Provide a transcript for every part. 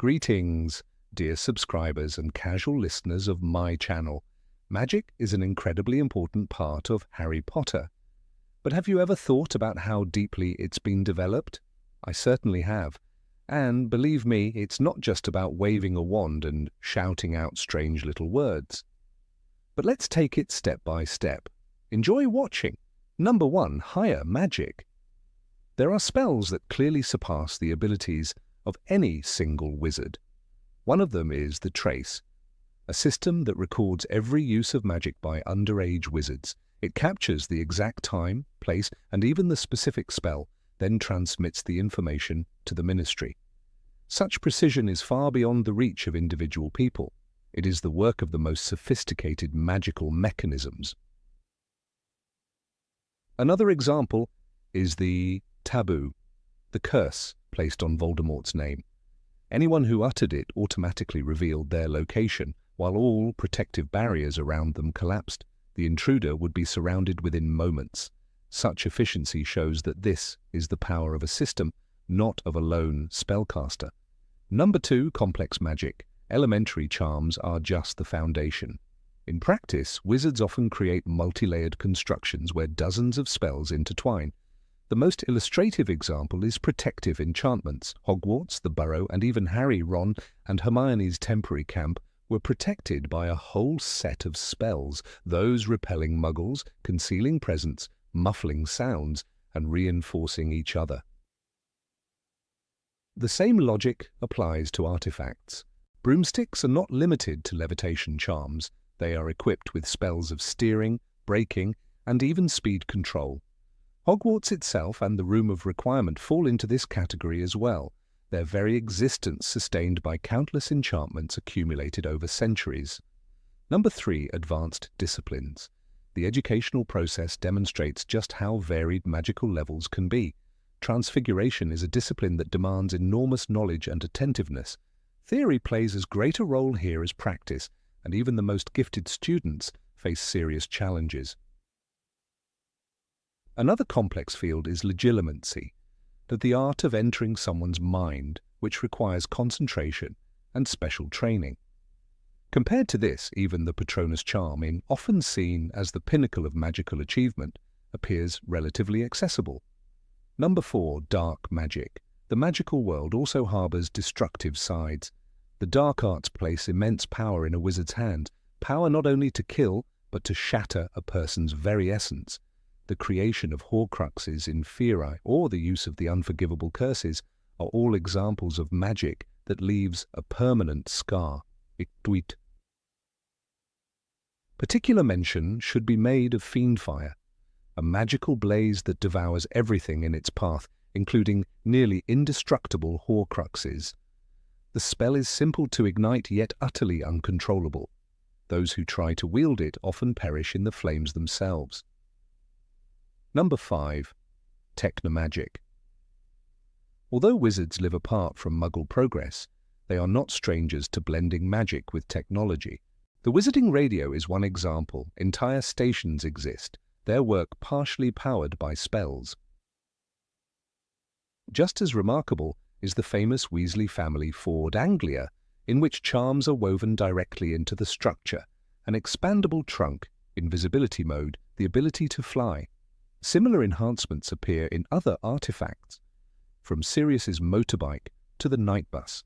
Greetings, dear subscribers and casual listeners of my channel. Magic is an incredibly important part of Harry Potter. But have you ever thought about how deeply it's been developed? I certainly have. And believe me, it's not just about waving a wand and shouting out strange little words. But let's take it step by step. Enjoy watching. Number 1. Higher magic. There are spells that clearly surpass the abilities of any single wizard. One of them is the trace, a system that records every use of magic by underage wizards. It captures the exact time, place, and even the specific spell, then transmits the information to the Ministry. Such precision is far beyond the reach of individual people. It is the work of the most sophisticated magical mechanisms. Another example is the taboo, the curse placed on Voldemort's name. Anyone who uttered it automatically revealed their location, while all protective barriers around them collapsed. The intruder would be surrounded within moments. Such efficiency shows that this is the power of a system, not of a lone spellcaster. Number 2. Complex magic. Elementary charms are just the foundation. In practice, wizards often create multi-layered constructions where dozens of spells intertwine. The most illustrative example is protective enchantments. Hogwarts, the Burrow, and even Harry, Ron, and Hermione's temporary camp were protected by a whole set of spells, those repelling muggles, concealing presence, muffling sounds, and reinforcing each other. The same logic applies to artifacts. Broomsticks are not limited to levitation charms. They are equipped with spells of steering, braking, and even speed control. Hogwarts itself and the Room of Requirement fall into this category as well, their very existence sustained by countless enchantments accumulated over centuries. Number 3. Advanced disciplines. The educational process demonstrates just how varied magical levels can be. Transfiguration is a discipline that demands enormous knowledge and attentiveness. Theory plays as great a role here as practice, and even the most gifted students face serious challenges. Another complex field is legilimency, the art of entering someone's mind, which requires concentration and special training. Compared to this, even the Patronus charm, often seen as the pinnacle of magical achievement, appears relatively accessible. Number 4. Dark magic. The magical world also harbors destructive sides. The dark arts place immense power in a wizard's hand, power not only to kill, but to shatter a person's very essence. The creation of Horcruxes, Inferi, or the use of the unforgivable curses are all examples of magic that leaves a permanent scar. Ictuit. Particular mention should be made of Fiendfire, a magical blaze that devours everything in its path, including nearly indestructible Horcruxes. The spell is simple to ignite yet utterly uncontrollable. Those who try to wield it often perish in the flames themselves. Number 5. Technomagic. Although wizards live apart from Muggle progress, they are not strangers to blending magic with technology. The wizarding radio is one example. Entire stations exist, their work partially powered by spells. Just as remarkable is the famous Weasley family Ford Anglia, in which charms are woven directly into the structure, an expandable trunk, invisibility mode, the ability to fly. Similar enhancements appear in other artifacts, from Sirius's motorbike to the night bus.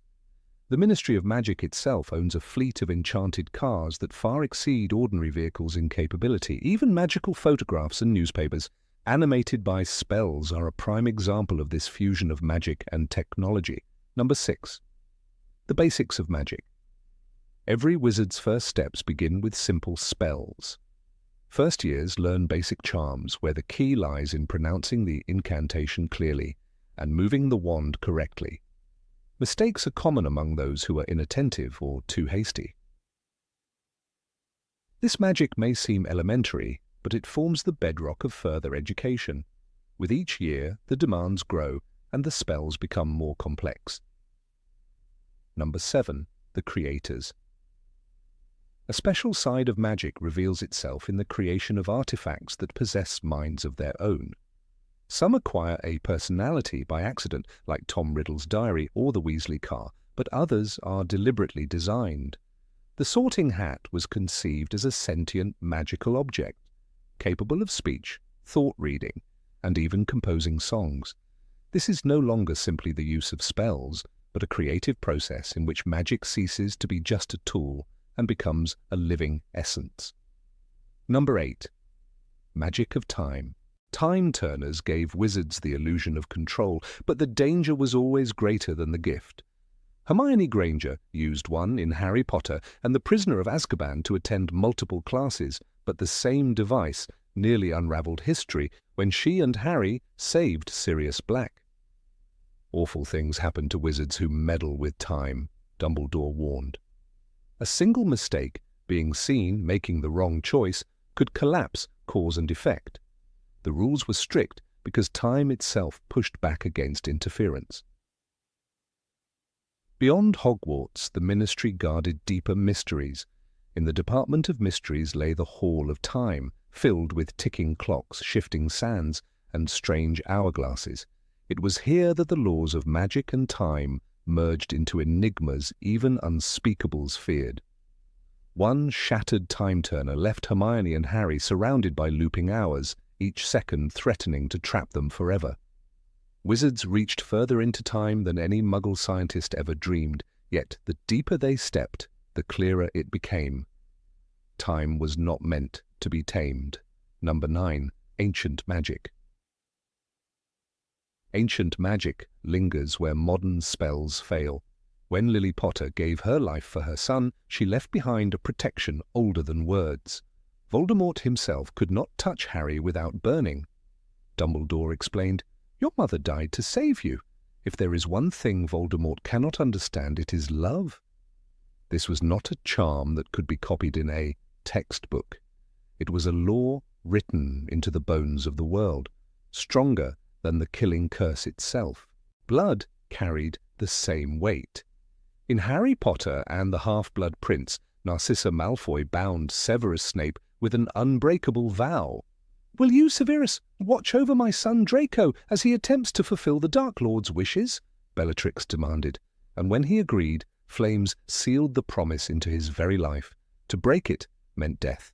The Ministry of Magic itself owns a fleet of enchanted cars that far exceed ordinary vehicles in capability. Even magical photographs and newspapers, animated by spells, are a prime example of this fusion of magic and technology. Number 6. The basics of magic. Every wizard's first steps begin with simple spells. First years learn basic charms, where the key lies in pronouncing the incantation clearly and moving the wand correctly. Mistakes are common among those who are inattentive or too hasty. This magic may seem elementary, but it forms the bedrock of further education. With each year, the demands grow and the spells become more complex. Number 7. The creators. A special side of magic reveals itself in the creation of artifacts that possess minds of their own. Some acquire a personality by accident, like Tom Riddle's diary or the Weasley car, but others are deliberately designed. The sorting hat was conceived as a sentient magical object, capable of speech, thought reading, and even composing songs. This is no longer simply the use of spells, but a creative process in which magic ceases to be just a tool and becomes a living essence. Number 8. Magic of time. Time turners gave wizards the illusion of control, but the danger was always greater than the gift. Hermione Granger used one in Harry Potter and the Prisoner of Azkaban to attend multiple classes, but the same device nearly unraveled history when she and Harry saved Sirius Black. Awful things happen to wizards who meddle with time, Dumbledore warned. A single mistake, being seen making the wrong choice, could collapse cause and effect. The rules were strict because time itself pushed back against interference. Beyond Hogwarts, the Ministry guarded deeper mysteries. In the Department of Mysteries lay the Hall of Time, filled with ticking clocks, shifting sands, and strange hourglasses. It was here that the laws of magic and time merged into enigmas even unspeakables feared. One shattered time-turner left Hermione and Harry surrounded by looping hours, each second threatening to trap them forever. Wizards reached further into time than any Muggle scientist ever dreamed, yet the deeper they stepped, the clearer it became. Time was not meant to be tamed. Number 9. Ancient magic. Ancient magic lingers where modern spells fail. When Lily Potter gave her life for her son, she left behind a protection older than words. Voldemort himself could not touch Harry without burning. Dumbledore explained, "Your mother died to save you. If there is one thing Voldemort cannot understand, it is love." This was not a charm that could be copied in a textbook. It was a law written into the bones of the world, stronger than the killing curse itself. Blood carried the same weight. In Harry Potter and the Half-Blood Prince, Narcissa Malfoy bound Severus Snape with an unbreakable vow. "Will you, Severus, watch over my son Draco as he attempts to fulfill the Dark Lord's wishes?" Bellatrix demanded, and when he agreed, flames sealed the promise into his very life. To break it meant death.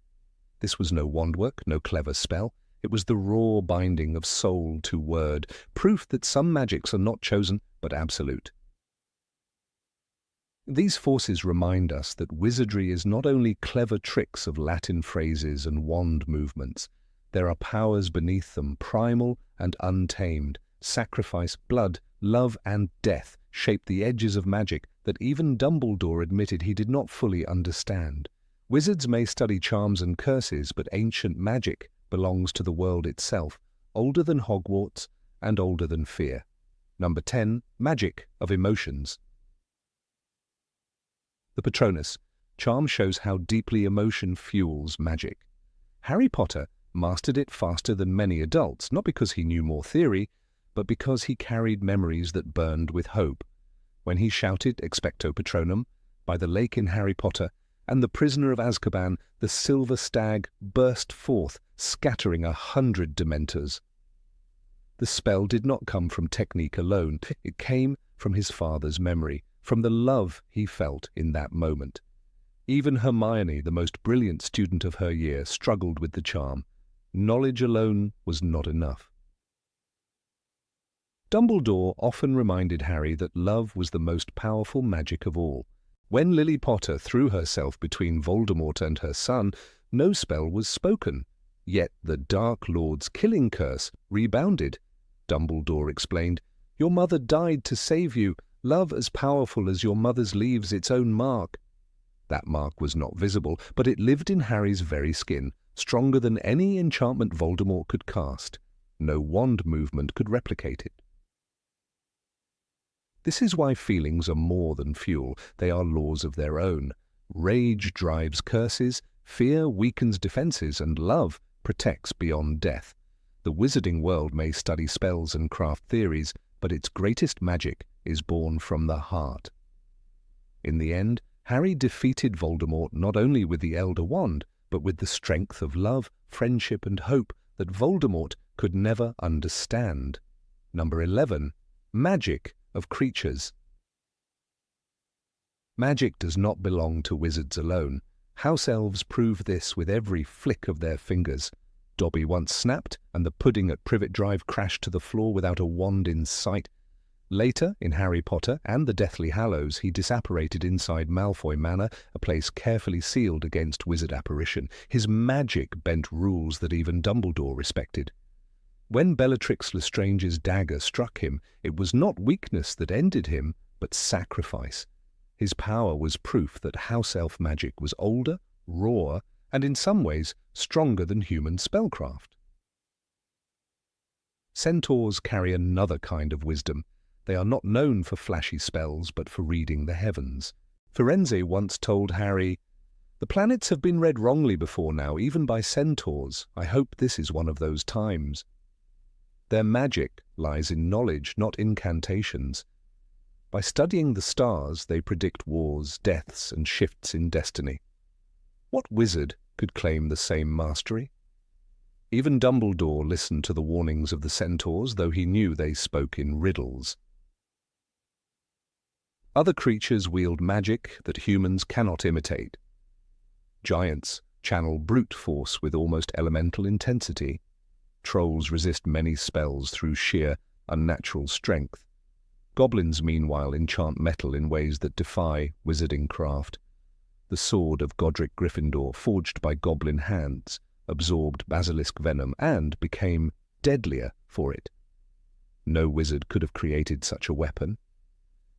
This was no wandwork, no clever spell. It was the raw binding of soul to word, proof that some magics are not chosen but absolute. These forces remind us that wizardry is not only clever tricks of Latin phrases and wand movements. There are powers beneath them, primal and untamed. Sacrifice, blood, love, and death shape the edges of magic that even Dumbledore admitted he did not fully understand. Wizards may study charms and curses, but ancient magic belongs to the world itself, older than Hogwarts and older than fear. Number 10. Magic of emotions. The Patronus. Charm shows how deeply emotion fuels magic. Harry Potter mastered it faster than many adults, not because he knew more theory, but because he carried memories that burned with hope. When he shouted Expecto Patronum by the lake in Harry Potter and the Prisoner of Azkaban, the silver stag burst forth, scattering 100 Dementors. The spell did not come from technique alone. It came from his father's memory, from the love he felt in that moment. Even Hermione, the most brilliant student of her year, struggled with the charm. Knowledge alone was not enough. Dumbledore often reminded Harry that love was the most powerful magic of all. When Lily Potter threw herself between Voldemort and her son, no spell was spoken. Yet the Dark Lord's killing curse rebounded. Dumbledore explained, "Your mother died to save you. Love as powerful as your mother's leaves its own mark." That mark was not visible, but it lived in Harry's very skin, stronger than any enchantment Voldemort could cast. No wand movement could replicate it. This is why feelings are more than fuel. They are laws of their own. Rage drives curses, fear weakens defenses, and love protects beyond death. The wizarding world may study spells and craft theories, but its greatest magic is born from the heart. In the end, Harry defeated Voldemort not only with the Elder Wand, but with the strength of love, friendship, and hope that Voldemort could never understand. Number 11. Magic of creatures. Magic does not belong to wizards alone. House elves prove this with every flick of their fingers. Dobby once snapped, and the pudding at Privet Drive crashed to the floor without a wand in sight. Later, in Harry Potter and the Deathly Hallows, he disapparated inside Malfoy Manor, a place carefully sealed against wizard apparition. His magic bent rules that even Dumbledore respected. When Bellatrix Lestrange's dagger struck him, it was not weakness that ended him, but sacrifice. His power was proof that house elf magic was older, rawer, and in some ways stronger than human spellcraft. Centaurs carry another kind of wisdom. They are not known for flashy spells, but for reading the heavens. Firenze once told Harry, "The planets have been read wrongly before now, even by centaurs. I hope this is one of those times." Their magic lies in knowledge, not incantations. By studying the stars, they predict wars, deaths, and shifts in destiny. What wizard could claim the same mastery? Even Dumbledore listened to the warnings of the centaurs, though he knew they spoke in riddles. Other creatures wield magic that humans cannot imitate. Giants channel brute force with almost elemental intensity. Trolls resist many spells through sheer, unnatural strength. Goblins, meanwhile, enchant metal in ways that defy wizarding craft. The sword of Godric Gryffindor, forged by goblin hands, absorbed basilisk venom and became deadlier for it. No wizard could have created such a weapon.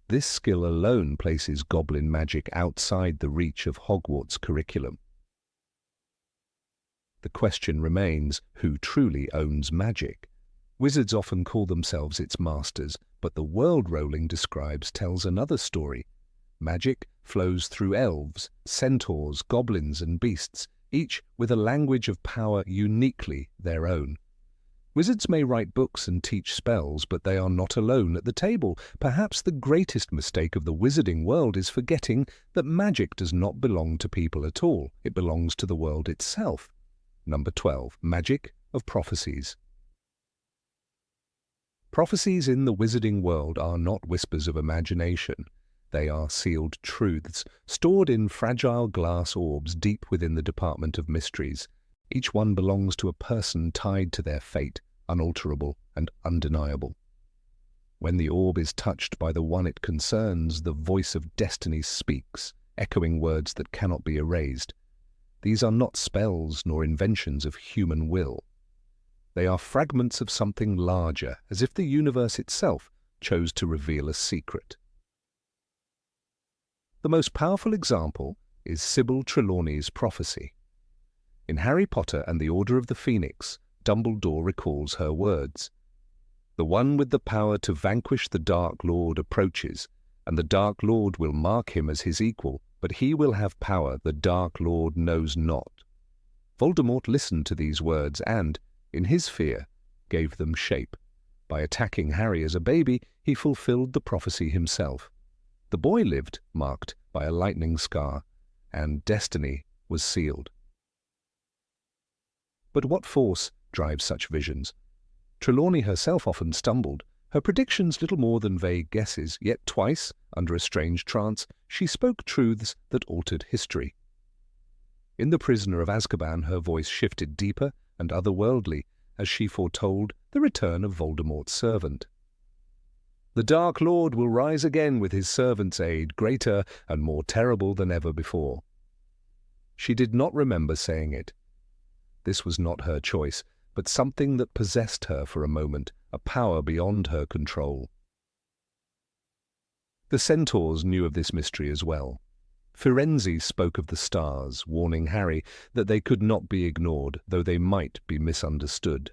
This skill alone places goblin magic outside the reach of Hogwarts' curriculum. The question remains, who truly owns magic? Wizards often call themselves its masters, but the world Rowling describes tells another story. Magic flows through elves, centaurs, goblins, and beasts, each with a language of power uniquely their own. Wizards may write books and teach spells, but they are not alone at the table. Perhaps the greatest mistake of the wizarding world is forgetting that magic does not belong to people at all. It belongs to the world itself. Number 12. Magic of prophecies. Prophecies in the wizarding world are not whispers of imagination. They are sealed truths, stored in fragile glass orbs deep within the Department of Mysteries. Each one belongs to a person tied to their fate, unalterable and undeniable. When the orb is touched by the one it concerns, the voice of destiny speaks, echoing words that cannot be erased. These are not spells nor inventions of human will. They are fragments of something larger, as if the universe itself chose to reveal a secret. The most powerful example is Sybil Trelawney's prophecy. In Harry Potter and the Order of the Phoenix, Dumbledore recalls her words. "The one with the power to vanquish the Dark Lord approaches, and the Dark Lord will mark him as his equal, but he will have power the Dark Lord knows not." Voldemort listened to these words and, in his fear, gave them shape. By attacking Harry as a baby, he fulfilled the prophecy himself. The boy lived, marked by a lightning scar, and destiny was sealed. But what force drives such visions? Trelawney herself often stumbled, her predictions little more than vague guesses, yet twice, under a strange trance, she spoke truths that altered history. In The Prisoner of Azkaban, her voice shifted deeper and otherworldly as she foretold the return of Voldemort's servant. "The Dark Lord will rise again with his servant's aid, greater and more terrible than ever before." She did not remember saying it. This was not her choice, but something that possessed her for a moment, a power beyond her control. The centaurs knew of this mystery as well. Firenze spoke of the stars, warning Harry that they could not be ignored, though they might be misunderstood.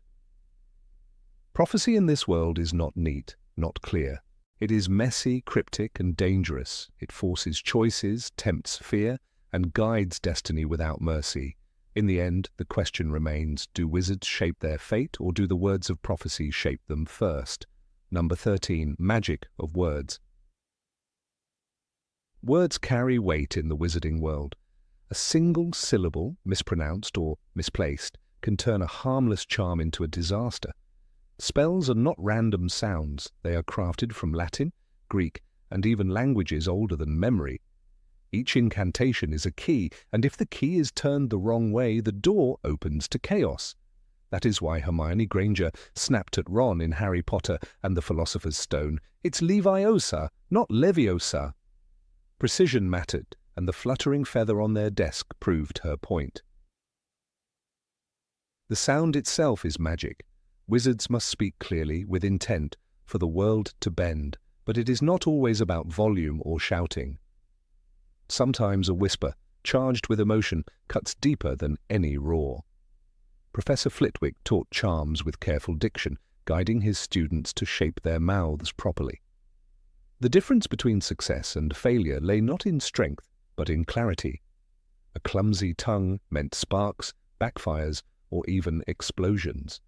Prophecy in this world is not neat, not clear. It is messy, cryptic, and dangerous. It forces choices, tempts fear, and guides destiny without mercy. In the end, the question remains, do wizards shape their fate, or do the words of prophecy shape them first? Number 13. Magic of words. Words carry weight in the wizarding world. A single syllable, mispronounced or misplaced, can turn a harmless charm into a disaster. Spells are not random sounds. They are crafted from Latin, Greek, and even languages older than memory. Each incantation is a key, and if the key is turned the wrong way, the door opens to chaos. That is why Hermione Granger snapped at Ron in Harry Potter and the Philosopher's Stone. It's Leviosa, not Leviosa. Precision mattered, and the fluttering feather on their desk proved her point. The sound itself is magic. Wizards must speak clearly, with intent, for the world to bend, but it is not always about volume or shouting. Sometimes a whisper, charged with emotion, cuts deeper than any roar. Professor Flitwick taught charms with careful diction, guiding his students to shape their mouths properly. The difference between success and failure lay not in strength, but in clarity. A clumsy tongue meant sparks, backfires, or even explosions.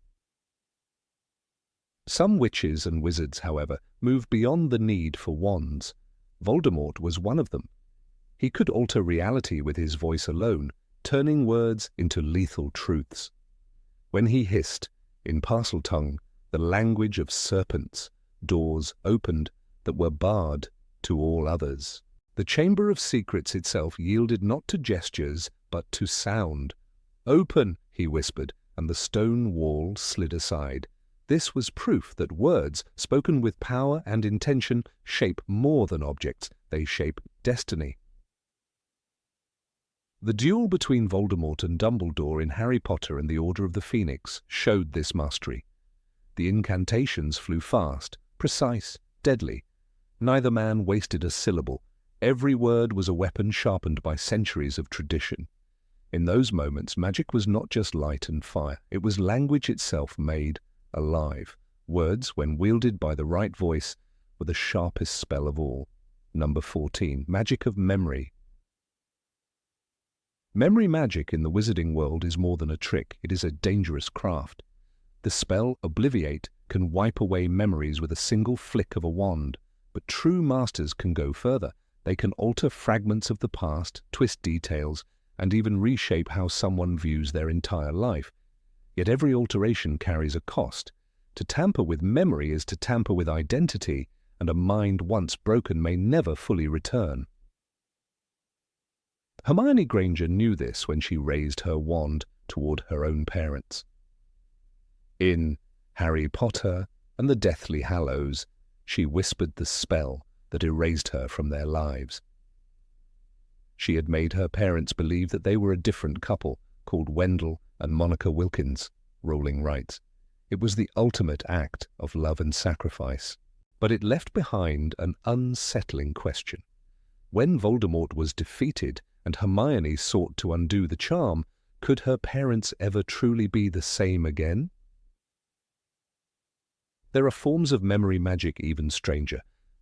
Some witches and wizards, however, moved beyond the need for wands. Voldemort was one of them. He could alter reality with his voice alone, turning words into lethal truths. When he hissed, in Parseltongue, the language of serpents, doors opened that were barred to all others. The Chamber of Secrets itself yielded not to gestures, but to sound. "Open," he whispered, and the stone wall slid aside. This was proof that words, spoken with power and intention, shape more than objects. They shape destiny. The duel between Voldemort and Dumbledore in Harry Potter and the Order of the Phoenix showed this mastery. The incantations flew fast, precise, deadly. Neither man wasted a syllable. Every word was a weapon sharpened by centuries of tradition. In those moments, magic was not just light and fire. It was language itself made alive. Words, when wielded by the right voice, were the sharpest spell of all. Number 14. Magic of memory. Memory magic in the wizarding world is more than a trick. It is a dangerous craft. The spell Obliviate can wipe away memories with a single flick of a wand. But true masters can go further. They can alter fragments of the past, twist details, and even reshape how someone views their entire life. Yet every alteration carries a cost. To tamper with memory is to tamper with identity, and a mind once broken may never fully return. Hermione Granger knew this when she raised her wand toward her own parents. In Harry Potter and the Deathly Hallows, she whispered the spell that erased her from their lives. She had made her parents believe that they were a different couple, called Wendell and Monica Wilkins, Rowling writes. It was the ultimate act of love and sacrifice. But it left behind an unsettling question. When Voldemort was defeated and Hermione sought to undo the charm, could her parents ever truly be the same again? There are forms of memory magic even stranger.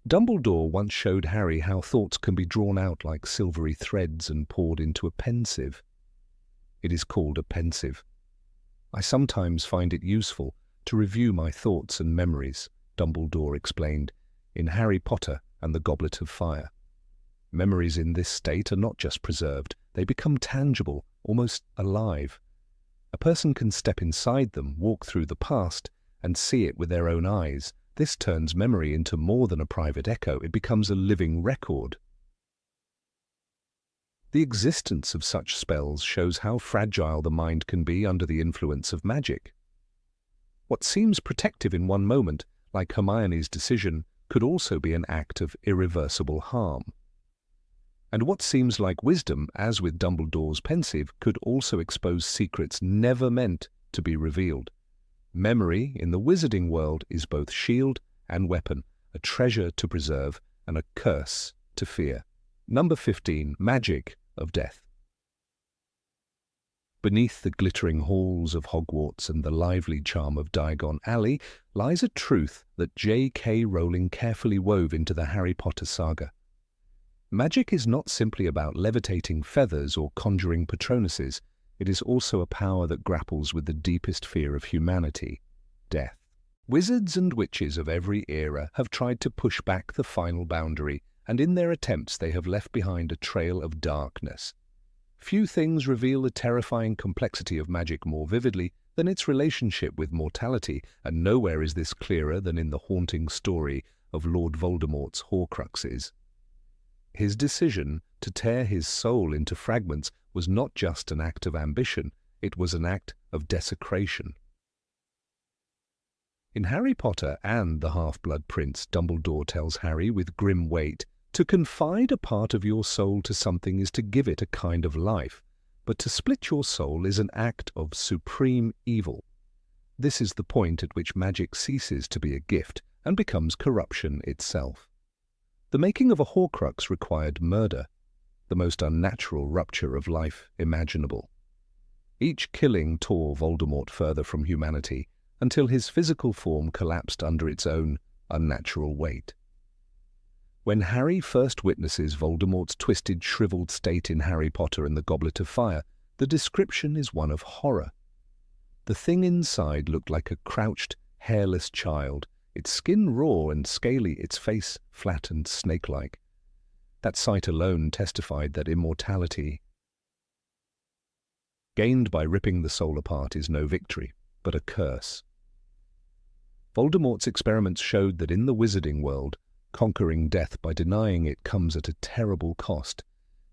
Dumbledore once showed Harry how thoughts can be drawn out like silvery threads and poured into a pensieve. It is called a pensieve. I sometimes find it useful to review my thoughts and memories, Dumbledore explained, in Harry Potter and the Goblet of Fire. Memories in this state are not just preserved, they become tangible, almost alive. A person can step inside them, walk through the past, and see it with their own eyes. This turns memory into more than a private echo. It becomes a living record. The existence of such spells shows how fragile the mind can be under the influence of magic. What seems protective in one moment, like Hermione's decision, could also be an act of irreversible harm. And what seems like wisdom, as with Dumbledore's pensieve, could also expose secrets never meant to be revealed. Memory in the wizarding world is both shield and weapon, a treasure to preserve and a curse to fear. Number 15. Magic of Death. Beneath the glittering halls of Hogwarts and the lively charm of Diagon Alley lies a truth that J.K. Rowling carefully wove into the Harry Potter saga. Magic is not simply about levitating feathers or conjuring Patronuses. It is also a power that grapples with the deepest fear of humanity, death. Wizards and witches of every era have tried to push back the final boundary, and in their attempts they have left behind a trail of darkness. Few things reveal the terrifying complexity of magic more vividly than its relationship with mortality, and nowhere is this clearer than in the haunting story of Lord Voldemort's Horcruxes. His decision to tear his soul into fragments was not just an act of ambition, it was an act of desecration. In Harry Potter and the Half-Blood Prince, Dumbledore tells Harry with grim weight, "To confide a part of your soul to something is to give it a kind of life, but to split your soul is an act of supreme evil." This is the point at which magic ceases to be a gift and becomes corruption itself. The making of a Horcrux required murder, the most unnatural rupture of life imaginable. Each killing tore Voldemort further from humanity until his physical form collapsed under its own unnatural weight. When Harry first witnesses Voldemort's twisted, shriveled state in Harry Potter and the Goblet of Fire, the description is one of horror. The thing inside looked like a crouched, hairless child, its skin raw and scaly, its face flat and snake-like. That sight alone testified that immortality gained by ripping the soul apart is no victory, but a curse. Voldemort's experiments showed that in the wizarding world, conquering death by denying it comes at a terrible cost,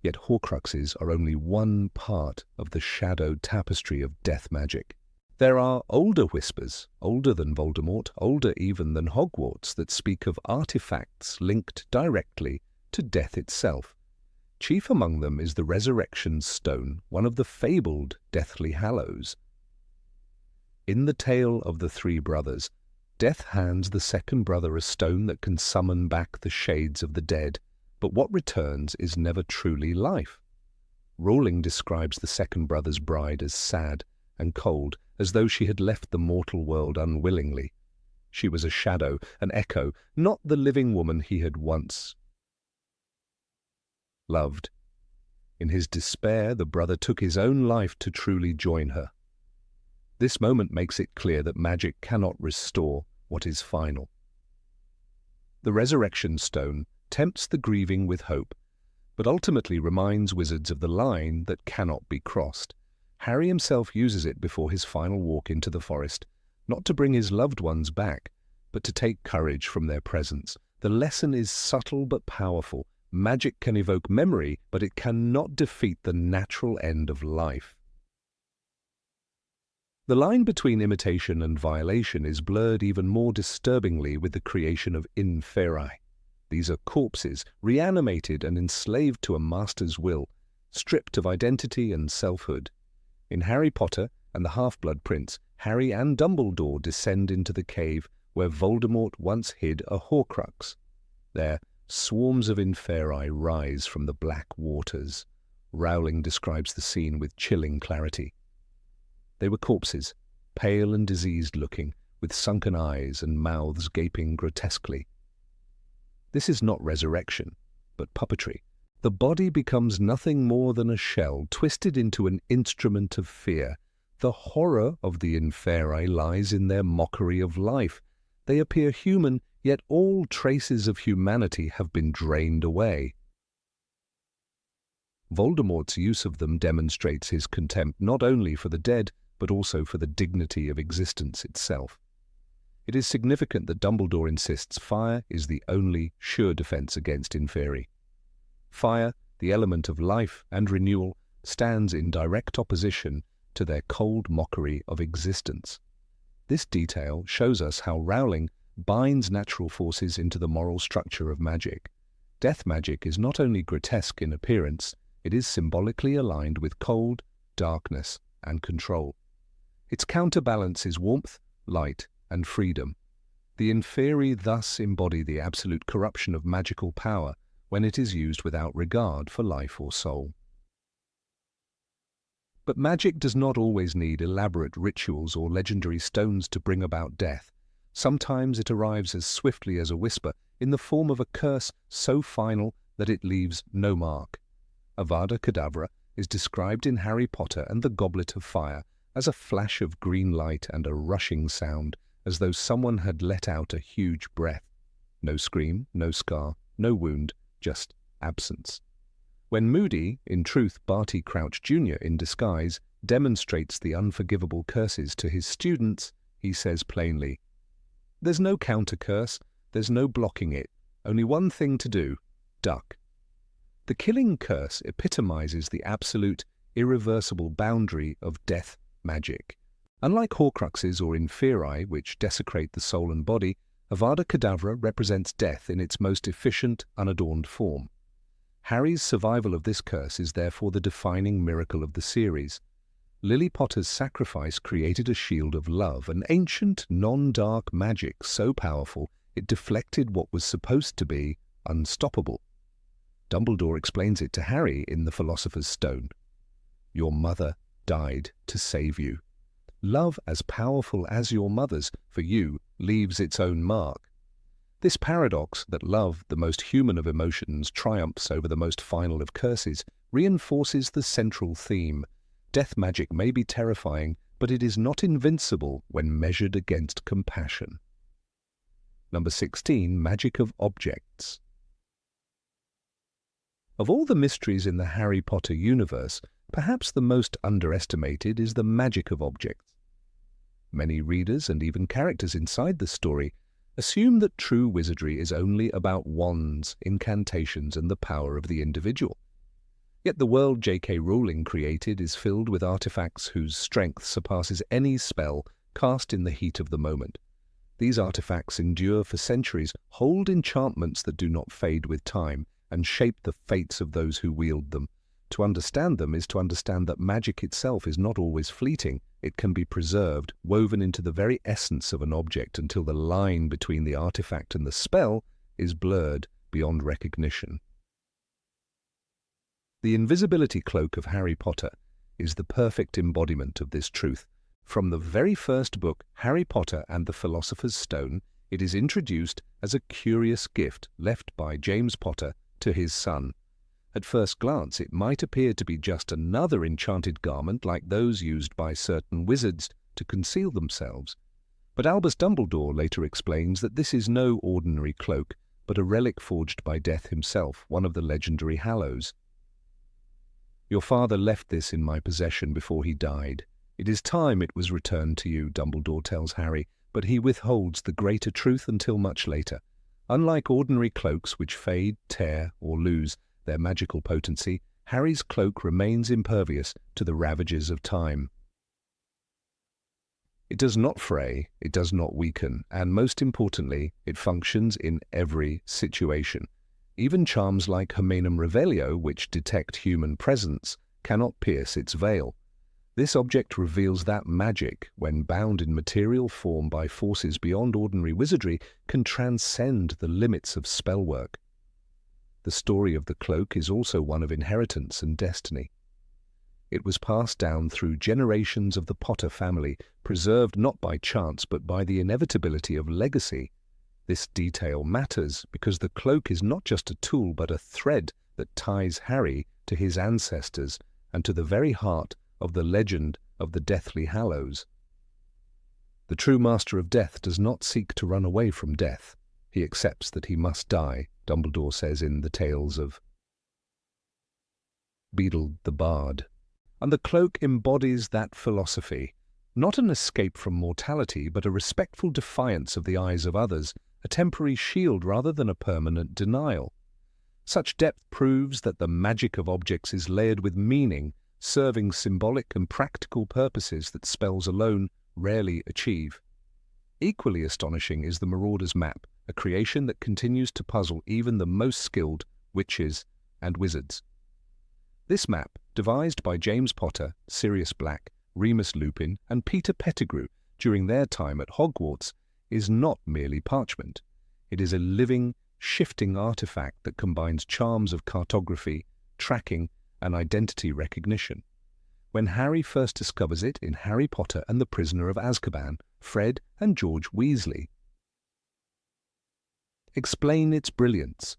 yet Horcruxes are only one part of the shadowed tapestry of death magic. There are older whispers, older than Voldemort, older even than Hogwarts, that speak of artifacts linked directly to death itself. Chief among them is the Resurrection Stone, one of the fabled Deathly Hallows. In the tale of the three brothers, Death hands the second brother a stone that can summon back the shades of the dead, but what returns is never truly life. Rowling describes the second brother's bride as sad and cold, as though she had left the mortal world unwillingly. She was a shadow, an echo, not the living woman he had once loved. In his despair, the brother took his own life to truly join her. This moment makes it clear that magic cannot restore what is final. The Resurrection Stone tempts the grieving with hope, but ultimately reminds wizards of the line that cannot be crossed. Harry himself uses it before his final walk into the forest, not to bring his loved ones back, but to take courage from their presence. The lesson is subtle but powerful. Magic can evoke memory, but it cannot defeat the natural end of life. The line between imitation and violation is blurred even more disturbingly with the creation of inferi. These are corpses, reanimated and enslaved to a master's will, stripped of identity and selfhood. In Harry Potter and the Half-Blood Prince, Harry and Dumbledore descend into the cave where Voldemort once hid a Horcrux. There, swarms of inferi rise from the black waters. Rowling describes the scene with chilling clarity. They were corpses, pale and diseased-looking, with sunken eyes and mouths gaping grotesquely. This is not resurrection, but puppetry. The body becomes nothing more than a shell twisted into an instrument of fear. The horror of the inferi lies in their mockery of life. They appear human, yet all traces of humanity have been drained away. Voldemort's use of them demonstrates his contempt not only for the dead, but also for the dignity of existence itself. It is significant that Dumbledore insists fire is the only sure defense against inferi. Fire, the element of life and renewal, stands in direct opposition to their cold mockery of existence. This detail shows us how Rowling binds natural forces into the moral structure of magic. Death magic is not only grotesque in appearance, it is symbolically aligned with cold, darkness, and control. Its counterbalance is warmth, light, and freedom. The inferi thus embody the absolute corruption of magical power when it is used without regard for life or soul. But magic does not always need elaborate rituals or legendary stones to bring about death. Sometimes it arrives as swiftly as a whisper, in the form of a curse so final that it leaves no mark. Avada Kedavra is described in Harry Potter and the Goblet of Fire as a flash of green light and a rushing sound, as though someone had let out a huge breath. No scream, no scar, no wound, just absence. When Moody, in truth Barty Crouch Jr. in disguise, demonstrates the unforgivable curses to his students, he says plainly, "There's no counter-curse, there's no blocking it, only one thing to do, duck." The killing curse epitomizes the absolute, irreversible boundary of death magic. Unlike Horcruxes or Inferi, which desecrate the soul and body, Avada Kedavra represents death in its most efficient, unadorned form. Harry's survival of this curse is therefore the defining miracle of the series. Lily Potter's sacrifice created a shield of love, an ancient, non-dark magic so powerful it deflected what was supposed to be unstoppable. Dumbledore explains it to Harry in the Philosopher's Stone. Your mother died to save you. Love as powerful as your mother's, for you, leaves its own mark. This paradox that love, the most human of emotions, triumphs over the most final of curses, reinforces the central theme. Death magic may be terrifying, but it is not invincible when measured against compassion. Number 16. Magic of objects. Of all the mysteries in the Harry Potter universe, perhaps the most underestimated is the magic of objects. Many readers and even characters inside the story assume that true wizardry is only about wands, incantations, and the power of the individual. Yet the world J.K. Rowling created is filled with artifacts whose strength surpasses any spell cast in the heat of the moment. These artifacts endure for centuries, hold enchantments that do not fade with time, and shape the fates of those who wield them. To understand them is to understand that magic itself is not always fleeting. It can be preserved, woven into the very essence of an object until the line between the artifact and the spell is blurred beyond recognition. The invisibility cloak of Harry Potter is the perfect embodiment of this truth. From the very first book, Harry Potter and the Philosopher's Stone, it is introduced as a curious gift left by James Potter to his son. At first glance, it might appear to be just another enchanted garment like those used by certain wizards to conceal themselves. But Albus Dumbledore later explains that this is no ordinary cloak, but a relic forged by Death himself, one of the legendary Hallows. Your father left this in my possession before he died. It is time it was returned to you, Dumbledore tells Harry, but he withholds the greater truth until much later. Unlike ordinary cloaks which fade, tear, or lose their magical potency, Harry's cloak remains impervious to the ravages of time. It does not fray, it does not weaken, and most importantly, it functions in every situation. Even charms like Hymenum Revelio, which detect human presence, cannot pierce its veil. This object reveals that magic, when bound in material form by forces beyond ordinary wizardry, can transcend the limits of spellwork. The story of the cloak is also one of inheritance and destiny. It was passed down through generations of the Potter family, preserved not by chance but by the inevitability of legacy. This detail matters because the cloak is not just a tool but a thread that ties Harry to his ancestors and to the very heart of the legend of the Deathly Hallows. The true master of death does not seek to run away from death. He accepts that he must die, Dumbledore says in the Tales of Beedle the Bard. And the cloak embodies that philosophy, not an escape from mortality, but a respectful defiance of the eyes of others, a temporary shield rather than a permanent denial. Such depth proves that the magic of objects is layered with meaning, serving symbolic and practical purposes that spells alone rarely achieve. Equally astonishing is the Marauder's Map, a creation that continues to puzzle even the most skilled witches and wizards. This map, devised by James Potter, Sirius Black, Remus Lupin, and Peter Pettigrew during their time at Hogwarts, is not merely parchment. It is a living, shifting artifact that combines charms of cartography, tracking, and identity recognition. When Harry first discovers it in Harry Potter and the Prisoner of Azkaban, Fred and George Weasley explain its brilliance.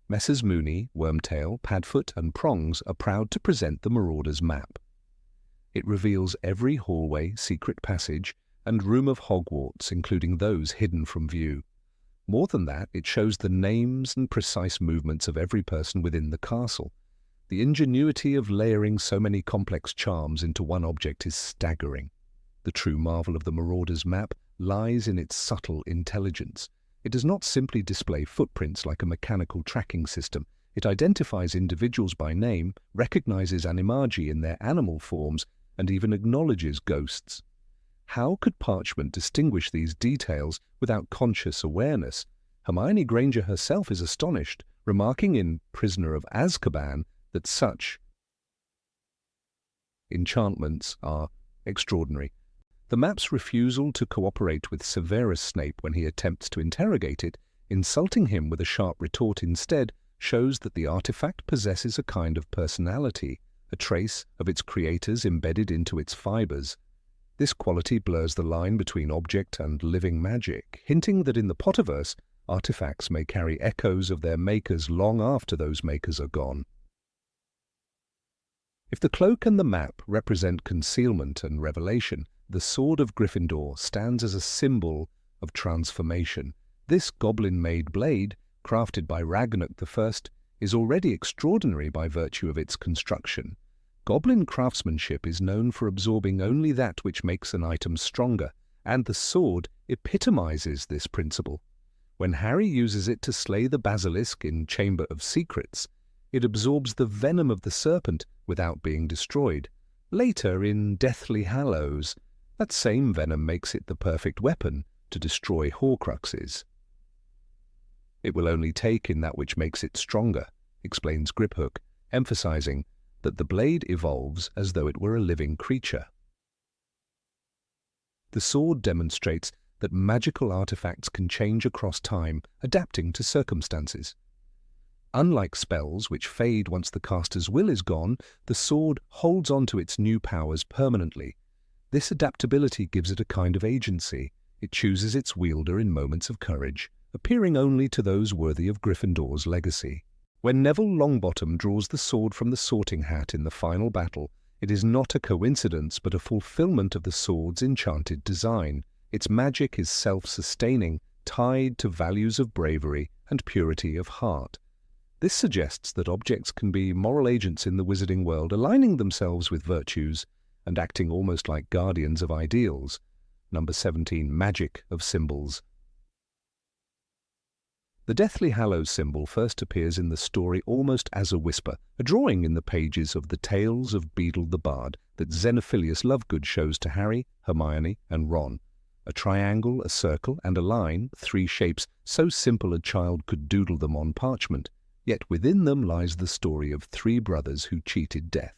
Messrs. Mooney, Wormtail, Padfoot, and Prongs are proud to present the Marauder's Map. It reveals every hallway, secret passage, and room of Hogwarts, including those hidden from view. More than that, it shows the names and precise movements of every person within the castle. The ingenuity of layering so many complex charms into one object is staggering. The true marvel of the Marauder's Map lies in its subtle intelligence. It does not simply display footprints like a mechanical tracking system. It identifies individuals by name, recognizes animagi in their animal forms, and even acknowledges ghosts. How could parchment distinguish these details without conscious awareness? Hermione Granger herself is astonished, remarking in Prisoner of Azkaban that such enchantments are extraordinary. The map's refusal to cooperate with Severus Snape when he attempts to interrogate it, insulting him with a sharp retort instead, shows that the artifact possesses a kind of personality, a trace of its creators embedded into its fibers. This quality blurs the line between object and living magic, hinting that in the Potterverse, artifacts may carry echoes of their makers long after those makers are gone. If the cloak and the map represent concealment and revelation, the sword of Gryffindor stands as a symbol of transformation. This goblin-made blade, crafted by Ragnarok I, is already extraordinary by virtue of its construction. Goblin craftsmanship is known for absorbing only that which makes an item stronger, and the sword epitomizes this principle. When Harry uses it to slay the basilisk in Chamber of Secrets, it absorbs the venom of the serpent without being destroyed. Later, in Deathly Hallows, that same venom makes it the perfect weapon to destroy Horcruxes. It will only take in that which makes it stronger, explains Griphook, emphasizing that the blade evolves as though it were a living creature. The sword demonstrates that magical artifacts can change across time, adapting to circumstances. Unlike spells which fade once the caster's will is gone, the sword holds on to its new powers permanently. This adaptability gives it a kind of agency. It chooses its wielder in moments of courage, appearing only to those worthy of Gryffindor's legacy. When Neville Longbottom draws the sword from the sorting hat in the final battle, it is not a coincidence but a fulfillment of the sword's enchanted design. Its magic is self-sustaining, tied to values of bravery and purity of heart. This suggests that objects can be moral agents in the wizarding world, aligning themselves with virtues and acting almost like guardians of ideals. Number 17, Magic of Symbols. The Deathly Hallows symbol first appears in the story almost as a whisper, a drawing in the pages of the Tales of Beedle the Bard that Xenophilius Lovegood shows to Harry, Hermione, and Ron. A triangle, a circle, and a line, 3 shapes so simple a child could doodle them on parchment. Yet within them lies the story of 3 brothers who cheated death.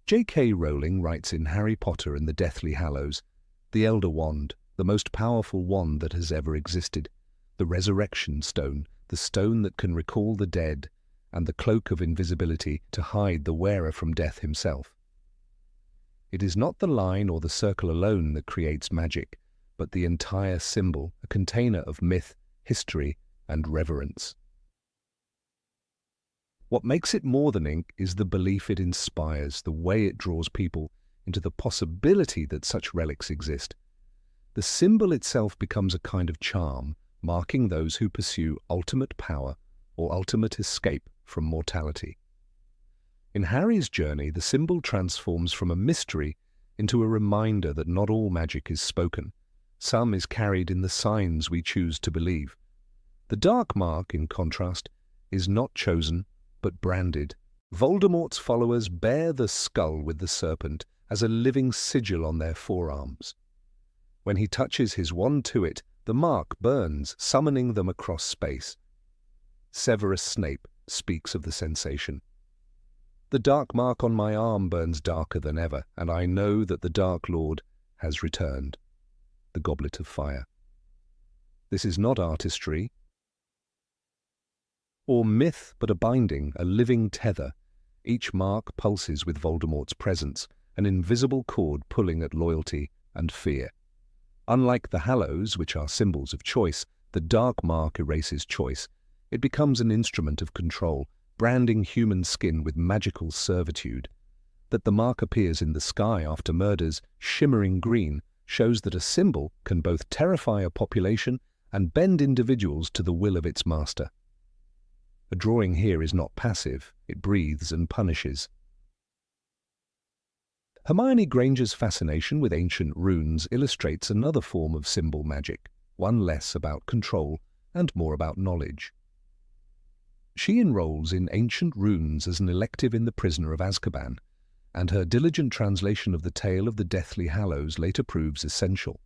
J.K. Rowling writes in Harry Potter and the Deathly Hallows, "The Elder Wand, the most powerful wand that has ever existed, the Resurrection Stone, the stone that can recall the dead, and the Cloak of Invisibility to hide the wearer from death himself." It is not the line or the circle alone that creates magic, but the entire symbol, a container of myth, history, and reverence. What makes it more than ink is the belief it inspires, the way it draws people into the possibility that such relics exist. The symbol itself becomes a kind of charm, marking those who pursue ultimate power or ultimate escape from mortality. In Harry's journey, the symbol transforms from a mystery into a reminder that not all magic is spoken. Some is carried in the signs we choose to believe. The dark mark, in contrast, is not chosen but branded. Voldemort's followers bear the skull with the serpent as a living sigil on their forearms. When he touches his wand to it, the mark burns, summoning them across space. Severus Snape speaks of the sensation. "The dark mark on my arm burns darker than ever, and I know that the Dark Lord has returned." The Goblet of Fire. This is not artistry or myth, but a binding, a living tether. Each mark pulses with Voldemort's presence, an invisible cord pulling at loyalty and fear. Unlike the Hallows, which are symbols of choice, the dark mark erases choice. It becomes an instrument of control, branding human skin with magical servitude. That the mark appears in the sky after murders, shimmering green, shows that a symbol can both terrify a population and bend individuals to the will of its master. A drawing here is not passive, it breathes and punishes. Hermione Granger's fascination with ancient runes illustrates another form of symbol magic, one less about control and more about knowledge. She enrolls in ancient runes as an elective in The Prisoner of Azkaban, and her diligent translation of the tale of the Deathly Hallows later proves essential.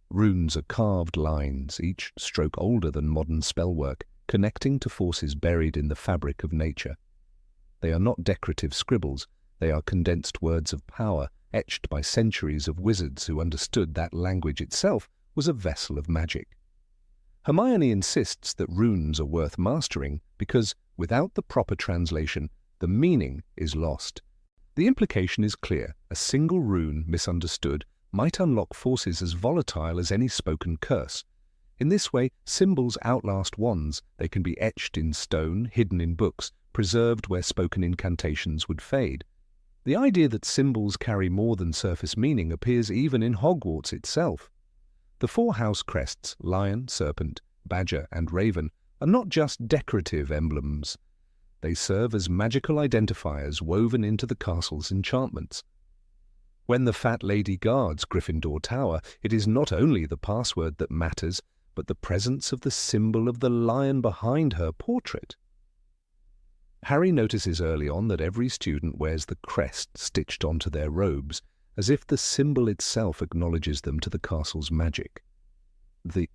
Runes are carved lines, each stroke older than modern spellwork, connecting to forces buried in the fabric of nature. They are not decorative scribbles, they are condensed words of power, etched by centuries of wizards who understood that language itself was a vessel of magic. Hermione insists that runes are worth mastering because, without the proper translation, the meaning is lost. The implication is clear: a single rune misunderstood might unlock forces as volatile as any spoken curse. In this way, symbols outlast wands. They can be etched in stone, hidden in books, preserved where spoken incantations would fade. The idea that symbols carry more than surface meaning appears even in Hogwarts itself. The four house crests, lion, serpent, badger, and raven, are not just decorative emblems. They serve as magical identifiers woven into the castle's enchantments. When the fat lady guards Gryffindor Tower, it is not only the password that matters, but the presence of the symbol of the lion behind her portrait. Harry notices early on that every student wears the crest stitched onto their robes, as if the symbol itself acknowledges them to the castle's magic. The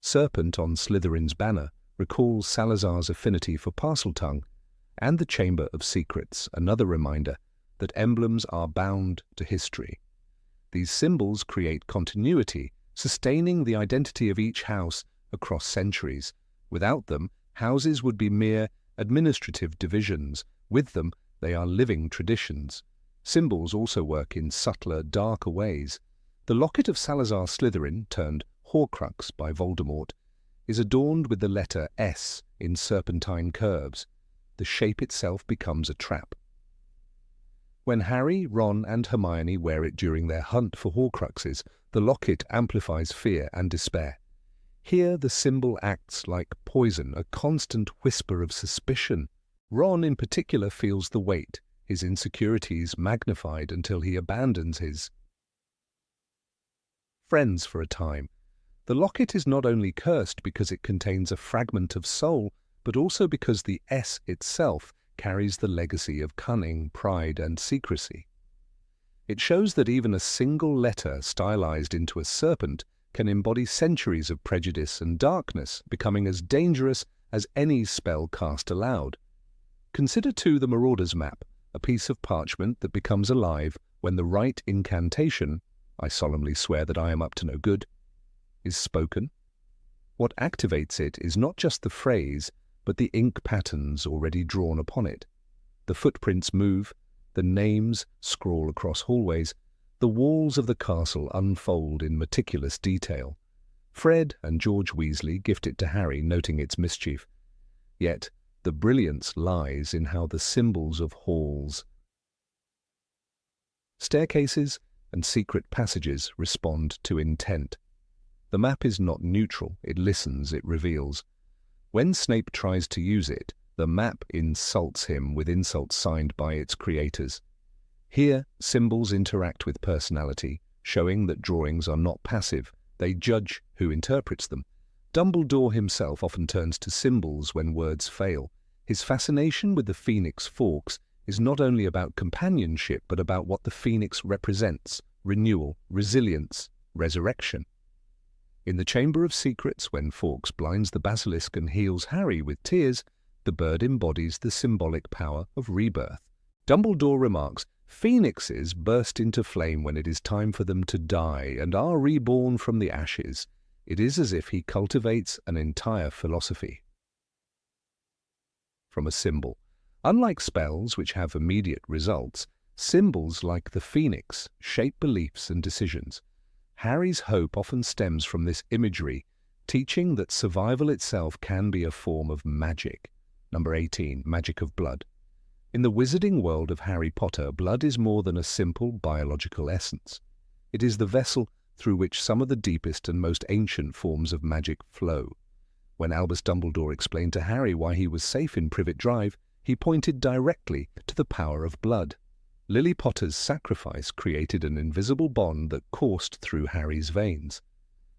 serpent on Slytherin's banner recalls Salazar's affinity for Parseltongue, and the Chamber of Secrets, another reminder that emblems are bound to history. These symbols create continuity, sustaining the identity of each house across centuries. Without them, houses would be mere administrative divisions. With them, they are living traditions. Symbols also work in subtler, darker ways. The locket of Salazar Slytherin, turned Horcrux by Voldemort, is adorned with the letter S in serpentine curves. The shape itself becomes a trap. When Harry, Ron, and Hermione wear it during their hunt for Horcruxes, the locket amplifies fear and despair. Here the symbol acts like poison, a constant whisper of suspicion. Ron in particular feels the weight, his insecurities magnified until he abandons his friends for a time. The locket is not only cursed because it contains a fragment of soul, but also because the S itself carries the legacy of cunning, pride, and secrecy. It shows that even a single letter stylized into a serpent can embody centuries of prejudice and darkness, becoming as dangerous as any spell cast aloud. Consider too the Marauder's Map, a piece of parchment that becomes alive when the right incantation, "I solemnly swear that I am up to no good," is spoken. What activates it is not just the phrase, but the ink patterns already drawn upon it. The footprints move, the names scrawl across hallways, the walls of the castle unfold in meticulous detail. Fred and George Weasley gift it to Harry, noting its mischief. Yet the brilliance lies in how the symbols of halls, staircases, and secret passages respond to intent. The map is not neutral, it listens, it reveals. When Snape tries to use it, the map insults him with insults signed by its creators. Here, symbols interact with personality, showing that drawings are not passive, they judge who interprets them. Dumbledore himself often turns to symbols when words fail. His fascination with the Phoenix Forks is not only about companionship, but about what the Phoenix represents: renewal, resilience, resurrection. In the Chamber of Secrets, when Fawkes blinds the basilisk and heals Harry with tears, the bird embodies the symbolic power of rebirth. Dumbledore remarks, "Phoenixes burst into flame when it is time for them to die and are reborn from the ashes." It is as if he cultivates an entire philosophy from a symbol. Unlike spells, which have immediate results, symbols like the phoenix shape beliefs and decisions. Harry's hope often stems from this imagery, teaching that survival itself can be a form of magic. Number 18, Magic of Blood. In the wizarding world of Harry Potter, blood is more than a simple biological essence. It is the vessel through which some of the deepest and most ancient forms of magic flow. When Albus Dumbledore explained to Harry why he was safe in Privet Drive, he pointed directly to the power of blood. Lily Potter's sacrifice created an invisible bond that coursed through Harry's veins.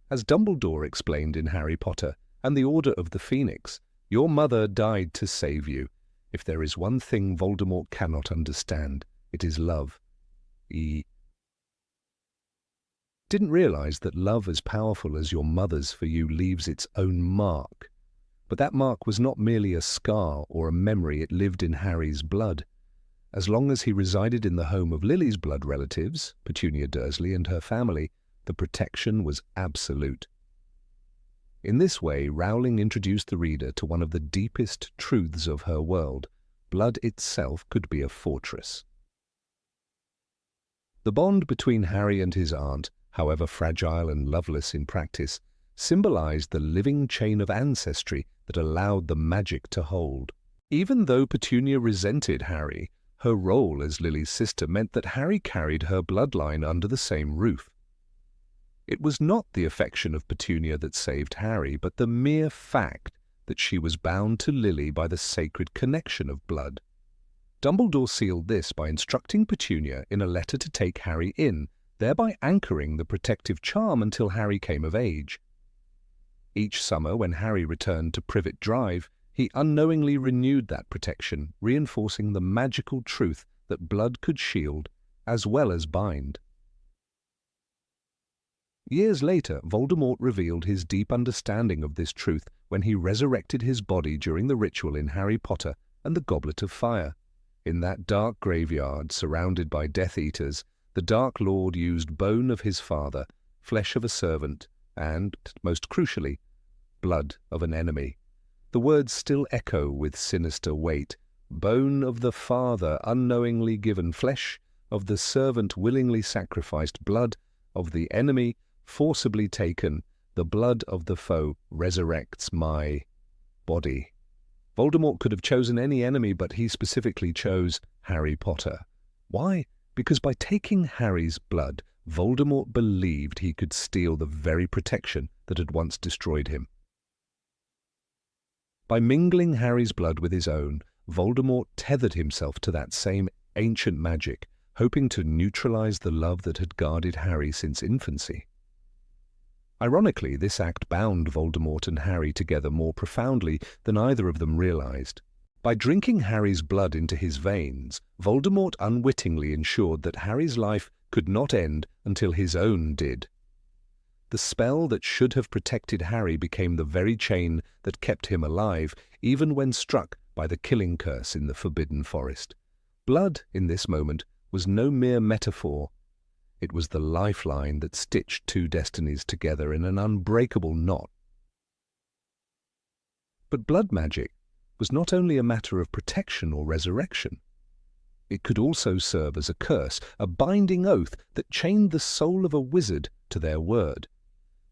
As Dumbledore explained in Harry Potter and the Order of the Phoenix, Your mother died to save you. If there is one thing Voldemort cannot understand, it is love. He didn't realize that love as powerful as your mother's for you leaves its own mark. But that mark was not merely a scar or a memory, it lived in Harry's blood. As long as he resided in the home of Lily's blood relatives, Petunia Dursley and her family, the protection was absolute. In this way, Rowling introduced the reader to one of the deepest truths of her world. Blood itself could be a fortress. The bond between Harry and his aunt, however fragile and loveless in practice, symbolized the living chain of ancestry that allowed the magic to hold. Even though Petunia resented Harry, her role as Lily's sister meant that Harry carried her bloodline under the same roof. It was not the affection of Petunia that saved Harry, but the mere fact that she was bound to Lily by the sacred connection of blood. Dumbledore sealed this by instructing Petunia in a letter to take Harry in, thereby anchoring the protective charm until Harry came of age. Each summer, when Harry returned to Privet Drive, he unknowingly renewed that protection, reinforcing the magical truth that blood could shield as well as bind. Years later, Voldemort revealed his deep understanding of this truth when he resurrected his body during the ritual in Harry Potter and the Goblet of Fire. In that dark graveyard, surrounded by Death Eaters, the Dark Lord used bone of his father, flesh of a servant, and, most crucially, blood of an enemy. The words still echo with sinister weight. Bone of the father unknowingly given, flesh of the servant willingly sacrificed, blood of the enemy forcibly taken, the blood of the foe resurrects my body. Voldemort could have chosen any enemy, but he specifically chose Harry Potter. Why? Because by taking Harry's blood, Voldemort believed he could steal the very protection that had once destroyed him. By mingling Harry's blood with his own, Voldemort tethered himself to that same ancient magic, hoping to neutralize the love that had guarded Harry since infancy. Ironically, this act bound Voldemort and Harry together more profoundly than either of them realized. By drinking Harry's blood into his veins, Voldemort unwittingly ensured that Harry's life could not end until his own did. The spell that should have protected Harry became the very chain that kept him alive, even when struck by the killing curse in the Forbidden Forest. Blood, in this moment, was no mere metaphor. It was the lifeline that stitched two destinies together in an unbreakable knot. But blood magic was not only a matter of protection or resurrection. It could also serve as a curse, a binding oath that chained the soul of a wizard to their word.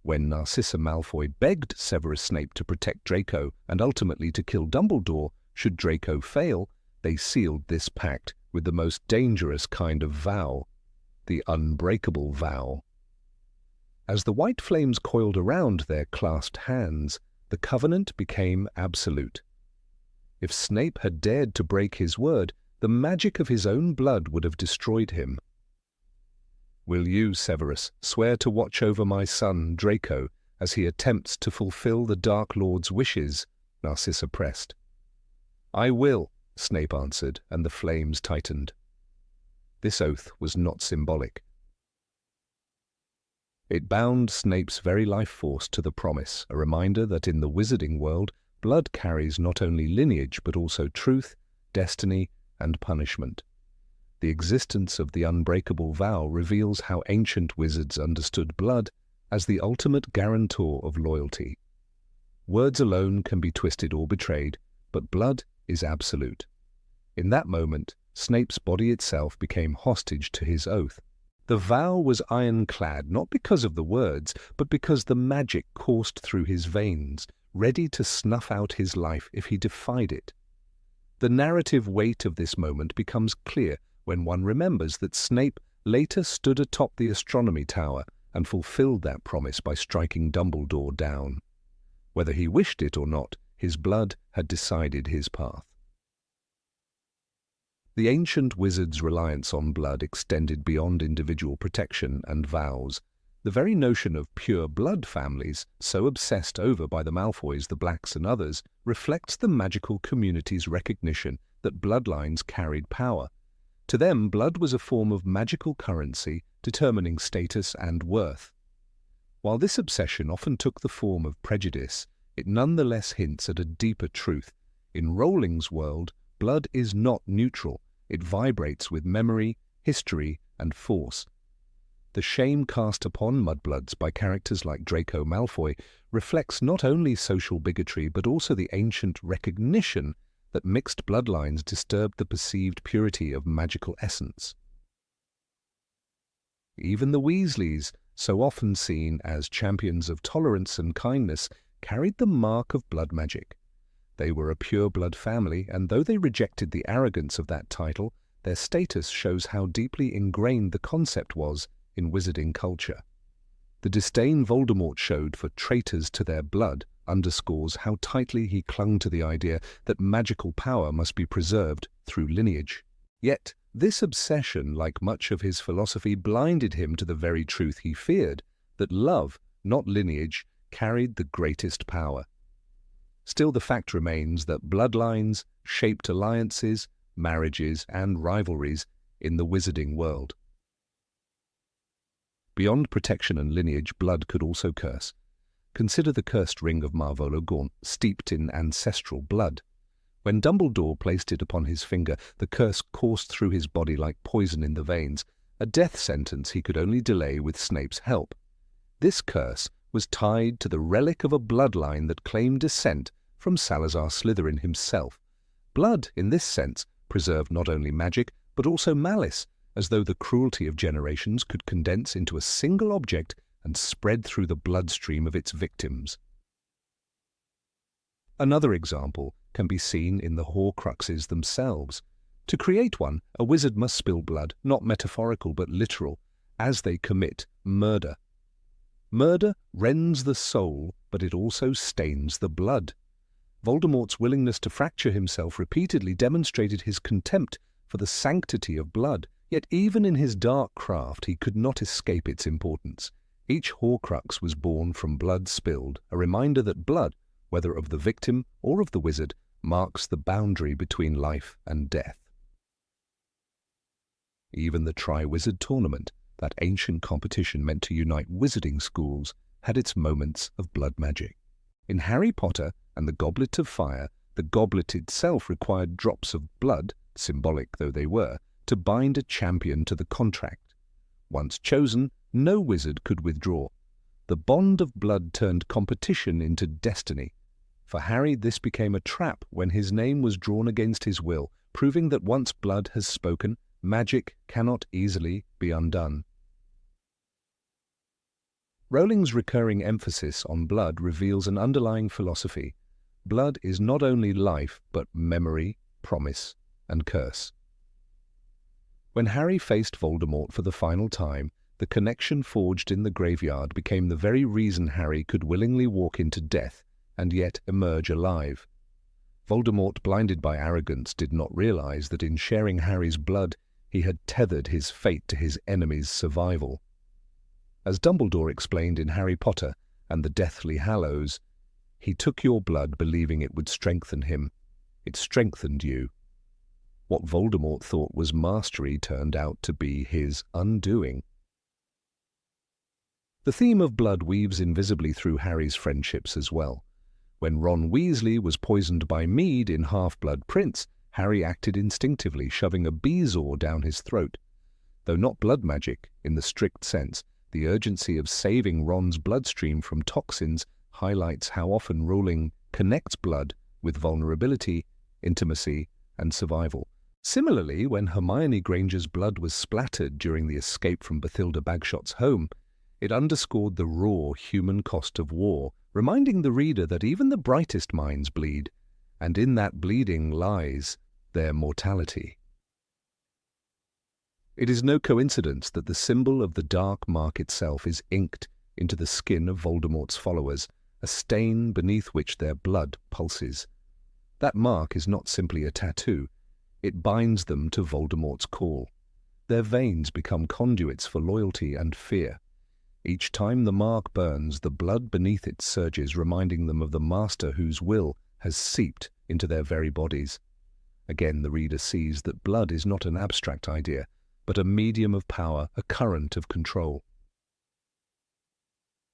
When Narcissa Malfoy begged Severus Snape to protect Draco and ultimately to kill Dumbledore should Draco fail, they sealed this pact with the most dangerous kind of vow, the unbreakable vow. As the white flames coiled around their clasped hands, the covenant became absolute. If Snape had dared to break his word, the magic of his own blood would have destroyed him. "Will you, Severus, swear to watch over my son, Draco, as he attempts to fulfill the Dark Lord's wishes?" Narcissa pressed. "I will," Snape answered, and the flames tightened. This oath was not symbolic. It bound Snape's very life force to the promise, a reminder that in the wizarding world, blood carries not only lineage but also truth, destiny, and punishment. The existence of the unbreakable vow reveals how ancient wizards understood blood as the ultimate guarantor of loyalty. Words alone can be twisted or betrayed, but blood is absolute. In that moment, Snape's body itself became hostage to his oath. The vow was ironclad, not because of the words, but because the magic coursed through his veins, ready to snuff out his life if he defied it. The narrative weight of this moment becomes clear when one remembers that Snape later stood atop the astronomy tower and fulfilled that promise by striking Dumbledore down. Whether he wished it or not, his blood had decided his path. The ancient wizard's reliance on blood extended beyond individual protection and vows. The very notion of pure blood families, so obsessed over by the Malfoys, the Blacks and others, reflects the magical community's recognition that bloodlines carried power. To them, blood was a form of magical currency determining status and worth. While this obsession often took the form of prejudice, it nonetheless hints at a deeper truth. In Rowling's world, blood is not neutral. It vibrates with memory, history, and force. The shame cast upon mudbloods by characters like Draco Malfoy reflects not only social bigotry but also the ancient recognition that mixed bloodlines disturbed the perceived purity of magical essence. Even the Weasleys, so often seen as champions of tolerance and kindness, carried the mark of blood magic. They were a pure-blood family, and though they rejected the arrogance of that title, their status shows how deeply ingrained the concept was in wizarding culture. The disdain Voldemort showed for traitors to their blood underscores how tightly he clung to the idea that magical power must be preserved through lineage. Yet, this obsession, like much of his philosophy, blinded him to the very truth he feared, that love, not lineage, carried the greatest power. Still, the fact remains that bloodlines shaped alliances, marriages, and rivalries in the wizarding world. Beyond protection and lineage, blood could also curse. Consider the cursed ring of Marvolo Gaunt, steeped in ancestral blood. When Dumbledore placed it upon his finger, the curse coursed through his body like poison in the veins, a death sentence he could only delay with Snape's help. This curse was tied to the relic of a bloodline that claimed descent from Salazar Slytherin himself. Blood, in this sense, preserved not only magic, but also malice, as though the cruelty of generations could condense into a single object and spread through the bloodstream of its victims. Another example can be seen in the Horcruxes themselves. To create one, a wizard must spill blood, not metaphorical but literal, as they commit murder. Murder rends the soul, but it also stains the blood. Voldemort's willingness to fracture himself repeatedly demonstrated his contempt for the sanctity of blood, yet even in his dark craft he could not escape its importance. Each Horcrux was born from blood spilled, a reminder that blood, whether of the victim or of the wizard, marks the boundary between life and death. Even the Triwizard Tournament, that ancient competition meant to unite wizarding schools, had its moments of blood magic. In Harry Potter and the Goblet of Fire, the goblet itself required drops of blood, symbolic though they were, to bind a champion to the contract. Once chosen, no wizard could withdraw. The bond of blood turned competition into destiny. For Harry, this became a trap when his name was drawn against his will, proving that once blood has spoken, magic cannot easily be undone. Rowling's recurring emphasis on blood reveals an underlying philosophy. Blood is not only life, but memory, promise, and curse. When Harry faced Voldemort for the final time, the connection forged in the graveyard became the very reason Harry could willingly walk into death and yet emerge alive. Voldemort, blinded by arrogance, did not realize that in sharing Harry's blood, he had tethered his fate to his enemy's survival. As Dumbledore explained in Harry Potter and the Deathly Hallows, he took your blood believing it would strengthen him. It strengthened you. What Voldemort thought was mastery turned out to be his undoing. The theme of blood weaves invisibly through Harry's friendships as well. When Ron Weasley was poisoned by mead in Half-Blood Prince, Harry acted instinctively, shoving a bezoar down his throat. Though not blood magic, in the strict sense, the urgency of saving Ron's bloodstream from toxins highlights how often Rowling connects blood with vulnerability, intimacy, and survival. Similarly, when Hermione Granger's blood was splattered during the escape from Bathilda Bagshot's home, it underscored the raw human cost of war, reminding the reader that even the brightest minds bleed, and in that bleeding lies their mortality. It is no coincidence that the symbol of the dark mark itself is inked into the skin of Voldemort's followers, a stain beneath which their blood pulses. That mark is not simply a tattoo, it binds them to Voldemort's call. Their veins become conduits for loyalty and fear. Each time the mark burns, the blood beneath it surges, reminding them of the master whose will has seeped into their very bodies. Again, the reader sees that blood is not an abstract idea, but a medium of power, a current of control.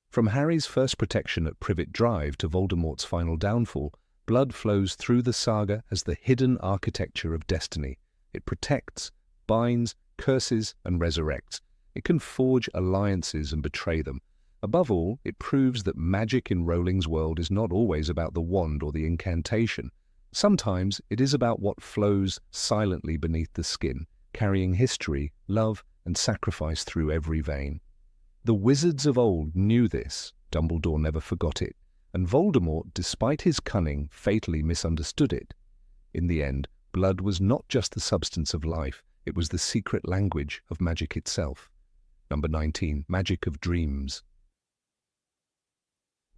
From Harry's first protection at Privet Drive to Voldemort's final downfall, blood flows through the saga as the hidden architecture of destiny. It protects, binds, curses, and resurrects. It can forge alliances and betray them. Above all, it proves that magic in Rowling's world is not always about the wand or the incantation. Sometimes it is about what flows silently beneath the skin, carrying history, love, and sacrifice through every vein. The wizards of old knew this, Dumbledore never forgot it, and Voldemort, despite his cunning, fatally misunderstood it. In the end, blood was not just the substance of life, it was the secret language of magic itself. Number 19. Magic of Dreams.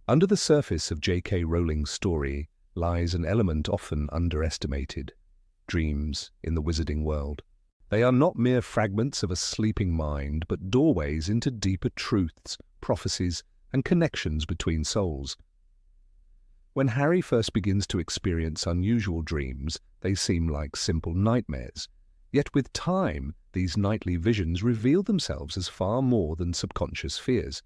Under the surface of J.K. Rowling's story lies an element often underestimated: dreams in the wizarding world. They are not mere fragments of a sleeping mind, but doorways into deeper truths, prophecies, and connections between souls. When Harry first begins to experience unusual dreams, they seem like simple nightmares. Yet with time, these nightly visions reveal themselves as far more than subconscious fears.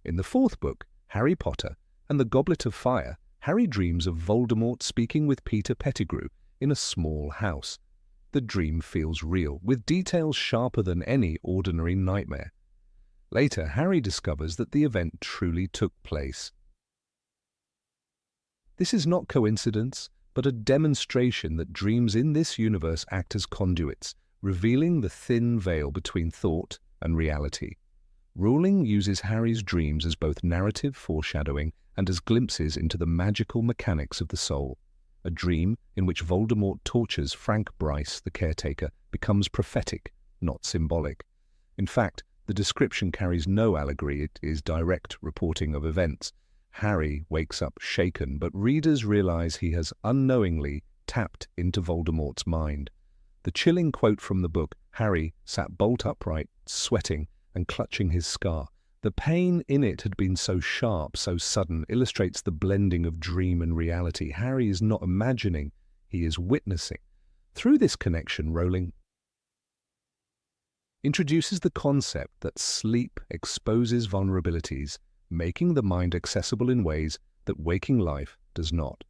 In the fourth book, Harry Potter and the Goblet of Fire, Harry dreams of Voldemort speaking with Peter Pettigrew in a small house. The dream feels real, with details sharper than any ordinary nightmare. Later, Harry discovers that the event truly took place. This is not coincidence, but a demonstration that dreams in this universe act as conduits, revealing the thin veil between thought and reality. Rowling uses Harry's dreams as both narrative foreshadowing and as glimpses into the magical mechanics of the soul. A dream in which Voldemort tortures Frank Bryce, the caretaker, becomes prophetic, not symbolic. In fact, the description carries no allegory, it is direct reporting of events. Harry wakes up shaken, but readers realize he has unknowingly tapped into Voldemort's mind. The chilling quote from the book, "Harry sat bolt upright, sweating and clutching his scar. The pain in it had been so sharp, so sudden," illustrates the blending of dream and reality. Harry is not imagining, he is witnessing. Through this connection, Rowling introduces the concept that sleep exposes vulnerabilities, making the mind accessible in ways that waking life does not.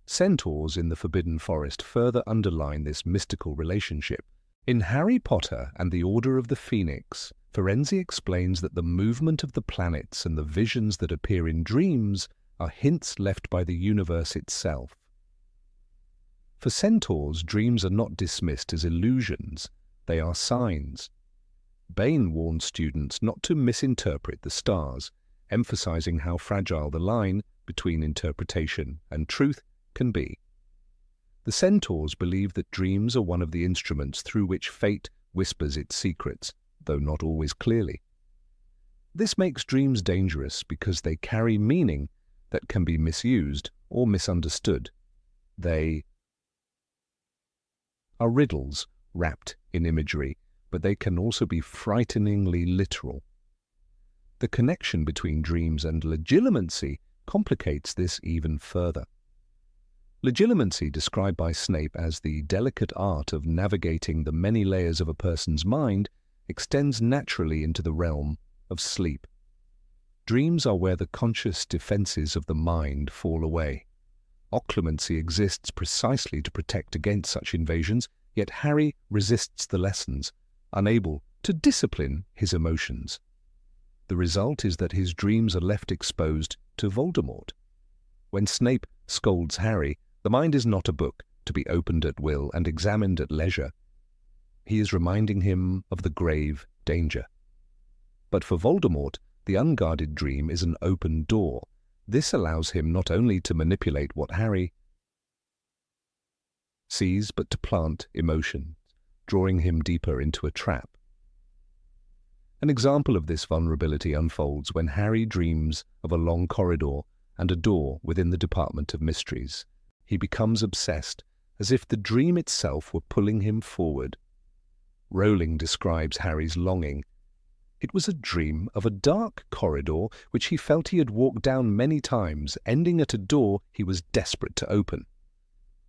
Centaurs in the Forbidden Forest further underline this mystical relationship. In Harry Potter and the Order of the Phoenix, Ferenczi explains that the movement of the planets and the visions that appear in dreams are hints left by the universe itself. For centaurs, dreams are not dismissed as illusions, they are signs. Bane warns students not to misinterpret the stars, emphasizing how fragile the line between interpretation and truth can be. The centaurs believe that dreams are one of the instruments through which fate whispers its secrets, though not always clearly. This makes dreams dangerous because they carry meaning that can be misused or misunderstood. They are riddles wrapped in imagery, but they can also be frighteningly literal. The connection between dreams and legilimency complicates this even further. Legilimency, described by Snape as the delicate art of navigating the many layers of a person's mind, extends naturally into the realm of sleep. Dreams are where the conscious defenses of the mind fall away. Occlumency exists precisely to protect against such invasions, yet Harry resists the lessons, unable to discipline his emotions. The result is that his dreams are left exposed to Voldemort. When Snape scolds Harry, the mind is not a book to be opened at will and examined at leisure. He is reminding him of the grave danger. But for Voldemort, the unguarded dream is an open door. This allows him not only to manipulate what Harry sees, but to plant emotion, drawing him deeper into a trap. An example of this vulnerability unfolds when Harry dreams of a long corridor and a door within the Department of Mysteries. He becomes obsessed, as if the dream itself were pulling him forward. Rowling describes Harry's longing It was a dream of a dark corridor which he felt he had walked down many times, ending at a door he was desperate to open.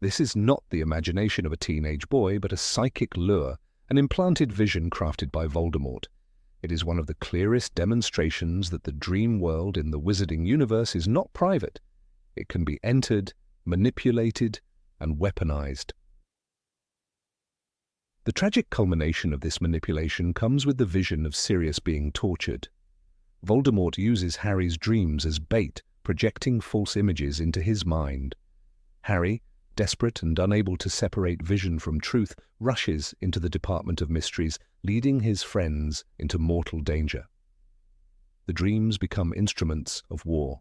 This is not the imagination of a teenage boy, but a psychic lure, an implanted vision crafted by Voldemort. It is one of the clearest demonstrations that the dream world in the wizarding universe is not private. It can be entered, manipulated, and weaponized. The tragic culmination of this manipulation comes with the vision of Sirius being tortured. Voldemort uses Harry's dreams as bait, projecting false images into his mind. Harry, desperate and unable to separate vision from truth, rushes into the Department of Mysteries, leading his friends into mortal danger. The dreams become instruments of war.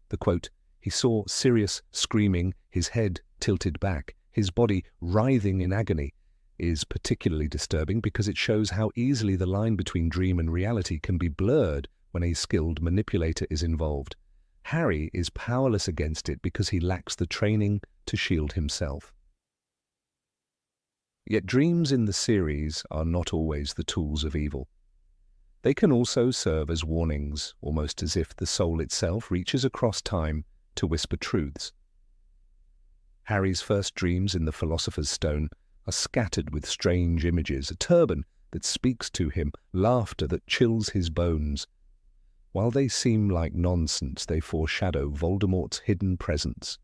The quote, "He saw Sirius screaming, his head tilted back, his body writhing in agony," is particularly disturbing because it shows how easily the line between dream and reality can be blurred when a skilled manipulator is involved. Harry is powerless against it because he lacks the training to shield himself. Yet dreams in the series are not always the tools of evil. They can also serve as warnings, almost as if the soul itself reaches across time to whisper truths. Harry's first dreams in the Philosopher's Stone are scattered with strange images, a turban that speaks to him, laughter that chills his bones. While they seem like nonsense, they foreshadow Voldemort's hidden presence.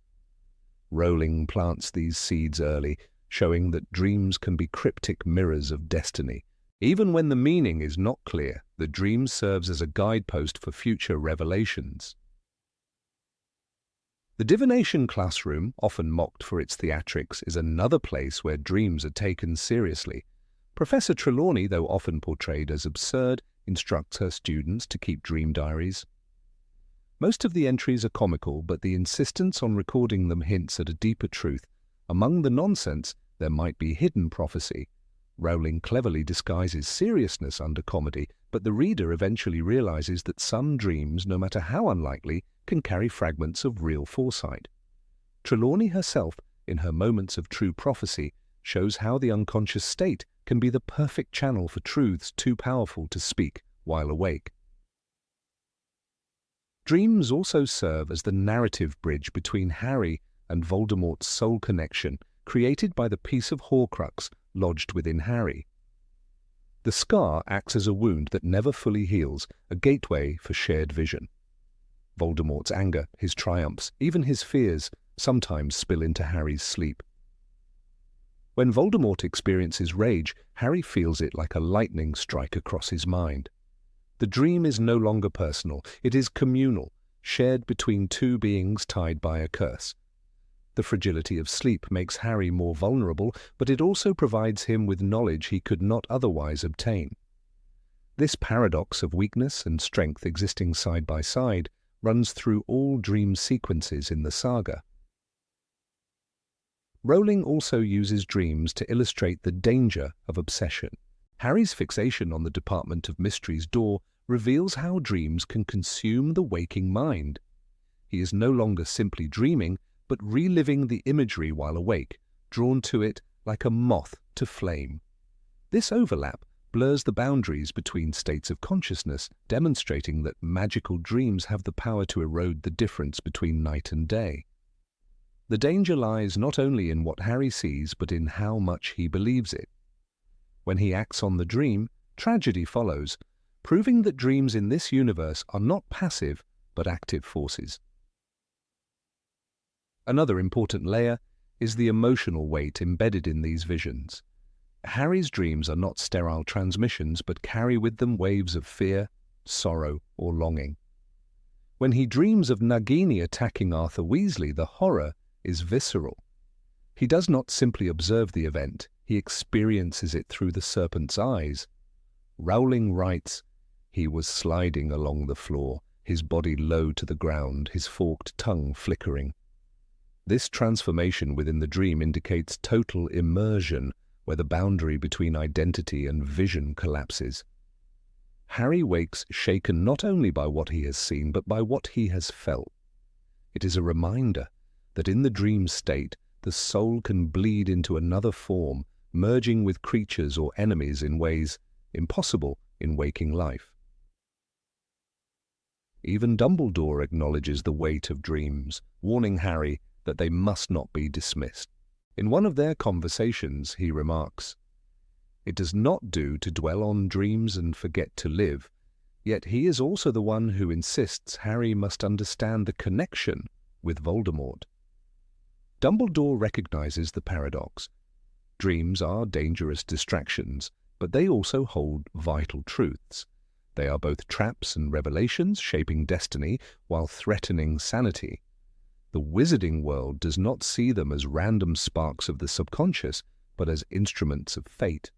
Rowling plants these seeds early, showing that dreams can be cryptic mirrors of destiny. Even when the meaning is not clear, the dream serves as a guidepost for future revelations. The divination classroom, often mocked for its theatrics, is another place where dreams are taken seriously. Professor Trelawney, though often portrayed as absurd, instructs her students to keep dream diaries. Most of the entries are comical, but the insistence on recording them hints at a deeper truth. Among the nonsense, there might be hidden prophecy. Rowling cleverly disguises seriousness under comedy, but the reader eventually realizes that some dreams, no matter how unlikely, can carry fragments of real foresight. Trelawney herself, in her Moments of True Prophecy, shows how the unconscious state can be the perfect channel for truths too powerful to speak while awake. Dreams also serve as the narrative bridge between Harry and Voldemort's soul connection, created by the piece of Horcrux lodged within Harry. The scar acts as a wound that never fully heals, a gateway for shared vision. Voldemort's anger, his triumphs, even his fears, sometimes spill into Harry's sleep. When Voldemort experiences rage, Harry feels it like a lightning strike across his mind. The dream is no longer personal, it is communal, shared between two beings tied by a curse. The fragility of sleep makes Harry more vulnerable, but it also provides him with knowledge he could not otherwise obtain. This paradox of weakness and strength existing side by side runs through all dream sequences in the saga. Rowling also uses dreams to illustrate the danger of obsession. Harry's fixation on the Department of Mysteries door reveals how dreams can consume the waking mind. He is no longer simply dreaming, but reliving the imagery while awake, drawn to it like a moth to flame. This overlap blurs the boundaries between states of consciousness, demonstrating that magical dreams have the power to erode the difference between night and day. The danger lies not only in what Harry sees, but in how much he believes it. When he acts on the dream, tragedy follows, proving that dreams in this universe are not passive, but active forces. Another important layer is the emotional weight embedded in these visions. Harry's dreams are not sterile transmissions, but carry with them waves of fear, sorrow, or longing. When he dreams of Nagini attacking Arthur Weasley, the horror is visceral. He does not simply observe the event, he experiences it through the serpent's eyes. Rowling writes, "He was sliding along the floor, his body low to the ground, his forked tongue flickering." This transformation within the dream indicates total immersion, where the boundary between identity and vision collapses. Harry wakes shaken not only by what he has seen, but by what he has felt. It is a reminder that in the dream state, the soul can bleed into another form, merging with creatures or enemies in ways impossible in waking life. Even Dumbledore acknowledges the weight of dreams, warning Harry that they must not be dismissed. In one of their conversations, he remarks, "It does not do to dwell on dreams and forget to live," yet he is also the one who insists Harry must understand the connection with Voldemort. Dumbledore recognizes the paradox. Dreams are dangerous distractions, but they also hold vital truths. They are both traps and revelations shaping destiny while threatening sanity. The wizarding world does not see them as random sparks of the subconscious, but as instruments of fate.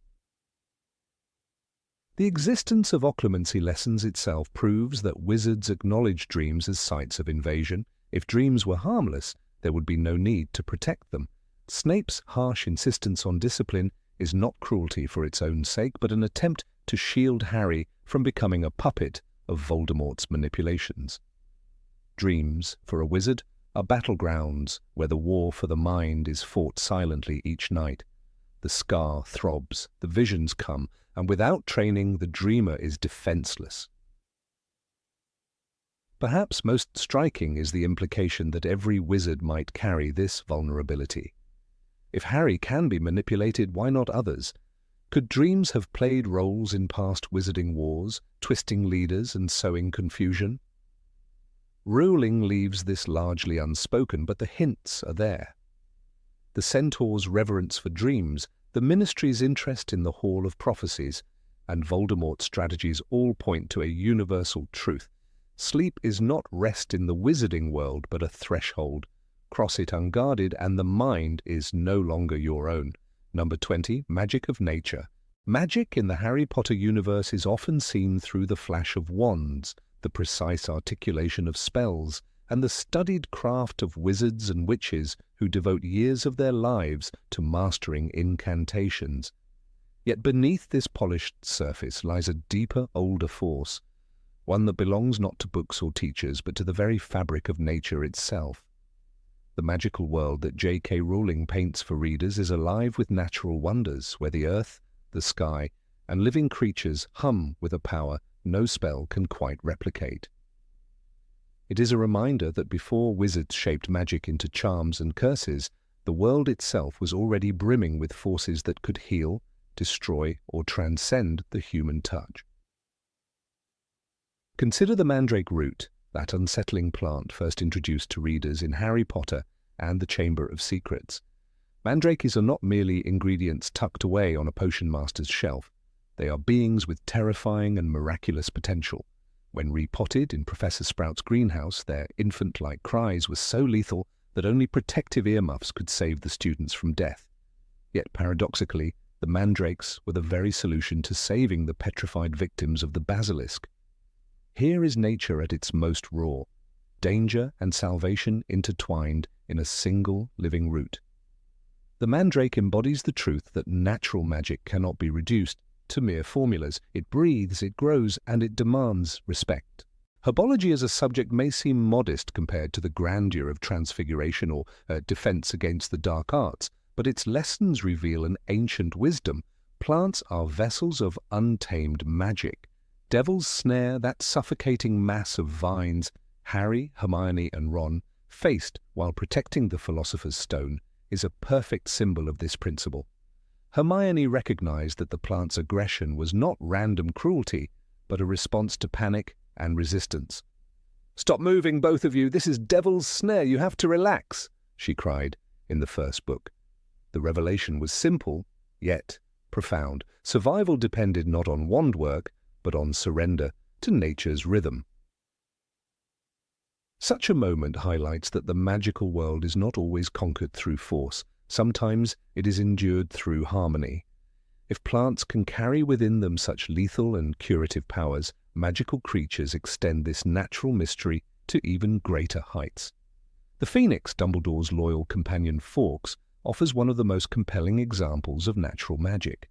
The existence of occlumency lessons itself proves that wizards acknowledge dreams as sites of invasion. If dreams were harmless, there would be no need to protect them. Snape's harsh insistence on discipline is not cruelty for its own sake, but an attempt to shield Harry from becoming a puppet of Voldemort's manipulations. Dreams, for a wizard, are battlegrounds where the war for the mind is fought silently each night. The scar throbs, the visions come, and without training, the dreamer is defenseless. Perhaps most striking is the implication that every wizard might carry this vulnerability. If Harry can be manipulated, why not others? Could dreams have played roles in past wizarding wars, twisting leaders and sowing confusion? Rowling leaves this largely unspoken, but the hints are there. The Centaur's reverence for dreams, the Ministry's interest in the Hall of Prophecies, and Voldemort's strategies all point to a universal truth. Sleep is not rest in the wizarding world, but a threshold. Cross it unguarded, and the mind is no longer your own. Number 20, Magic of Nature. Magic in the Harry Potter universe is often seen through the flash of wands, the precise articulation of spells, and the studied craft of wizards and witches who devote years of their lives to mastering incantations. Yet beneath this polished surface lies a deeper, older force, one that belongs not to books or teachers, but to the very fabric of nature itself. The magical world that J.K. Rowling paints for readers is alive with natural wonders, where the earth, the sky, and living creatures hum with a power no spell can quite replicate. It is a reminder that before wizards shaped magic into charms and curses, the world itself was already brimming with forces that could heal, destroy, or transcend the human touch. Consider the mandrake root, that unsettling plant first introduced to readers in Harry Potter and the Chamber of Secrets. Mandrakes are not merely ingredients tucked away on a potion master's shelf. They are beings with terrifying and miraculous potential. When repotted in Professor Sprout's greenhouse, their infant-like cries were so lethal that only protective earmuffs could save the students from death. Yet paradoxically, the mandrakes were the very solution to saving the petrified victims of the basilisk. Here is nature at its most raw, danger and salvation intertwined in a single living root. The mandrake embodies the truth that natural magic cannot be reduced to mere formulas. It breathes, it grows, and it demands respect. Herbology as a subject may seem modest compared to the grandeur of transfiguration or defense against the dark arts, but its lessons reveal an ancient wisdom. Plants are vessels of untamed magic. Devil's Snare, that suffocating mass of vines Harry, Hermione, and Ron faced while protecting the Philosopher's Stone, is a perfect symbol of this principle. Hermione recognized that the plant's aggression was not random cruelty, but a response to panic and resistance. "Stop moving, both of you! This is Devil's Snare! You have to relax!" she cried in the first book. The revelation was simple, yet profound. Survival depended not on wand work, but on surrender to nature's rhythm. Such a moment highlights that the magical world is not always conquered through force. Sometimes it is endured through harmony. If plants can carry within them such lethal and curative powers, magical creatures extend this natural mystery to even greater heights. The Phoenix, Dumbledore's loyal companion Fawkes, offers one of the most compelling examples of natural magic.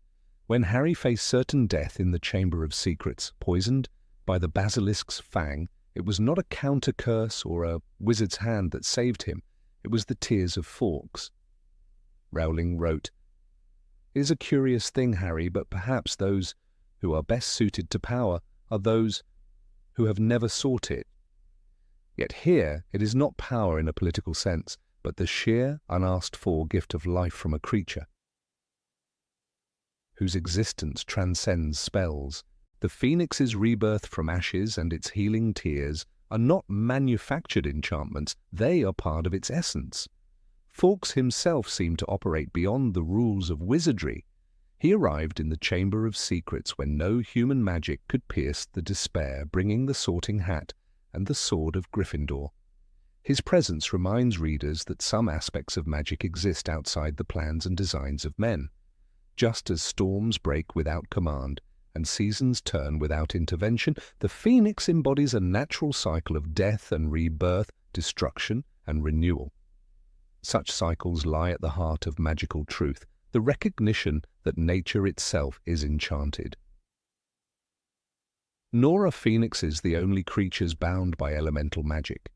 When Harry faced certain death in the Chamber of Secrets, poisoned by the basilisk's fang, it was not a counter-curse or a wizard's hand that saved him. It was the tears of Fawkes. Rowling wrote, "It is a curious thing, Harry, but perhaps those who are best suited to power are those who have never sought it. Yet here it is not power in a political sense, but the sheer, unasked-for gift of life from a creature whose existence transcends spells. The phoenix's rebirth from ashes and its healing tears are not manufactured enchantments, they are part of its essence. Fawkes himself seemed to operate beyond the rules of wizardry. He arrived in the Chamber of Secrets when no human magic could pierce the despair, bringing the Sorting Hat and the Sword of Gryffindor. His presence reminds readers that some aspects of magic exist outside the plans and designs of men. Just as storms break without command and seasons turn without intervention, the phoenix embodies a natural cycle of death and rebirth, destruction and renewal. Such cycles lie at the heart of magical truth, the recognition that nature itself is enchanted. Nor are phoenixes the only creatures bound by elemental magic.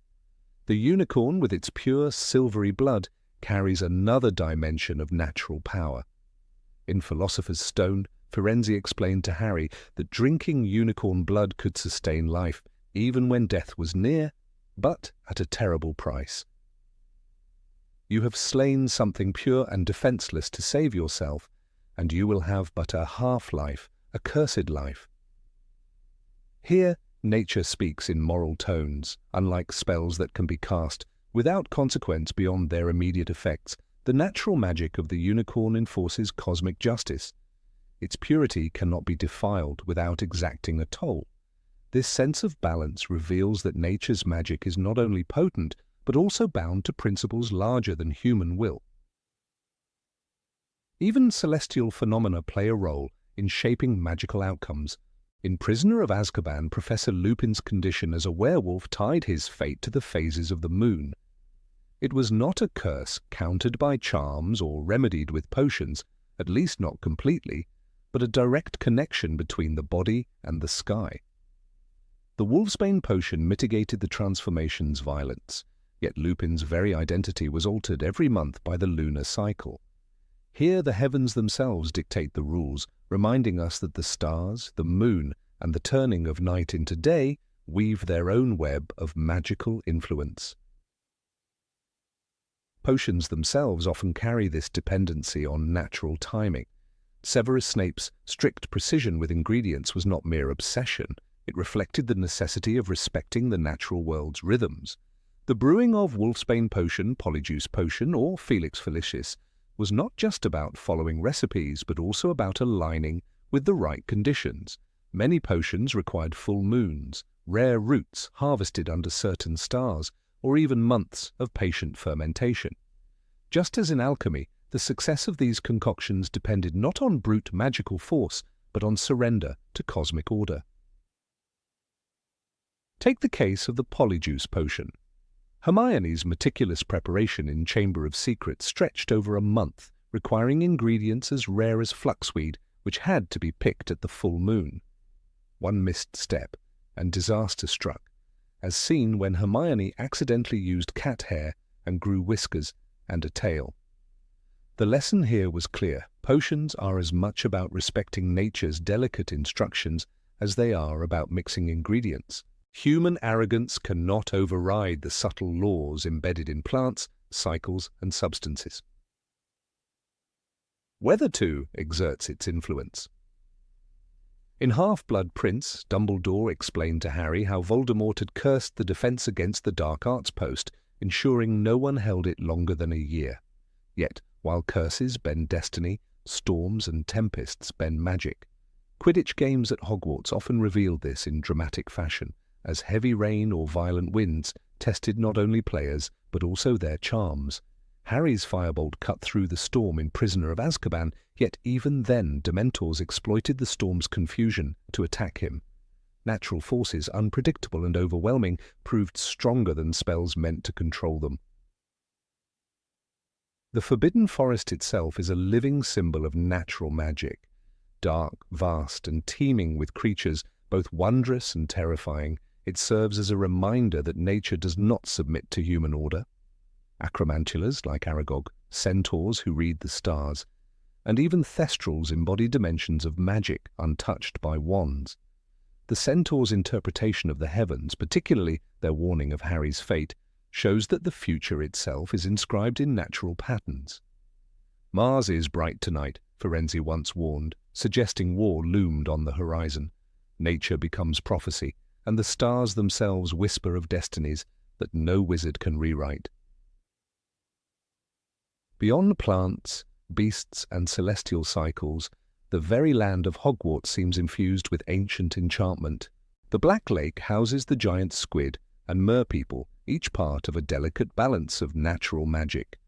The unicorn, with its pure silvery blood, carries another dimension of natural power. In Philosopher's Stone, Firenze explained to Harry that drinking unicorn blood could sustain life, even when death was near, but at a terrible price. You have slain something pure and defenseless to save yourself, and you will have but a half-life, a cursed life. Here, nature speaks in moral tones, unlike spells that can be cast without consequence beyond their immediate effects. The natural magic of the unicorn enforces cosmic justice. Its purity cannot be defiled without exacting a toll. This sense of balance reveals that nature's magic is not only potent, but also bound to principles larger than human will. Even celestial phenomena play a role in shaping magical outcomes. In Prisoner of Azkaban, Professor Lupin's condition as a werewolf tied his fate to the phases of the moon. It was not a curse countered by charms or remedied with potions, at least not completely, but a direct connection between the body and the sky. The wolfsbane potion mitigated the transformation's violence, yet Lupin's very identity was altered every month by the lunar cycle. Here the heavens themselves dictate the rules, reminding us that the stars, the moon, and the turning of night into day weave their own web of magical influence. Potions themselves often carry this dependency on natural timing. Severus Snape's strict precision with ingredients was not mere obsession. It reflected the necessity of respecting the natural world's rhythms. The brewing of wolfsbane potion, polyjuice potion, or Felix Felicis was not just about following recipes, but also about aligning with the right conditions. Many potions required full moons, rare roots harvested under certain stars, or even months of patient fermentation. Just as in alchemy, the success of these concoctions depended not on brute magical force, but on surrender to cosmic order. Take the case of the polyjuice potion. Hermione's meticulous preparation in Chamber of Secrets stretched over a month, requiring ingredients as rare as fluxweed, which had to be picked at the full moon. One missed step, and disaster struck, as seen when Hermione accidentally used cat hair and grew whiskers and a tail. The lesson here was clear. Potions are as much about respecting nature's delicate instructions as they are about mixing ingredients. Human arrogance cannot override the subtle laws embedded in plants, cycles, and substances. Weather, too, exerts its influence. In Half-Blood Prince, Dumbledore explained to Harry how Voldemort had cursed the defense against the Dark Arts post, ensuring no one held it longer than a year. Yet, while curses bend destiny, storms and tempests bend magic. Quidditch games at Hogwarts often revealed this in dramatic fashion, as heavy rain or violent winds tested not only players, but also their charms. Harry's firebolt cut through the storm in Prisoner of Azkaban, yet even then Dementors exploited the storm's confusion to attack him. Natural forces, unpredictable and overwhelming, proved stronger than spells meant to control them. The Forbidden Forest itself is a living symbol of natural magic. Dark, vast, and teeming with creatures, both wondrous and terrifying, it serves as a reminder that nature does not submit to human order. Acromantulas, like Aragog, centaurs who read the stars. and even thestrals embody dimensions of magic untouched by wands. The centaur's interpretation of the heavens, particularly their warning of Harry's fate, shows that the future itself is inscribed in natural patterns. "Mars is bright tonight," Firenze once warned, suggesting war loomed on the horizon. Nature becomes prophecy, and the stars themselves whisper of destinies that no wizard can rewrite. Beyond plants, beasts, and celestial cycles, the very land of Hogwarts seems infused with ancient enchantment. The Black Lake houses the giant squid and merpeople, each part of a delicate balance of natural magic.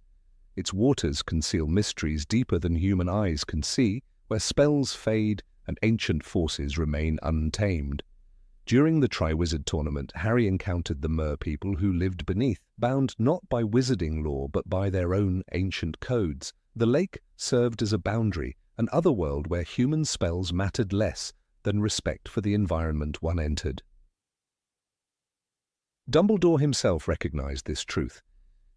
Its waters conceal mysteries deeper than human eyes can see, where spells fade and ancient forces remain untamed. During the Triwizard Tournament, Harry encountered the merpeople who lived beneath, bound not by wizarding law but by their own ancient codes. The lake served as a boundary, an otherworld where human spells mattered less than respect for the environment one entered. Dumbledore himself recognized this truth.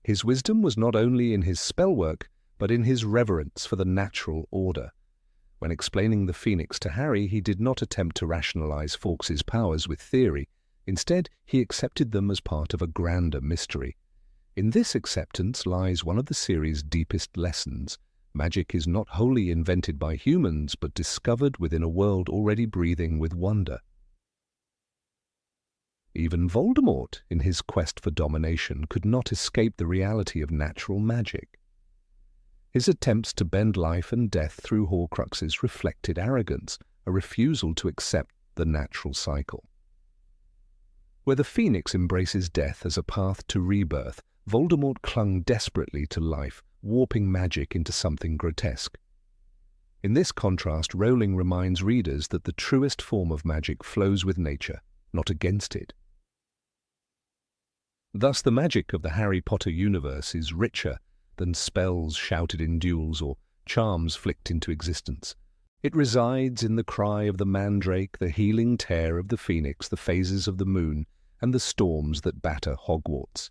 His wisdom was not only in his spellwork, but in his reverence for the natural order. When explaining the Phoenix to Harry, he did not attempt to rationalize Fawkes's powers with theory. Instead, he accepted them as part of a grander mystery. In this acceptance lies one of the series' deepest lessons. Magic is not wholly invented by humans, but discovered within a world already breathing with wonder. Even Voldemort, in his quest for domination, could not escape the reality of natural magic. His attempts to bend life and death through Horcruxes reflected arrogance, a refusal to accept the natural cycle. Where the Phoenix embraces death as a path to rebirth, Voldemort clung desperately to life, warping magic into something grotesque. In this contrast, Rowling reminds readers that the truest form of magic flows with nature, not against it. Thus, the magic of the Harry Potter universe is richer than spells shouted in duels or charms flicked into existence. It resides in the cry of the mandrake, the healing tear of the phoenix, the phases of the moon, and the storms that batter Hogwarts.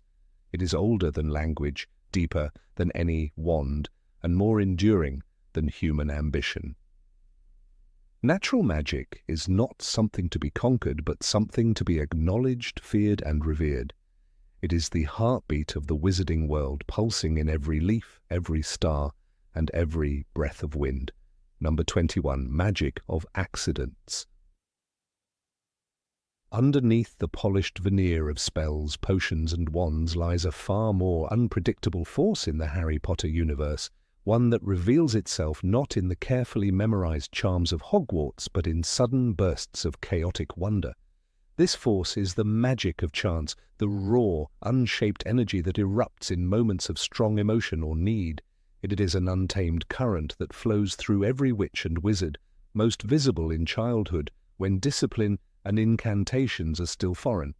It is older than language, deeper than any wand, and more enduring than human ambition. Natural magic is not something to be conquered, but something to be acknowledged, feared, and revered. It is the heartbeat of the wizarding world, pulsing in every leaf, every star, and every breath of wind. Number 21. Magic of accidents. Underneath the polished veneer of spells, potions, and wands lies a far more unpredictable force in the Harry Potter universe, one that reveals itself not in the carefully memorized charms of Hogwarts, but in sudden bursts of chaotic wonder. This force is the magic of chance, the raw, unshaped energy that erupts in moments of strong emotion or need. It is an untamed current that flows through every witch and wizard, most visible in childhood, when discipline and incantations are still foreign.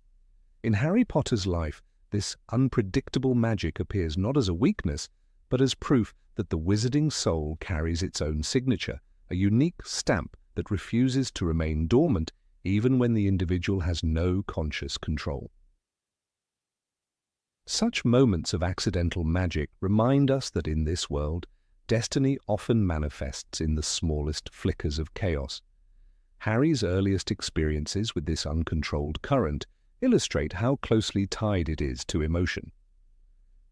In Harry Potter's life, this unpredictable magic appears not as a weakness, but as proof that the wizarding soul carries its own signature, a unique stamp that refuses to remain dormant even when the individual has no conscious control. Such moments of accidental magic remind us that in this world, destiny often manifests in the smallest flickers of chaos. Harry's earliest experiences with this uncontrolled current illustrate how closely tied it is to emotion.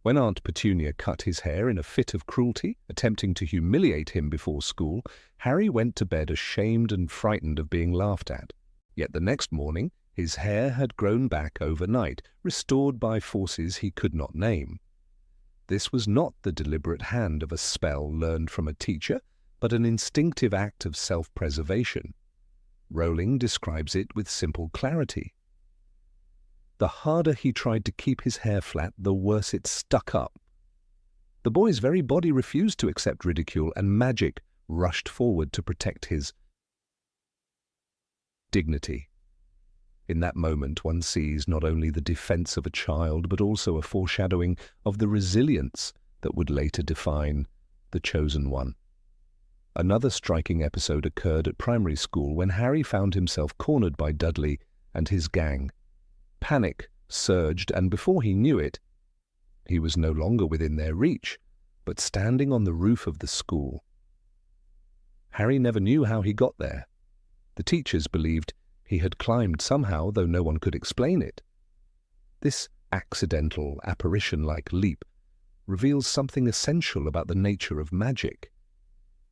When Aunt Petunia cut his hair in a fit of cruelty, attempting to humiliate him before school, Harry went to bed ashamed and frightened of being laughed at. Yet the next morning, his hair had grown back overnight, restored by forces he could not name. This was not the deliberate hand of a spell learned from a teacher, but an instinctive act of self-preservation. Rowling describes it with simple clarity. The harder he tried to keep his hair flat, the worse it stuck up. The boy's very body refused to accept ridicule, and magic rushed forward to protect his dignity. In that moment, one sees not only the defense of a child, but also a foreshadowing of the resilience that would later define the chosen one. Another striking episode occurred at primary school when Harry found himself cornered by Dudley and his gang. Panic surged, and before he knew it, he was no longer within their reach, but standing on the roof of the school. Harry never knew how he got there. The teachers believed he had climbed somehow, though no one could explain it. This accidental, apparition-like leap reveals something essential about the nature of magic.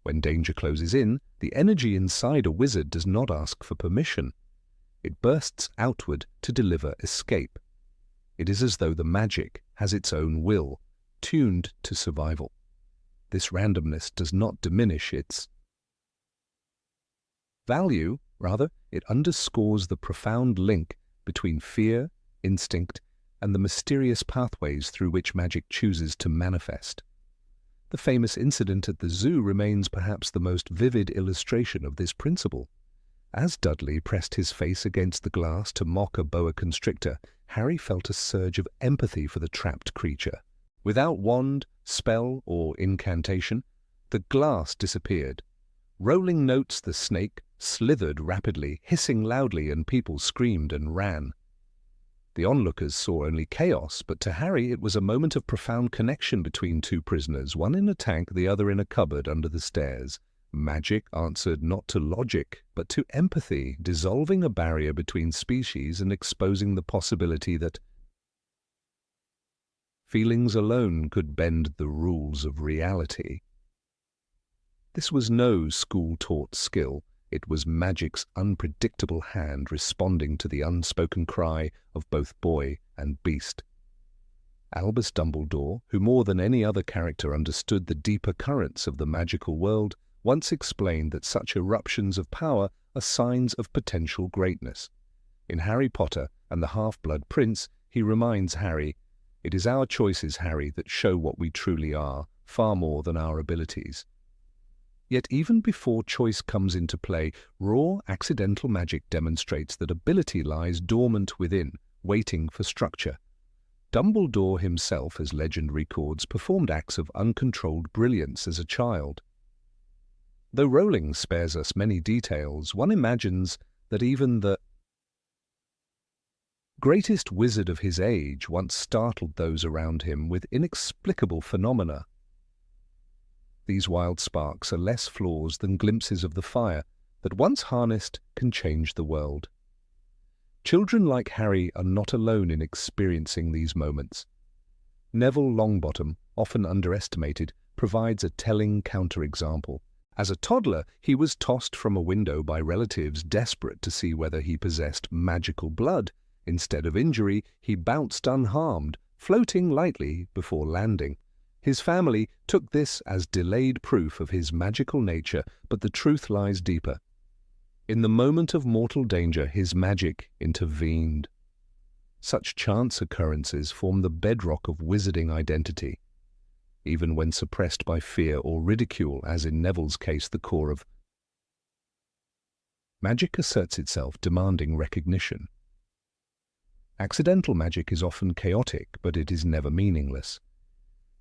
When danger closes in, the energy inside a wizard does not ask for permission. It bursts outward to deliver escape. It is as though the magic has its own will, tuned to survival. This randomness does not diminish its value, rather, it underscores the profound link between fear, instinct, and the mysterious pathways through which magic chooses to manifest. The famous incident at the zoo remains perhaps the most vivid illustration of this principle. As Dudley pressed his face against the glass to mock a boa constrictor, Harry felt a surge of empathy for the trapped creature. Without wand, spell, or incantation, the glass disappeared. Rolling notes, the snake slithered rapidly, hissing loudly, and people screamed and ran. The onlookers saw only chaos, but to Harry it was a moment of profound connection between two prisoners, one in a tank, the other in a cupboard under the stairs. Magic answered not to logic, but to empathy, dissolving a barrier between species and exposing the possibility that feelings alone could bend the rules of reality. This was no school-taught skill. It was magic's unpredictable hand responding to the unspoken cry of both boy and beast. Albus Dumbledore, who more than any other character understood the deeper currents of the magical world, once explained that such eruptions of power are signs of potential greatness. In Harry Potter and the Half-Blood Prince, he reminds Harry, "It is our choices, Harry, that show what we truly are, far more than our abilities." Yet even before choice comes into play, raw, accidental magic demonstrates that ability lies dormant within, waiting for structure. Dumbledore himself, as legend records, performed acts of uncontrolled brilliance as a child. Though Rowling spares us many details, one imagines that even the greatest wizard of his age once startled those around him with inexplicable phenomena. These wild sparks are less flaws than glimpses of the fire that, once harnessed, can change the world. Children like Harry are not alone in experiencing these moments. Neville Longbottom, often underestimated, provides a telling counterexample. As a toddler, he was tossed from a window by relatives desperate to see whether he possessed magical blood. Instead of injury, he bounced unharmed, floating lightly before landing. His family took this as delayed proof of his magical nature, but the truth lies deeper. In the moment of mortal danger, his magic intervened. Such chance occurrences form the bedrock of wizarding identity. Even when suppressed by fear or ridicule, as in Neville's case, the core of magic asserts itself, demanding recognition. Accidental magic is often chaotic, but it is never meaningless.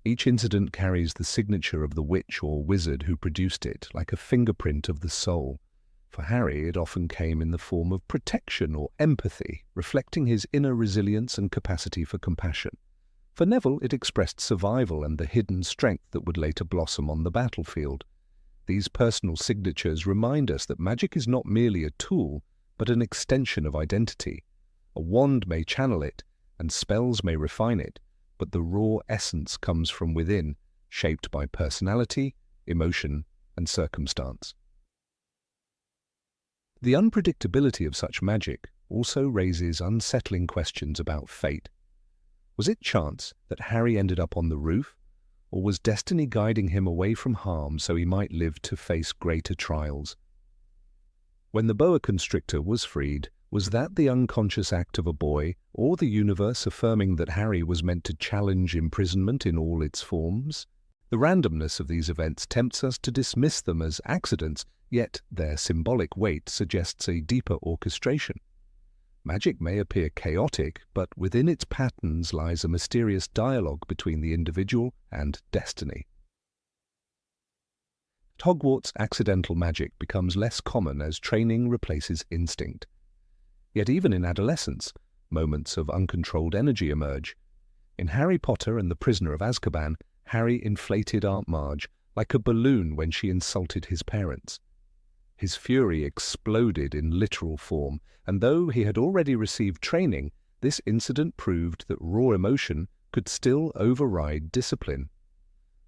Each incident carries the signature of the witch or wizard who produced it, like a fingerprint of the soul. For Harry, it often came in the form of protection or empathy, reflecting his inner resilience and capacity for compassion. For Neville, it expressed survival and the hidden strength that would later blossom on the battlefield. These personal signatures remind us that magic is not merely a tool, but an extension of identity. A wand may channel it, and spells may refine it, but the raw essence comes from within, shaped by personality, emotion, and circumstance. The unpredictability of such magic also raises unsettling questions about fate. Was it chance that Harry ended up on the roof, or was destiny guiding him away from harm so he might live to face greater trials? When the boa constrictor was freed, was that the unconscious act of a boy, or the universe affirming that Harry was meant to challenge imprisonment in all its forms? The randomness of these events tempts us to dismiss them as accidents, yet their symbolic weight suggests a deeper orchestration. Magic may appear chaotic, but within its patterns lies a mysterious dialogue between the individual and destiny. At Hogwarts, accidental magic becomes less common as training replaces instinct. Yet even in adolescence, moments of uncontrolled energy emerge. In Harry Potter and the Prisoner of Azkaban, Harry inflated Aunt Marge like a balloon when she insulted his parents. His fury exploded in literal form, and though he had already received training, this incident proved that raw emotion could still override discipline.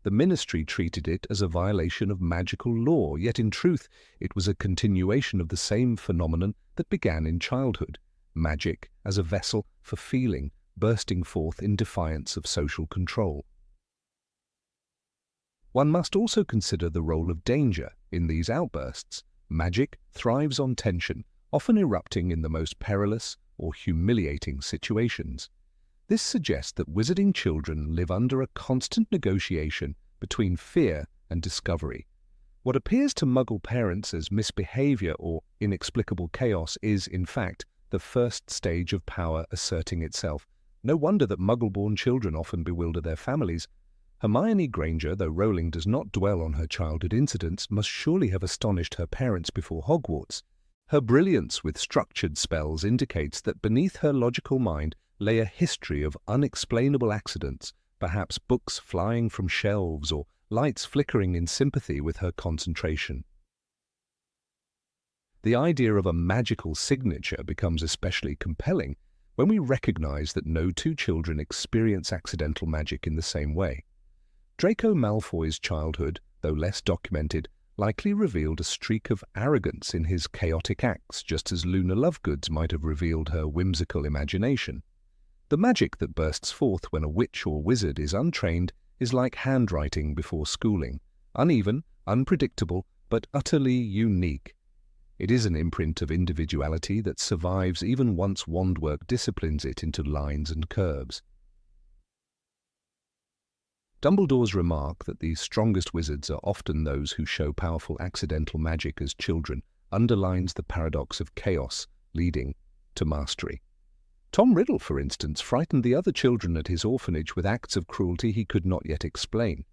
The ministry treated it as a violation of magical law, yet in truth it was a continuation of the same phenomenon that began in childhood, magic as a vessel for feeling, bursting forth in defiance of social control. One must also consider the role of danger in these outbursts. Magic thrives on tension, often erupting in the most perilous or humiliating situations. This suggests that wizarding children live under a constant negotiation between fear and discovery. What appears to Muggle parents as misbehavior or inexplicable chaos is, in fact, the first stage of power asserting itself. No wonder that Muggle-born children often bewilder their families. Hermione Granger, though Rowling does not dwell on her childhood incidents, must surely have astonished her parents before Hogwarts. Her brilliance with structured spells indicates that beneath her logical mind lay a history of unexplainable accidents, perhaps books flying from shelves or lights flickering in sympathy with her concentration. The idea of a magical signature becomes especially compelling when we recognize that no two children experience accidental magic in the same way. Draco Malfoy's childhood, though less documented, likely revealed a streak of arrogance in his chaotic acts, just as Luna Lovegood's might have revealed her whimsical imagination. The magic that bursts forth when a witch or wizard is untrained is like handwriting before schooling, uneven, unpredictable, but utterly unique. It is an imprint of individuality that survives even once wandwork disciplines it into lines and curves. Dumbledore's remark that the strongest wizards are often those who show powerful accidental magic as children underlines the paradox of chaos leading to mastery. Tom Riddle, for instance, frightened the other children at his orphanage with acts of cruelty he could not yet explain.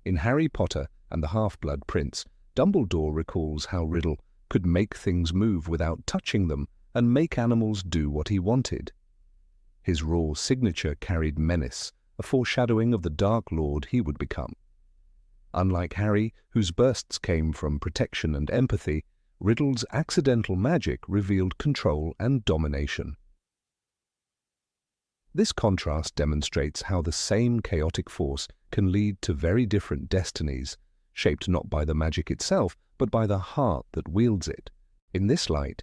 In Harry Potter and the Half-Blood Prince, Dumbledore recalls how Riddle could make things move without touching them and make animals do what he wanted. His raw signature carried menace, a foreshadowing of the Dark Lord he would become. Unlike Harry, whose bursts came from protection and empathy, Riddle's accidental magic revealed control and domination. This contrast demonstrates how the same chaotic force can lead to very different destinies, shaped not by the magic itself, but by the heart that wields it. In this light,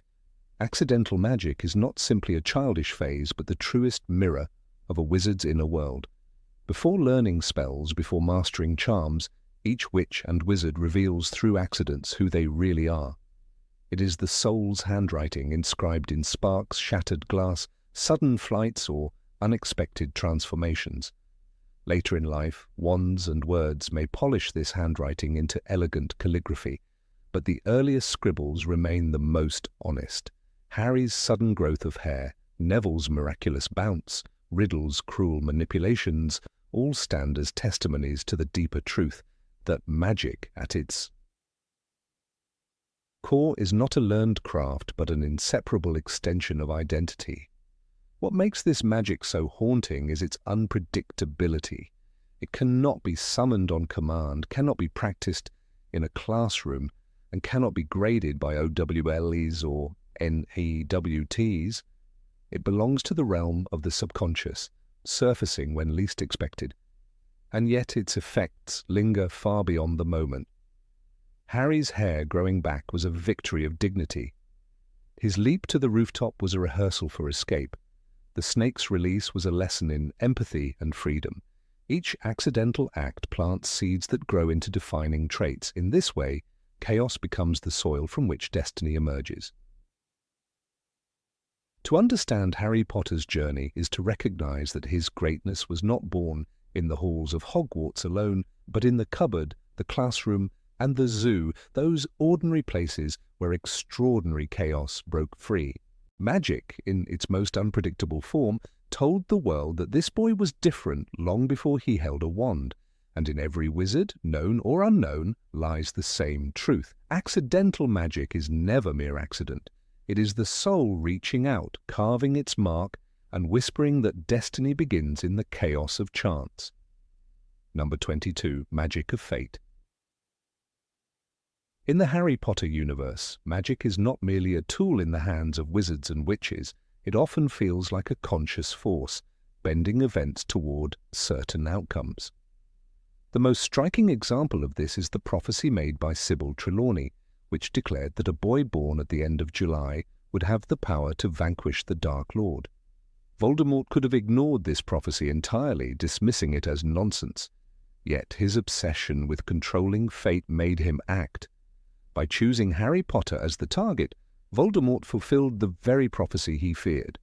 accidental magic is not simply a childish phase, but the truest mirror of a wizard's inner world. Before learning spells, before mastering charms, each witch and wizard reveals through accidents who they really are. It is the soul's handwriting inscribed in sparks, shattered glass, sudden flights, or unexpected transformations. Later in life, wands and words may polish this handwriting into elegant calligraphy, but the earliest scribbles remain the most honest. Harry's sudden growth of hair, Neville's miraculous bounce, Riddle's cruel manipulations, all stand as testimonies to the deeper truth that magic at its core is not a learned craft but an inseparable extension of identity. What makes this magic so haunting is its unpredictability. It cannot be summoned on command, cannot be practiced in a classroom, and cannot be graded by OWLEs or NEWTs. It belongs to the realm of the subconscious, surfacing when least expected. And yet its effects linger far beyond the moment. Harry's hair growing back was a victory of dignity. His leap to the rooftop was a rehearsal for escape. The snake's release was a lesson in empathy and freedom. Each accidental act plants seeds that grow into defining traits. In this way, chaos becomes the soil from which destiny emerges. To understand Harry Potter's journey is to recognize that his greatness was not born in the halls of Hogwarts alone, but in the cupboard, the classroom, and the zoo, those ordinary places where extraordinary chaos broke free. Magic, in its most unpredictable form, told the world that this boy was different long before he held a wand, and in every wizard, known or unknown, lies the same truth. Accidental magic is never mere accident. It is the soul reaching out, carving its mark, and whispering that destiny begins in the chaos of chance. Number 22. Magic of Fate. In the Harry Potter universe, magic is not merely a tool in the hands of wizards and witches. It often feels like a conscious force, bending events toward certain outcomes. The most striking example of this is the prophecy made by Sybil Trelawney, which declared that a boy born at the end of July would have the power to vanquish the Dark Lord. Voldemort could have ignored this prophecy entirely, dismissing it as nonsense. Yet his obsession with controlling fate made him act. By choosing Harry Potter as the target, Voldemort fulfilled the very prophecy he feared.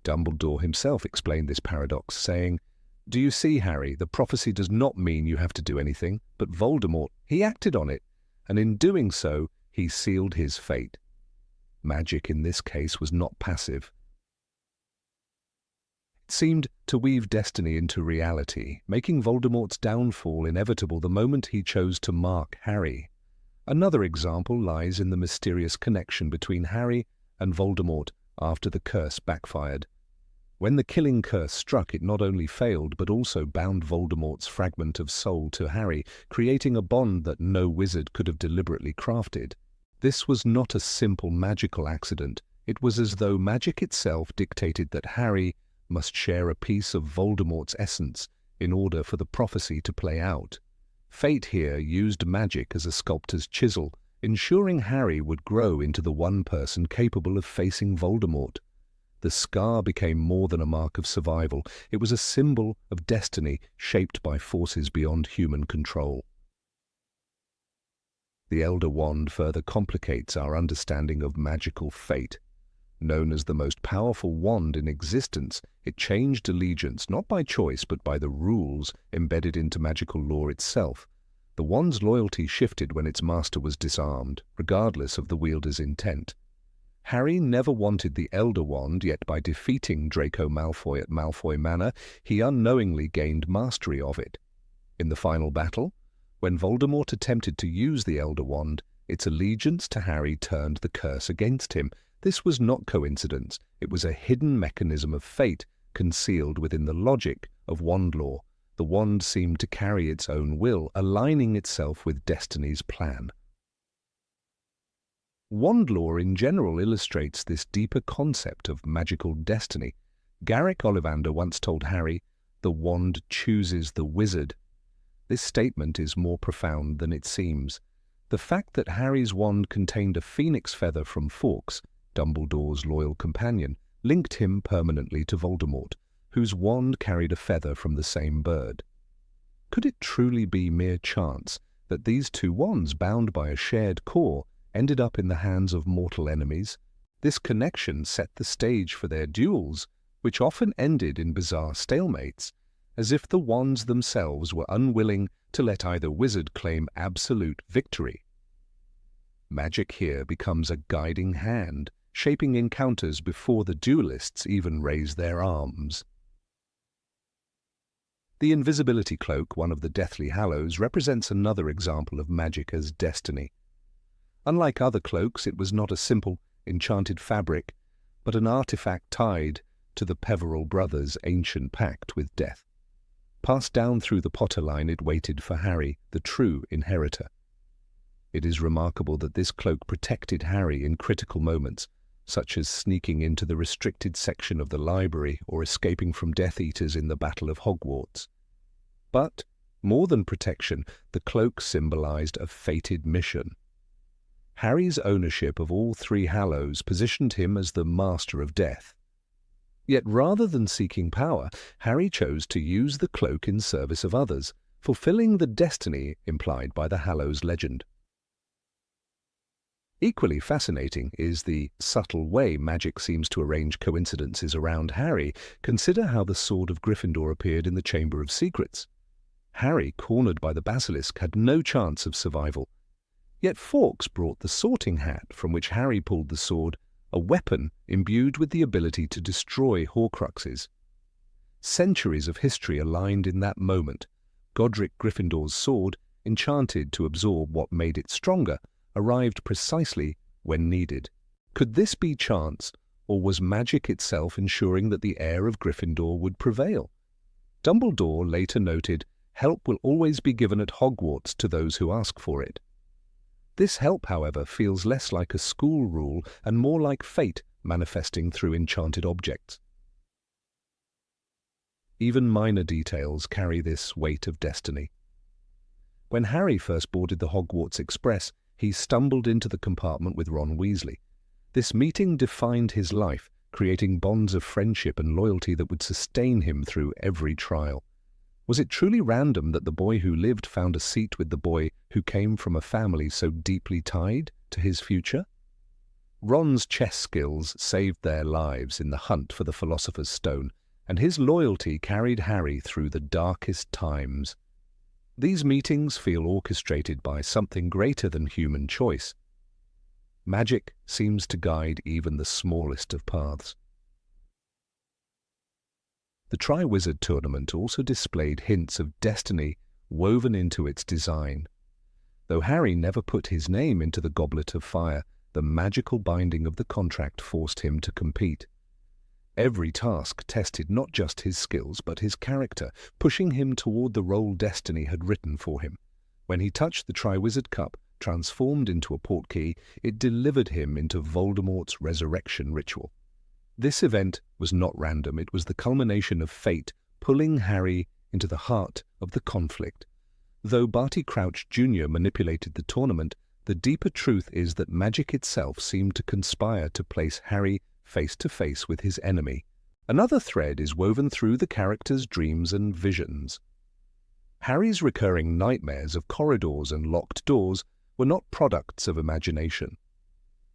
Dumbledore himself explained this paradox, saying, "Do you see, Harry, the prophecy does not mean you have to do anything, but Voldemort, he acted on it, and in doing so, he sealed his fate." Magic in this case was not passive. It seemed to weave destiny into reality, making Voldemort's downfall inevitable the moment he chose to mark Harry. Another example lies in the mysterious connection between Harry and Voldemort after the curse backfired. When the killing curse struck, it not only failed but also bound Voldemort's fragment of soul to Harry, creating a bond that no wizard could have deliberately crafted. This was not a simple magical accident. It was as though magic itself dictated that Harry must share a piece of Voldemort's essence in order for the prophecy to play out. Fate here used magic as a sculptor's chisel, ensuring Harry would grow into the one person capable of facing Voldemort. The scar became more than a mark of survival. It was a symbol of destiny shaped by forces beyond human control. The Elder Wand further complicates our understanding of magical fate. Known as the most powerful wand in existence, it changed allegiance not by choice but by the rules embedded into magical law itself. The wand's loyalty shifted when its master was disarmed, regardless of the wielder's intent. Harry never wanted the Elder Wand, yet by defeating Draco Malfoy at Malfoy Manor, he unknowingly gained mastery of it. In the final battle, when Voldemort attempted to use the Elder Wand, its allegiance to Harry turned the curse against him. This was not coincidence. It was a hidden mechanism of fate concealed within the logic of wand law. The wand seemed to carry its own will, aligning itself with destiny's plan. Wand law in general illustrates this deeper concept of magical destiny. Garrick Ollivander once told Harry, "The wand chooses the wizard." This statement is more profound than it seems. The fact that Harry's wand contained a phoenix feather from Fawkes, Dumbledore's loyal companion, linked him permanently to Voldemort, whose wand carried a feather from the same bird. Could it truly be mere chance that these two wands, bound by a shared core, ended up in the hands of mortal enemies? This connection set the stage for their duels, which often ended in bizarre stalemates, as if the wands themselves were unwilling to let either wizard claim absolute victory. Magic here becomes a guiding hand, shaping encounters before the duelists even raise their arms. The invisibility cloak, one of the Deathly Hallows, represents another example of magic as destiny. Unlike other cloaks, it was not a simple, enchanted fabric, but an artifact tied to the Peverell brothers' ancient pact with death. Passed down through the Potter line, it waited for Harry, the true inheritor. It is remarkable that this cloak protected Harry in critical moments, such as sneaking into the restricted section of the library or escaping from Death Eaters in the Battle of Hogwarts. But, more than protection, the cloak symbolized a fated mission. Harry's ownership of all three Hallows positioned him as the master of death. Yet rather than seeking power, Harry chose to use the cloak in service of others, fulfilling the destiny implied by the Hallows legend. Equally fascinating is the subtle way magic seems to arrange coincidences around Harry. Consider how the Sword of Gryffindor appeared in the Chamber of Secrets. Harry, cornered by the basilisk, had no chance of survival. Yet Fawkes brought the sorting hat from which Harry pulled the sword, a weapon imbued with the ability to destroy Horcruxes. Centuries of history aligned in that moment. Godric Gryffindor's sword, enchanted to absorb what made it stronger, arrived precisely when needed. Could this be chance, or was magic itself ensuring that the heir of Gryffindor would prevail? Dumbledore later noted, "Help will always be given at Hogwarts to those who ask for it." This help, however, feels less like a school rule and more like fate manifesting through enchanted objects. Even minor details carry this weight of destiny. When Harry first boarded the Hogwarts Express, he stumbled into the compartment with Ron Weasley. This meeting defined his life, creating bonds of friendship and loyalty that would sustain him through every trial. Was it truly random that the boy who lived found a seat with the boy who came from a family so deeply tied to his future? Ron's chess skills saved their lives in the hunt for the Philosopher's Stone, and his loyalty carried Harry through the darkest times. These meetings feel orchestrated by something greater than human choice. Magic seems to guide even the smallest of paths. The Triwizard Tournament also displayed hints of destiny woven into its design. Though Harry never put his name into the Goblet of Fire, the magical binding of the contract forced him to compete. Every task tested not just his skills but his character, pushing him toward the role destiny had written for him. When he touched the Triwizard Cup, transformed into a portkey, it delivered him into Voldemort's resurrection ritual. This event was not random, it was the culmination of fate, pulling Harry into the heart of the conflict. Though Barty Crouch Jr. manipulated the tournament, the deeper truth is that magic itself seemed to conspire to place Harry face to face with his enemy. Another thread is woven through the character's dreams and visions. Harry's recurring nightmares of corridors and locked doors were not products of imagination.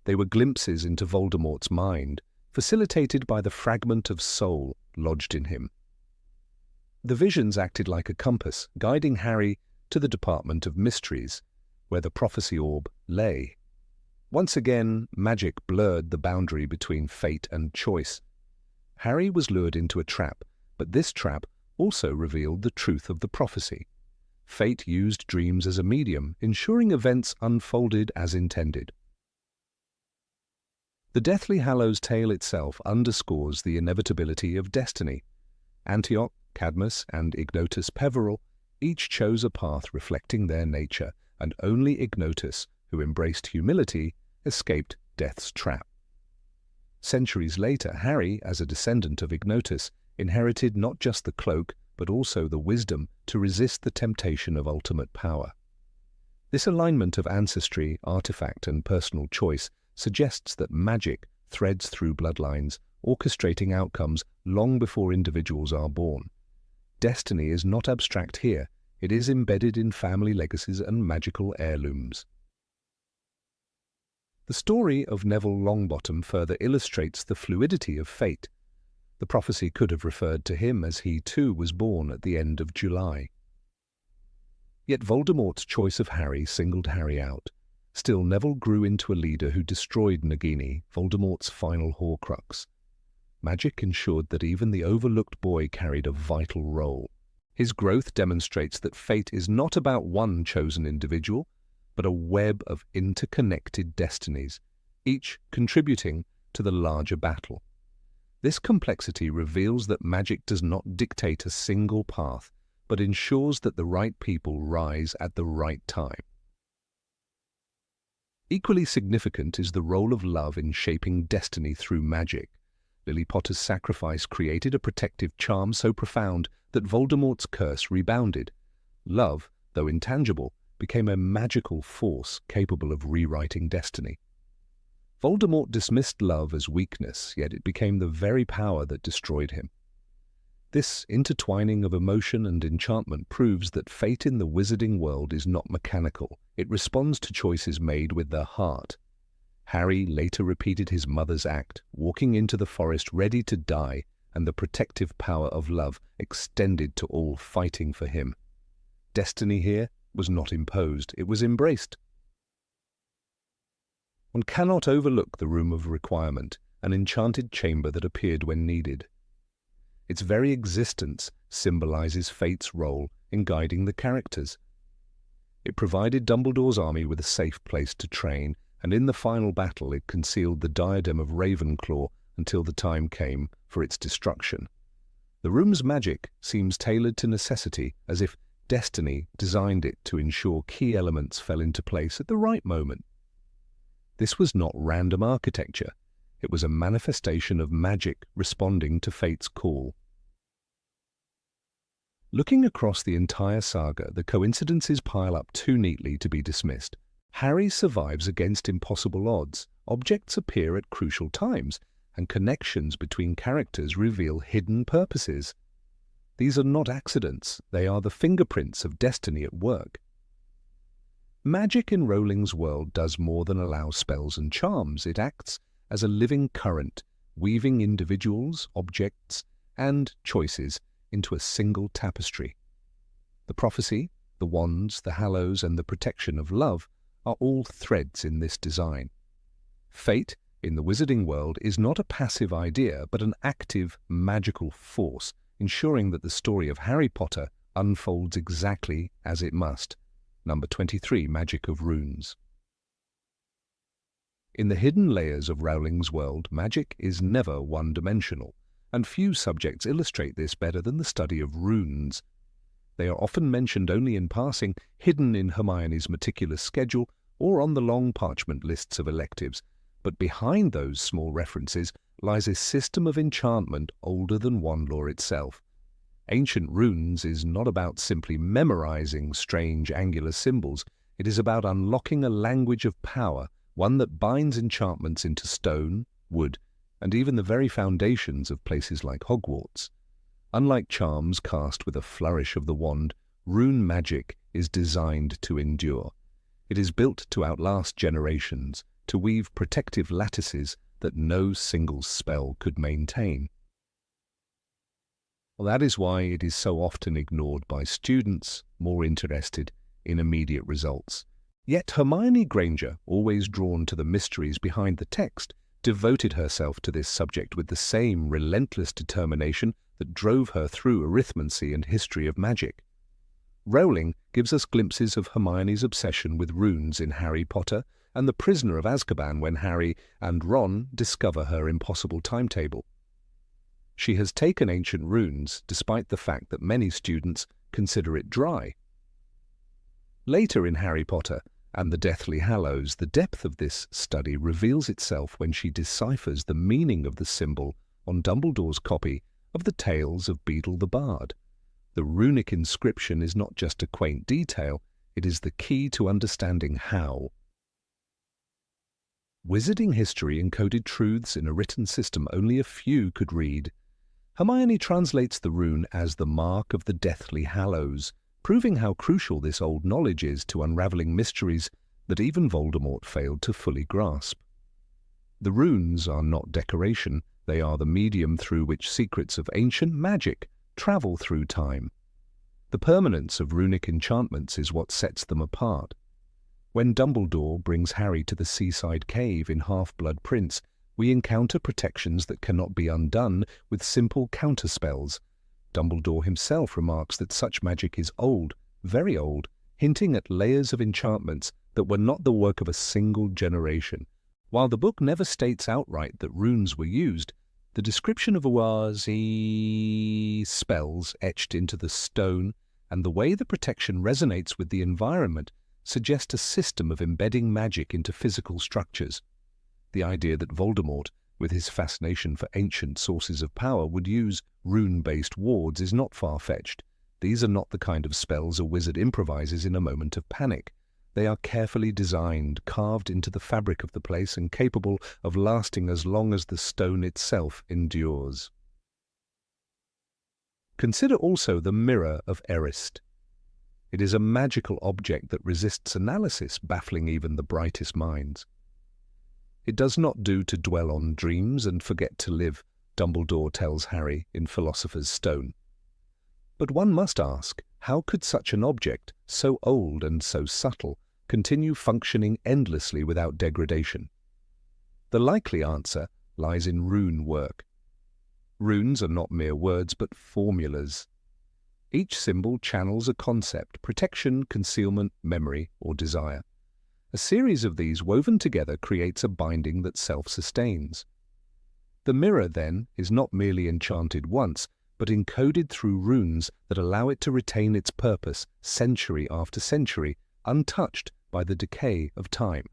They were glimpses into Voldemort's mind, facilitated by the fragment of soul lodged in him. The visions acted like a compass, guiding Harry to the Department of Mysteries, where the prophecy orb lay. Once again, magic blurred the boundary between fate and choice. Harry was lured into a trap, but this trap also revealed the truth of the prophecy. Fate used dreams as a medium, ensuring events unfolded as intended. The Deathly Hallows tale itself underscores the inevitability of destiny. Antioch, Cadmus, and Ignotus Peverell each chose a path reflecting their nature, and only Ignotus, who embraced humility, escaped death's trap. Centuries later, Harry, as a descendant of Ignotus, inherited not just the cloak, but also the wisdom to resist the temptation of ultimate power. This alignment of ancestry, artifact, and personal choice suggests that magic threads through bloodlines, orchestrating outcomes long before individuals are born. Destiny is not abstract here, it is embedded in family legacies and magical heirlooms. The story of Neville Longbottom further illustrates the fluidity of fate. The prophecy could have referred to him as he too was born at the end of July. Yet Voldemort's choice of Harry singled Harry out. Still, Neville grew into a leader who destroyed Nagini, Voldemort's final Horcrux. Magic ensured that even the overlooked boy carried a vital role. His growth demonstrates that fate is not about one chosen individual, but a web of interconnected destinies, each contributing to the larger battle. This complexity reveals that magic does not dictate a single path, but ensures that the right people rise at the right time. Equally significant is the role of love in shaping destiny through magic. Lily Potter's sacrifice created a protective charm so profound that Voldemort's curse rebounded. Love, though intangible, became a magical force capable of rewriting destiny. Voldemort dismissed love as weakness, yet it became the very power that destroyed him. This intertwining of emotion and enchantment proves that fate in the wizarding world is not mechanical. It responds to choices made with the heart. Harry later repeated his mother's act, walking into the forest ready to die, and the protective power of love extended to all fighting for him. Destiny here was not imposed, it was embraced. One cannot overlook the Room of Requirement, an enchanted chamber that appeared when needed. Its very existence symbolizes fate's role in guiding the characters. It provided Dumbledore's army with a safe place to train, and in the final battle it concealed the diadem of Ravenclaw until the time came for its destruction. The room's magic seems tailored to necessity, as if destiny designed it to ensure key elements fell into place at the right moment. This was not random architecture. It was a manifestation of magic responding to fate's call. Looking across the entire saga, the coincidences pile up too neatly to be dismissed. Harry survives against impossible odds, objects appear at crucial times, and connections between characters reveal hidden purposes. These are not accidents, they are the fingerprints of destiny at work. Magic in Rowling's world does more than allow spells and charms. It acts as a living current, weaving individuals, objects, and choices into a single tapestry. The prophecy, the wands, the hallows, and the protection of love are all threads in this design. Fate, in the wizarding world, is not a passive idea, but an active, magical force, ensuring that the story of Harry Potter unfolds exactly as it must. Number 23, Magic of Runes. In the hidden layers of Rowling's world, magic is never one-dimensional, and few subjects illustrate this better than the study of runes. They are often mentioned only in passing, hidden in Hermione's meticulous schedule or on the long parchment lists of electives, but behind those small references lies a system of enchantment older than wand lore itself. Ancient runes is not about simply memorizing strange angular symbols. It is about unlocking a language of power, one that binds enchantments into stone, wood, and even the very foundations of places like Hogwarts. Unlike charms cast with a flourish of the wand, rune magic is designed to endure. It is built to outlast generations, to weave protective lattices that no single spell could maintain. Well, that is why it is so often ignored by students more interested in immediate results. Yet Hermione Granger, always drawn to the mysteries behind the text, devoted herself to this subject with the same relentless determination that drove her through arithmancy and history of magic. Rowling gives us glimpses of Hermione's obsession with runes in Harry Potter and The Prisoner of Azkaban when Harry and Ron discover her impossible timetable. She has taken ancient runes despite the fact that many students consider it dry. Later in Harry Potter and the Deathly Hallows, the depth of this study reveals itself when she deciphers the meaning of the symbol on Dumbledore's copy of the Tales of Beedle the Bard. The runic inscription is not just a quaint detail, it is the key to understanding how. Wizarding history encoded truths in a written system only a few could read. Hermione translates the rune as the mark of the Deathly Hallows, proving how crucial this old knowledge is to unraveling mysteries that even Voldemort failed to fully grasp. The runes are not decoration, they are the medium through which secrets of ancient magic travel through time. The permanence of runic enchantments is what sets them apart. When Dumbledore brings Harry to the seaside cave in Half-Blood Prince, we encounter protections that cannot be undone with simple counterspells. Dumbledore himself remarks that such magic is old, very old, hinting at layers of enchantments that were not the work of a single generation. While the book never states outright that runes were used, the description of Owazi spells etched into the stone and the way the protection resonates with the environment suggest a system of embedding magic into physical structures. The idea that Voldemort, with his fascination for ancient sources of power, would use rune-based wards is not far-fetched. These are not the kind of spells a wizard improvises in a moment of panic. They are carefully designed, carved into the fabric of the place, and capable of lasting as long as the stone itself endures. Consider also the Mirror of Erist. It is a magical object that resists analysis, baffling even the brightest minds. It does not do to dwell on dreams and forget to live, Dumbledore tells Harry in Philosopher's Stone. But one must ask, how could such an object, so old and so subtle, continue functioning endlessly without degradation? The likely answer lies in rune work. Runes are not mere words but formulas. Each symbol channels a concept: protection, concealment, memory, or desire. A series of these woven together creates a binding that self-sustains. The mirror, then, is not merely enchanted once, but encoded through runes that allow it to retain its purpose century after century, untouched by the decay of time.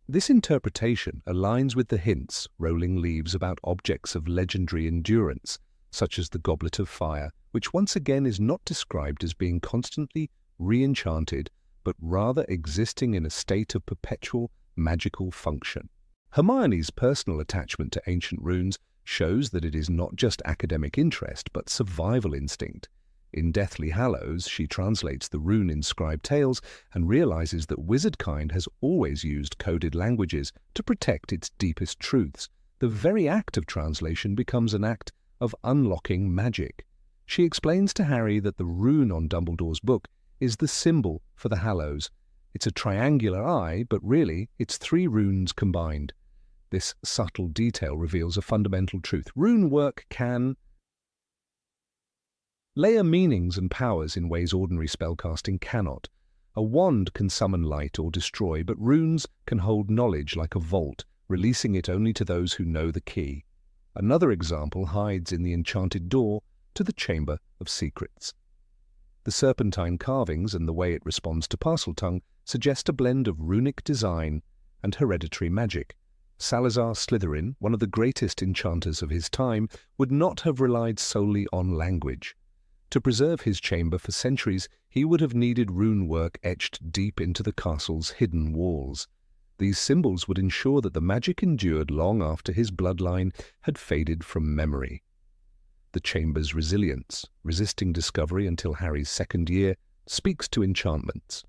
This interpretation aligns with the hints Rowling leaves about objects of legendary endurance, such as the Goblet of Fire, which once again is not described as being constantly re-enchanted, but rather existing in a state of perpetual magical function. Hermione's personal attachment to ancient runes shows that it is not just academic interest, but survival instinct. In Deathly Hallows, she translates the rune-inscribed tales and realizes that wizardkind has always used coded languages to protect its deepest truths. The very act of translation becomes an act of unlocking magic. She explains to Harry that the rune on Dumbledore's book is the symbol for the Hallows. It's a triangular eye, but really it's 3 runes combined. This subtle detail reveals a fundamental truth. Rune work can layer meanings and powers in ways ordinary spellcasting cannot. A wand can summon light or destroy, but runes can hold knowledge like a vault, releasing it only to those who know the key. Another example hides in the enchanted door to the Chamber of Secrets. The serpentine carvings and the way it responds to Parseltongue suggest a blend of runic design and hereditary magic. Salazar Slytherin, one of the greatest enchanters of his time, would not have relied solely on language. To preserve his chamber for centuries, he would have needed rune work etched deep into the castle's hidden walls. These symbols would ensure that the magic endured long after his bloodline had faded from memory. The chamber's resilience, resisting discovery until Harry's second year, speaks to enchantments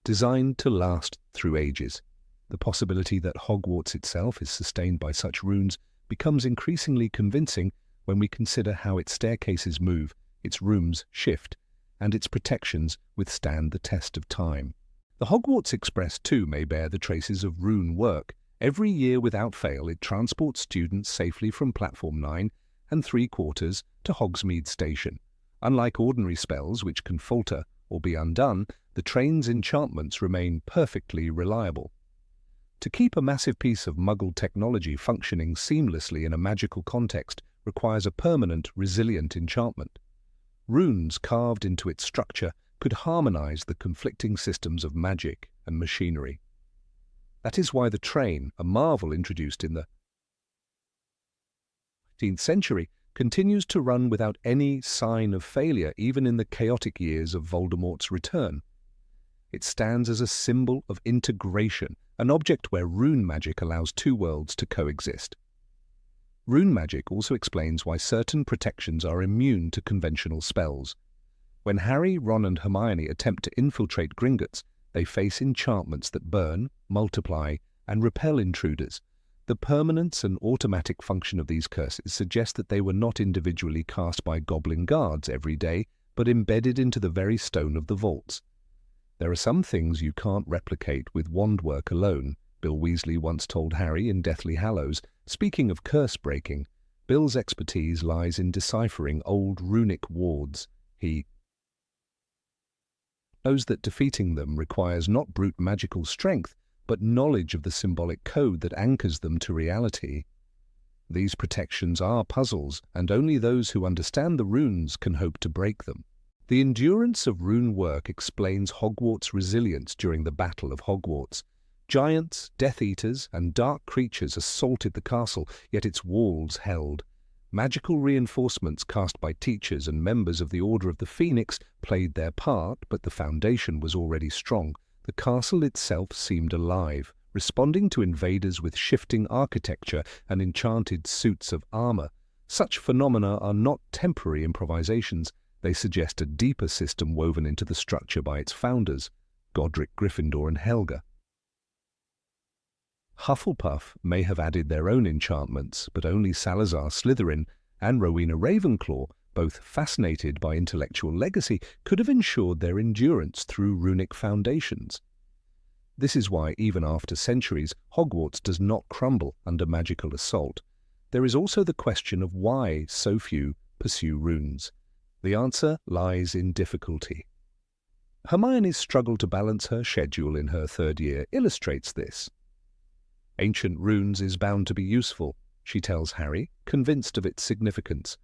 designed to last through ages. The possibility that Hogwarts itself is sustained by such runes becomes increasingly convincing when we consider how its staircases move, its rooms shift, and its protections withstand the test of time. The Hogwarts Express too may bear the traces of rune work. Every year without fail it transports students safely from Platform 9 and 3/4 to Hogsmeade Station. Unlike ordinary spells which can falter or be undone, the train's enchantments remain perfectly reliable. To keep a massive piece of Muggle technology functioning seamlessly in a magical context requires a permanent, resilient enchantment. Runes carved into its structure could harmonize the conflicting systems of magic and machinery. That is why the train, a marvel introduced in the 15th century, continues to run without any sign of failure even in the chaotic years of Voldemort's return. It stands as a symbol of integration, an object where rune magic allows 2 worlds to coexist. Rune magic also explains why certain protections are immune to conventional spells. When Harry, Ron and Hermione attempt to infiltrate Gringotts, they face enchantments that burn, multiply, and repel intruders. The permanence and automatic function of these curses suggest that they were not individually cast by goblin guards every day, but embedded into the very stone of the vaults. There are some things you can't replicate with wand work alone, Bill Weasley once told Harry in Deathly Hallows. Speaking of curse breaking, Bill's expertise lies in deciphering old runic wards. He knows that defeating them requires not brute magical strength, but knowledge of the symbolic code that anchors them to reality. These protections are puzzles, and only those who understand the runes can hope to break them. The endurance of rune work explains Hogwarts' resilience during the Battle of Hogwarts. Giants, Death Eaters, and dark creatures assaulted the castle, yet its walls held. Magical reinforcements cast by teachers and members of the Order of the Phoenix played their part, but the foundation was already strong. The castle itself seemed alive, responding to invaders with shifting architecture and enchanted suits of armor. Such phenomena are not temporary improvisations. They suggest a deeper system woven into the structure by its founders, Godric Gryffindor and Helga. Hufflepuff may have added their own enchantments, but only Salazar Slytherin and Rowena Ravenclaw, both fascinated by intellectual legacy, could have ensured their endurance through runic foundations. This is why, even after centuries, Hogwarts does not crumble under magical assault. There is also the question of why so few pursue runes. The answer lies in difficulty. Hermione's struggle to balance her schedule in her 3rd year illustrates this. Ancient runes is bound to be useful, she tells Harry, convinced of its significance.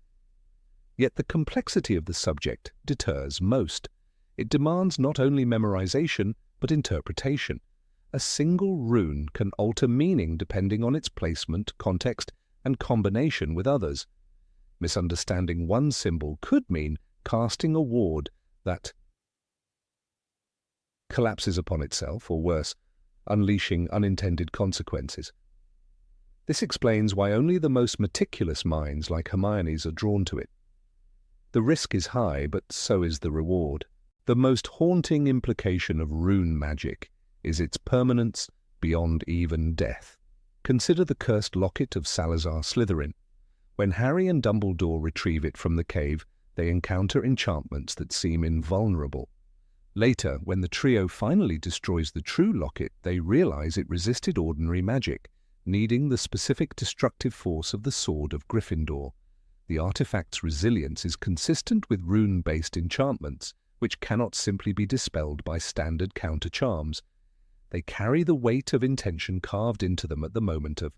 Yet the complexity of the subject deters most. It demands not only memorization, but interpretation. A single rune can alter meaning depending on its placement, context, and combination with others. Misunderstanding one symbol could mean casting a ward that collapses upon itself, or worse, unleashing unintended consequences. This explains why only the most meticulous minds like Hermione's are drawn to it. The risk is high, but so is the reward. The most haunting implication of rune magic is its permanence beyond even death. Consider the cursed locket of Salazar Slytherin. When Harry and Dumbledore retrieve it from the cave, they encounter enchantments that seem invulnerable. Later, when the trio finally destroys the true locket, they realize it resisted ordinary magic, needing the specific destructive force of the Sword of Gryffindor. The artifact's resilience is consistent with rune-based enchantments, which cannot simply be dispelled by standard counter-charms. They carry the weight of intention carved into them at the moment of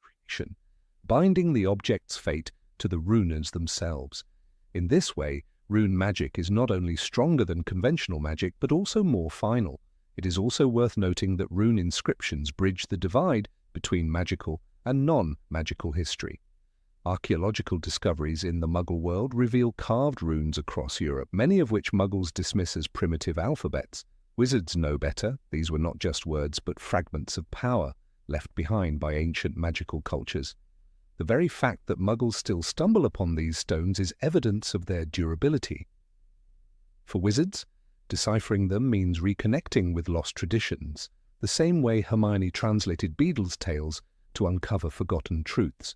creation, binding the object's fate to the runers themselves. In this way, rune magic is not only stronger than conventional magic, but also more final. It is also worth noting that rune inscriptions bridge the divide between magical and non-magical history. Archaeological discoveries in the Muggle world reveal carved runes across Europe, many of which Muggles dismiss as primitive alphabets. Wizards know better. These were not just words, but fragments of power left behind by ancient magical cultures. The very fact that Muggles still stumble upon these stones is evidence of their durability. For wizards, deciphering them means reconnecting with lost traditions, the same way Hermione translated Beedle's tales to uncover forgotten truths.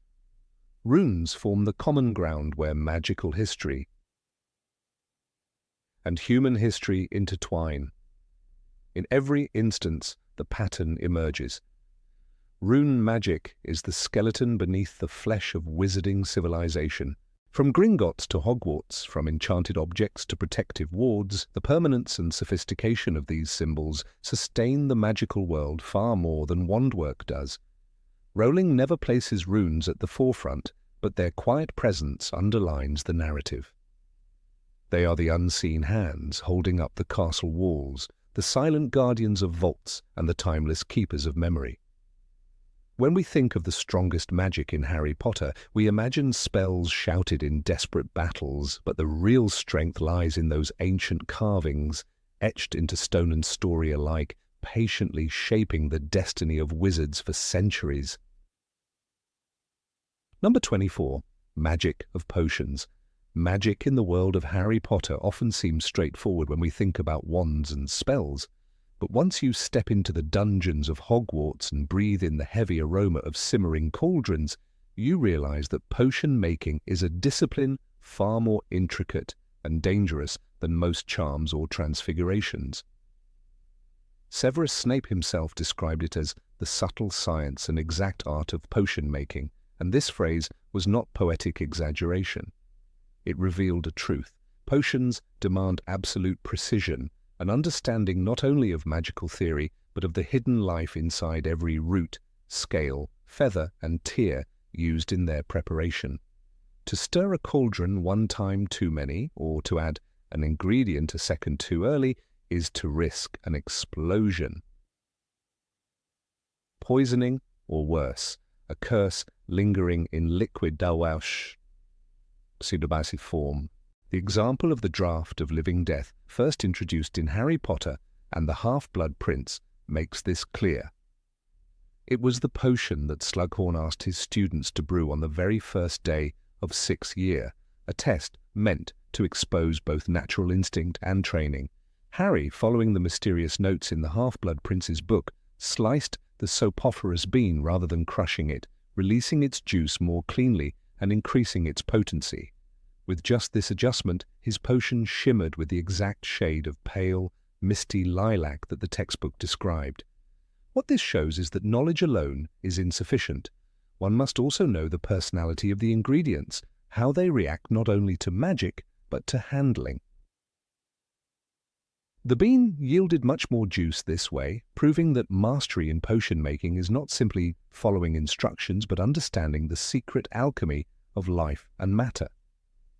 Runes form the common ground where magical history and human history intertwine. In every instance, the pattern emerges. Rune magic is the skeleton beneath the flesh of wizarding civilization. From Gringotts to Hogwarts, from enchanted objects to protective wards, the permanence and sophistication of these symbols sustain the magical world far more than wandwork does. Rowling never places runes at the forefront, but their quiet presence underlines the narrative. They are the unseen hands holding up the castle walls, the silent guardians of vaults and the timeless keepers of memory. When we think of the strongest magic in Harry Potter, we imagine spells shouted in desperate battles, but the real strength lies in those ancient carvings, etched into stone and story alike, patiently shaping the destiny of wizards for centuries. Number 24. Magic of potions. Magic in the world of Harry Potter often seems straightforward when we think about wands and spells. But once you step into the dungeons of Hogwarts and breathe in the heavy aroma of simmering cauldrons, you realize that potion making is a discipline far more intricate and dangerous than most charms or transfigurations. Severus Snape himself described it as the subtle science and exact art of potion making, and this phrase was not poetic exaggeration. It revealed a truth. Potions demand absolute precision, an understanding not only of magical theory, but of the hidden life inside every root, scale, feather, and tear used in their preparation. To stir a cauldron one time too many, or to add an ingredient a second too early, is to risk an explosion. Poisoning, or worse, a curse lingering in liquid dawash pseudobasic form. The example of the draught of living death, first introduced in Harry Potter and the Half-Blood Prince, makes this clear. It was the potion that Slughorn asked his students to brew on the very first day of 6th year, a test meant to expose both natural instinct and training. Harry, following the mysterious notes in the Half-Blood Prince's book, sliced the soporiferous bean rather than crushing it, releasing its juice more cleanly and increasing its potency. With just this adjustment, his potion shimmered with the exact shade of pale, misty lilac that the textbook described. What this shows is that knowledge alone is insufficient. One must also know the personality of the ingredients, how they react not only to magic, but to handling. The bean yielded much more juice this way, proving that mastery in potion making is not simply following instructions but understanding the secret alchemy of life and matter.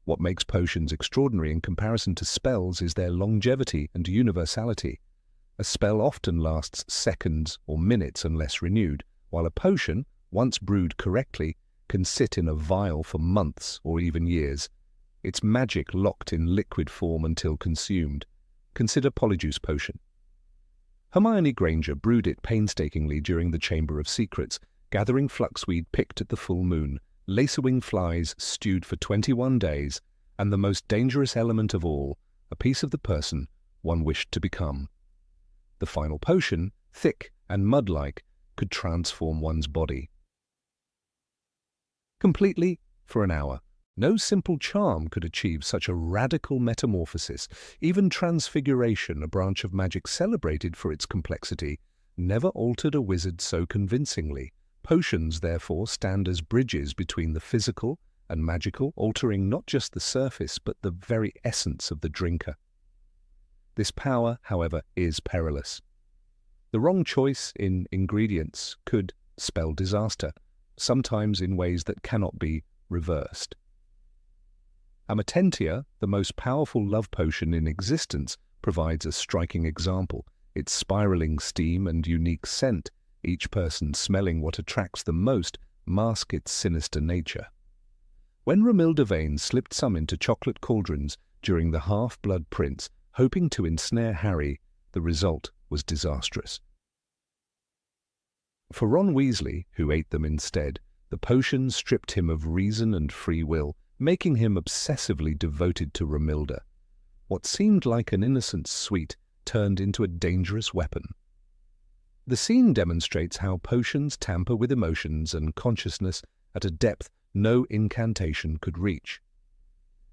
What makes potions extraordinary in comparison to spells is their longevity and universality. A spell often lasts seconds or minutes unless renewed, while a potion, once brewed correctly, can sit in a vial for months or even years, its magic locked in liquid form until consumed. Consider Polyjuice Potion. Hermione Granger brewed it painstakingly during the Chamber of Secrets, gathering fluxweed picked at the full moon, lacerwing flies stewed for 21 days, and the most dangerous element of all, a piece of the person one wished to become. The final potion, thick and mud-like, could transform one's body completely for an hour. No simple charm could achieve such a radical metamorphosis. Even transfiguration, a branch of magic celebrated for its complexity, never altered a wizard so convincingly. Potions, therefore, stand as bridges between the physical and magical, altering not just the surface but the very essence of the drinker. This power, however, is perilous. The wrong choice in ingredients could spell disaster, sometimes in ways that cannot be reversed. Amatentia, the most powerful love potion in existence, provides a striking example. Its spiraling steam and unique scent, each person smelling what attracts them most, mask its sinister nature. When Romilda Vane slipped some into chocolate cauldrons during the Half-Blood Prince, hoping to ensnare Harry, the result was disastrous. For Ron Weasley, who ate them instead, the potion stripped him of reason and free will, making him obsessively devoted to Romilda. What seemed like an innocent sweet turned into a dangerous weapon. The scene demonstrates how potions tamper with emotions and consciousness at a depth no incantation could reach.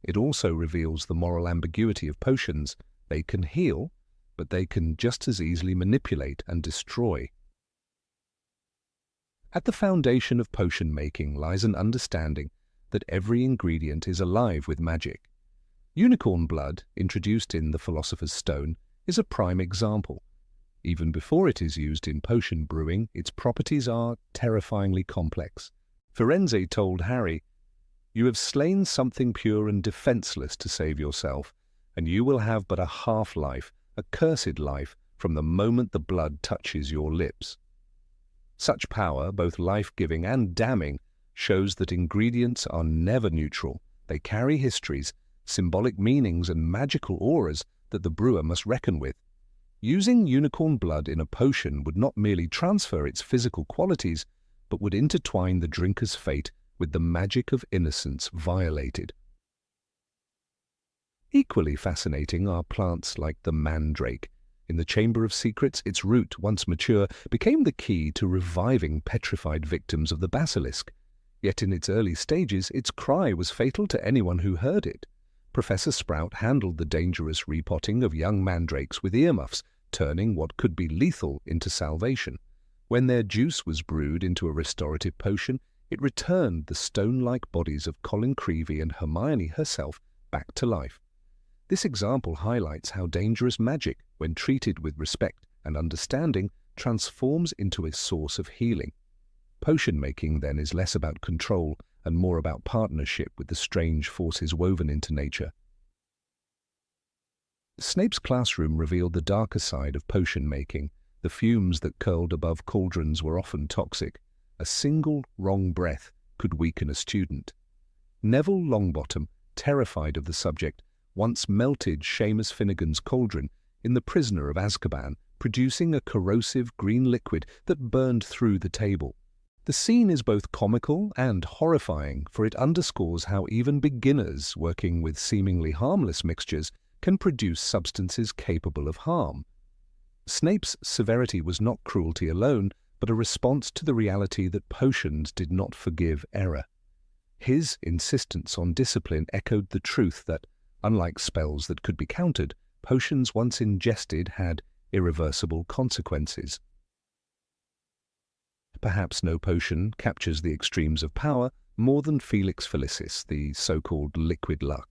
It also reveals the moral ambiguity of potions. They can heal, but they can just as easily manipulate and destroy. At the foundation of potion making lies an understanding that every ingredient is alive with magic. Unicorn blood, introduced in The Philosopher's Stone, is a prime example. Even before it is used in potion brewing, its properties are terrifyingly complex. Firenze told Harry, "You have slain something pure and defenseless to save yourself, and you will have but a half-life, a cursed life, from the moment the blood touches your lips." Such power, both life-giving and damning, shows that ingredients are never neutral. They carry histories, symbolic meanings, and magical auras that the brewer must reckon with. Using unicorn blood in a potion would not merely transfer its physical qualities, but would intertwine the drinker's fate with the magic of innocence violated. Equally fascinating are plants like the mandrake. In the Chamber of Secrets, its root, once mature, became the key to reviving petrified victims of the basilisk. Yet in its early stages, its cry was fatal to anyone who heard it. Professor Sprout handled the dangerous repotting of young mandrakes with earmuffs, turning what could be lethal into salvation. When their juice was brewed into a restorative potion, it returned the stone-like bodies of Colin Creevey and Hermione herself back to life. This example highlights how dangerous magic, when treated with respect and understanding, transforms into a source of healing. Potion making, then, is less about control and more about partnership with the strange forces woven into nature. Snape's classroom revealed the darker side of potion making. The fumes that curled above cauldrons were often toxic. A single wrong breath could weaken a student. Neville Longbottom, terrified of the subject, once melted Seamus Finnegan's cauldron in The Prisoner of Azkaban, producing a corrosive green liquid that burned through the table. The scene is both comical and horrifying, for it underscores how even beginners working with seemingly harmless mixtures can produce substances capable of harm. Snape's severity was not cruelty alone, but a response to the reality that potions did not forgive error. His insistence on discipline echoed the truth that, unlike spells that could be countered, potions once ingested had irreversible consequences. Perhaps no potion captures the extremes of power more than Felix Felicis, the so-called liquid luck.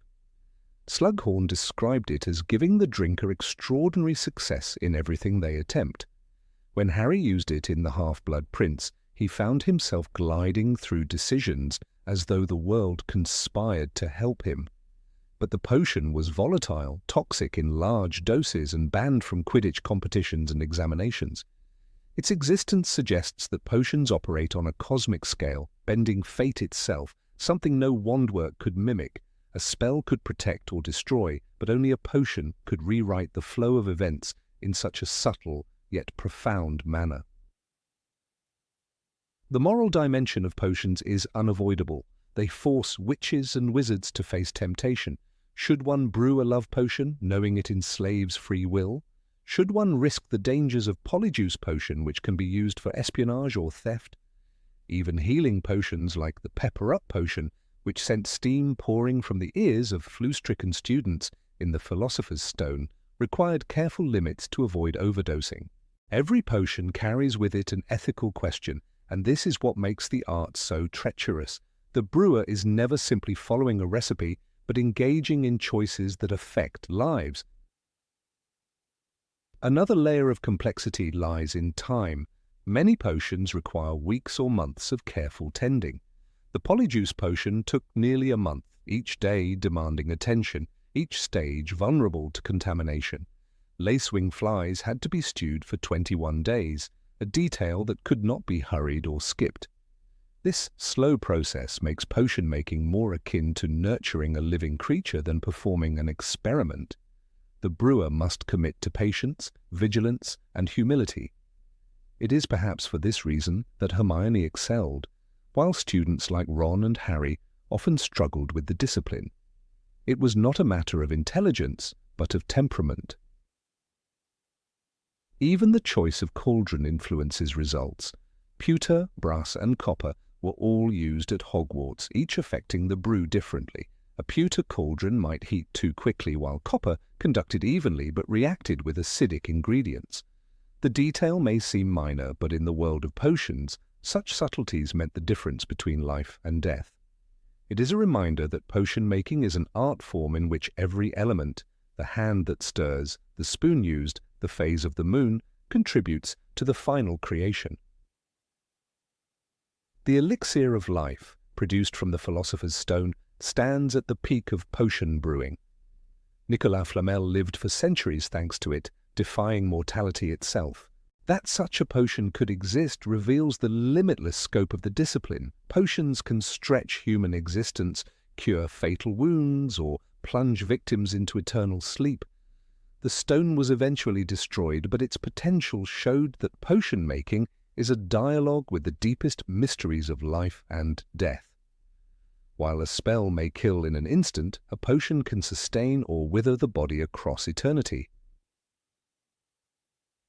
Slughorn described it as giving the drinker extraordinary success in everything they attempt. When Harry used it in The Half-Blood Prince, he found himself gliding through decisions as though the world conspired to help him. But the potion was volatile, toxic in large doses, and banned from Quidditch competitions and examinations. Its existence suggests that potions operate on a cosmic scale, bending fate itself, something no wandwork could mimic. A spell could protect or destroy, but only a potion could rewrite the flow of events in such a subtle yet profound manner. The moral dimension of potions is unavoidable. They force witches and wizards to face temptation. Should one brew a love potion, knowing it enslaves free will? Should one risk the dangers of Polyjuice potion, which can be used for espionage or theft? Even healing potions like the Pepper-Up potion, which sent steam pouring from the ears of flu-stricken students in the Philosopher's Stone, required careful limits to avoid overdosing. Every potion carries with it an ethical question, and this is what makes the art so treacherous. The brewer is never simply following a recipe, but engaging in choices that affect lives. Another layer of complexity lies in time. Many potions require weeks or months of careful tending. The Polyjuice potion took nearly a month, each day demanding attention, each stage vulnerable to contamination. Lacewing flies had to be stewed for 21 days, a detail that could not be hurried or skipped. This slow process makes potion making more akin to nurturing a living creature than performing an experiment. The brewer must commit to patience, vigilance, and humility. It is perhaps for this reason that Hermione excelled, while students like Ron and Harry often struggled with the discipline. It was not a matter of intelligence, but of temperament. Even the choice of cauldron influences results. Pewter, brass, and copper were all used at Hogwarts, each affecting the brew differently. A pewter cauldron might heat too quickly, while copper conducted evenly but reacted with acidic ingredients. The detail may seem minor, but in the world of potions, such subtleties meant the difference between life and death. It is a reminder that potion making is an art form in which every element, the hand that stirs, the spoon used, the phase of the moon, contributes to the final creation. The elixir of life, produced from the Philosopher's Stone, stands at the peak of potion brewing. Nicolas Flamel lived for centuries thanks to it, defying mortality itself. That such a potion could exist reveals the limitless scope of the discipline. Potions can stretch human existence, cure fatal wounds, or plunge victims into eternal sleep. The stone was eventually destroyed, but its potential showed that potion making is a dialogue with the deepest mysteries of life and death. While a spell may kill in an instant, a potion can sustain or wither the body across eternity.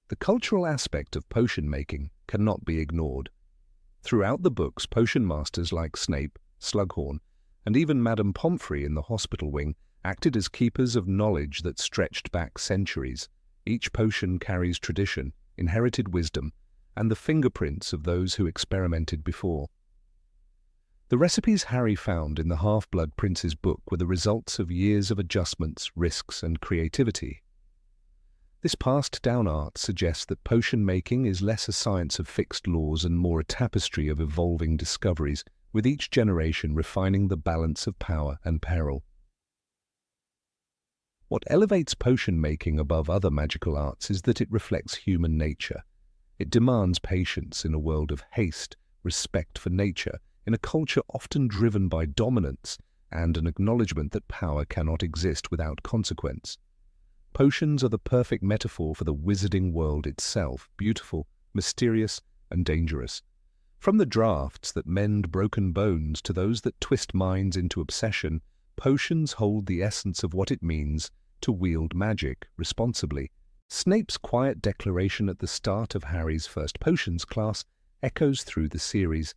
The cultural aspect of potion making cannot be ignored. Throughout the books, potion masters like Snape, Slughorn, and even Madame Pomfrey in the hospital wing acted as keepers of knowledge that stretched back centuries. Each potion carries tradition, inherited wisdom, and the fingerprints of those who experimented before. The recipes Harry found in the Half-Blood Prince's book were the results of years of adjustments, risks, and creativity. This passed-down art suggests that potion-making is less a science of fixed laws and more a tapestry of evolving discoveries, with each generation refining the balance of power and peril. What elevates potion-making above other magical arts is that it reflects human nature. It demands patience in a world of haste, respect for nature, in a culture often driven by dominance, and an acknowledgement that power cannot exist without consequence. Potions are the perfect metaphor for the wizarding world itself, beautiful, mysterious, and dangerous. From the draughts that mend broken bones to those that twist minds into obsession, potions hold the essence of what it means to wield magic responsibly. Snape's quiet declaration at the start of Harry's first potions class echoes through the series.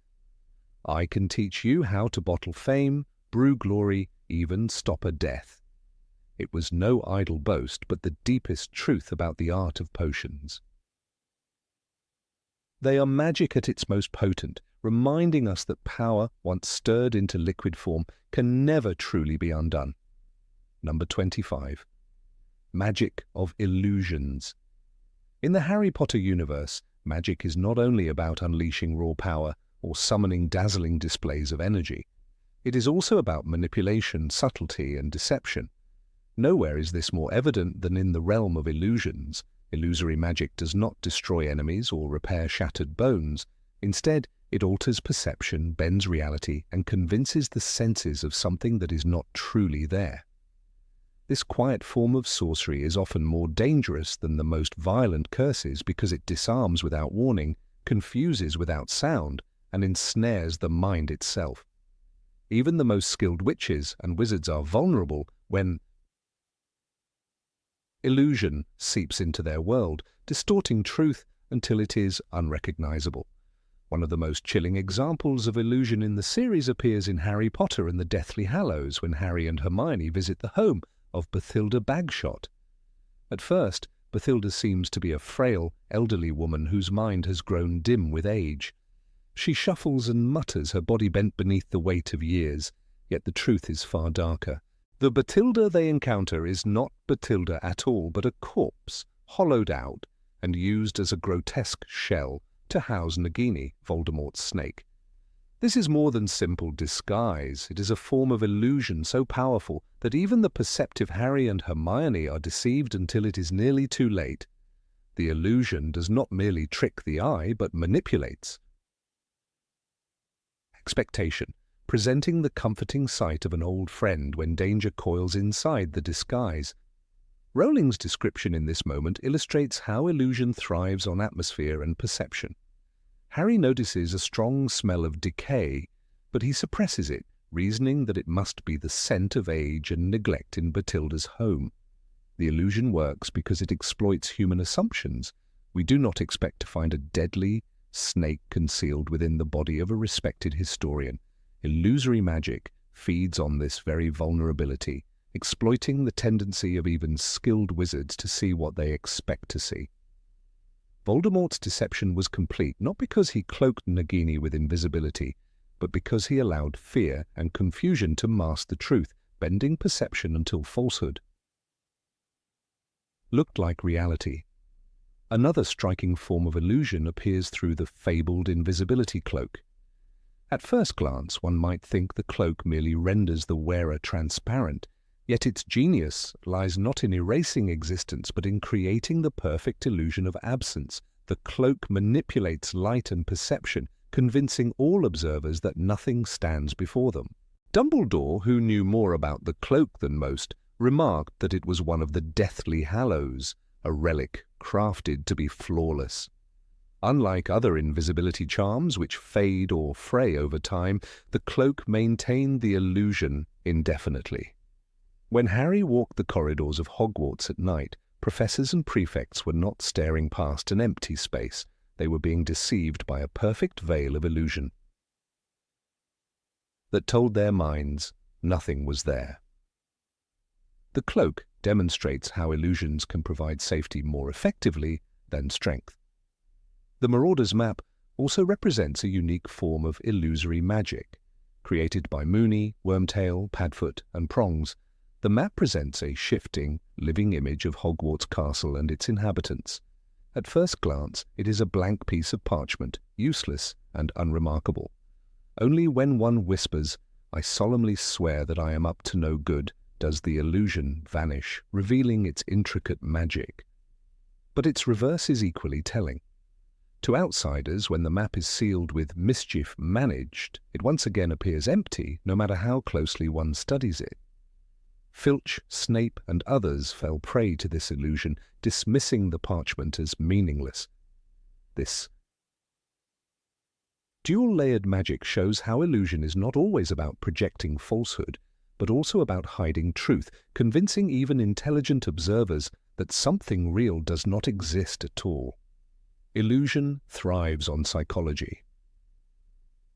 "I can teach you how to bottle fame, brew glory, even stop a death." It was no idle boast, but the deepest truth about the art of potions. They are magic at its most potent, reminding us that power, once stirred into liquid form, can never truly be undone. Number 25. Magic of illusions. In the Harry Potter universe, magic is not only about unleashing raw power or summoning dazzling displays of energy. It is also about manipulation, subtlety, and deception. Nowhere is this more evident than in the realm of illusions. Illusory magic does not destroy enemies or repair shattered bones. Instead, it alters perception, bends reality, and convinces the senses of something that is not truly there. This quiet form of sorcery is often more dangerous than the most violent curses because it disarms without warning, confuses without sound, and ensnares the mind itself. Even the most skilled witches and wizards are vulnerable when illusion seeps into their world, distorting truth until it is unrecognizable. One of the most chilling examples of illusion in the series appears in Harry Potter and the Deathly Hallows when Harry and Hermione visit the home of Bathilda Bagshot. At first, Bathilda seems to be a frail, elderly woman whose mind has grown dim with age. She shuffles and mutters, her body bent beneath the weight of years, yet the truth is far darker. The Bathilda they encounter is not Bathilda at all, but a corpse, hollowed out and used as a grotesque shell to house Nagini, Voldemort's snake. This is more than simple disguise. It is a form of illusion so powerful that even the perceptive Harry and Hermione are deceived until it is nearly too late. The illusion does not merely trick the eye, but manipulates. Expectation, presenting the comforting sight of an old friend when danger coils inside the disguise. Rowling's description in this moment illustrates how illusion thrives on atmosphere and perception. Harry notices a strong smell of decay, but he suppresses it, reasoning that it must be the scent of age and neglect in Bathilda's home. The illusion works because it exploits human assumptions. We do not expect to find a deadly snake concealed within the body of a respected historian. Illusory magic feeds on this very vulnerability, exploiting the tendency of even skilled wizards to see what they expect to see. Voldemort's deception was complete not because he cloaked Nagini with invisibility, but because he allowed fear and confusion to mask the truth, bending perception until falsehood looked like reality. Another striking form of illusion appears through the fabled invisibility cloak. At first glance, one might think the cloak merely renders the wearer transparent, yet its genius lies not in erasing existence but in creating the perfect illusion of absence. The cloak manipulates light and perception, convincing all observers that nothing stands before them. Dumbledore, who knew more about the cloak than most, remarked that it was one of the Deathly Hallows, a relic crafted to be flawless. Unlike other invisibility charms which fade or fray over time, the cloak maintained the illusion indefinitely. When Harry walked the corridors of Hogwarts at night, professors and prefects were not staring past an empty space. They were being deceived by a perfect veil of illusion that told their minds nothing was there. The cloak demonstrates how illusions can provide safety more effectively than strength. The Marauder's map also represents a unique form of illusory magic. Created by Moony, Wormtail, Padfoot, and Prongs, the map presents a shifting, living image of Hogwarts Castle and its inhabitants. At first glance, it is a blank piece of parchment, useless and unremarkable. Only when one whispers, "I solemnly swear that I am up to no good," does the illusion vanish, revealing its intricate magic. But its reverse is equally telling. To outsiders, when the map is sealed with mischief managed, it once again appears empty, no matter how closely one studies it. Filch, Snape, and others fell prey to this illusion, dismissing the parchment as meaningless. This dual-layered magic shows how illusion is not always about projecting falsehood, but also about hiding truth, convincing even intelligent observers that something real does not exist at all. Illusion thrives on psychology.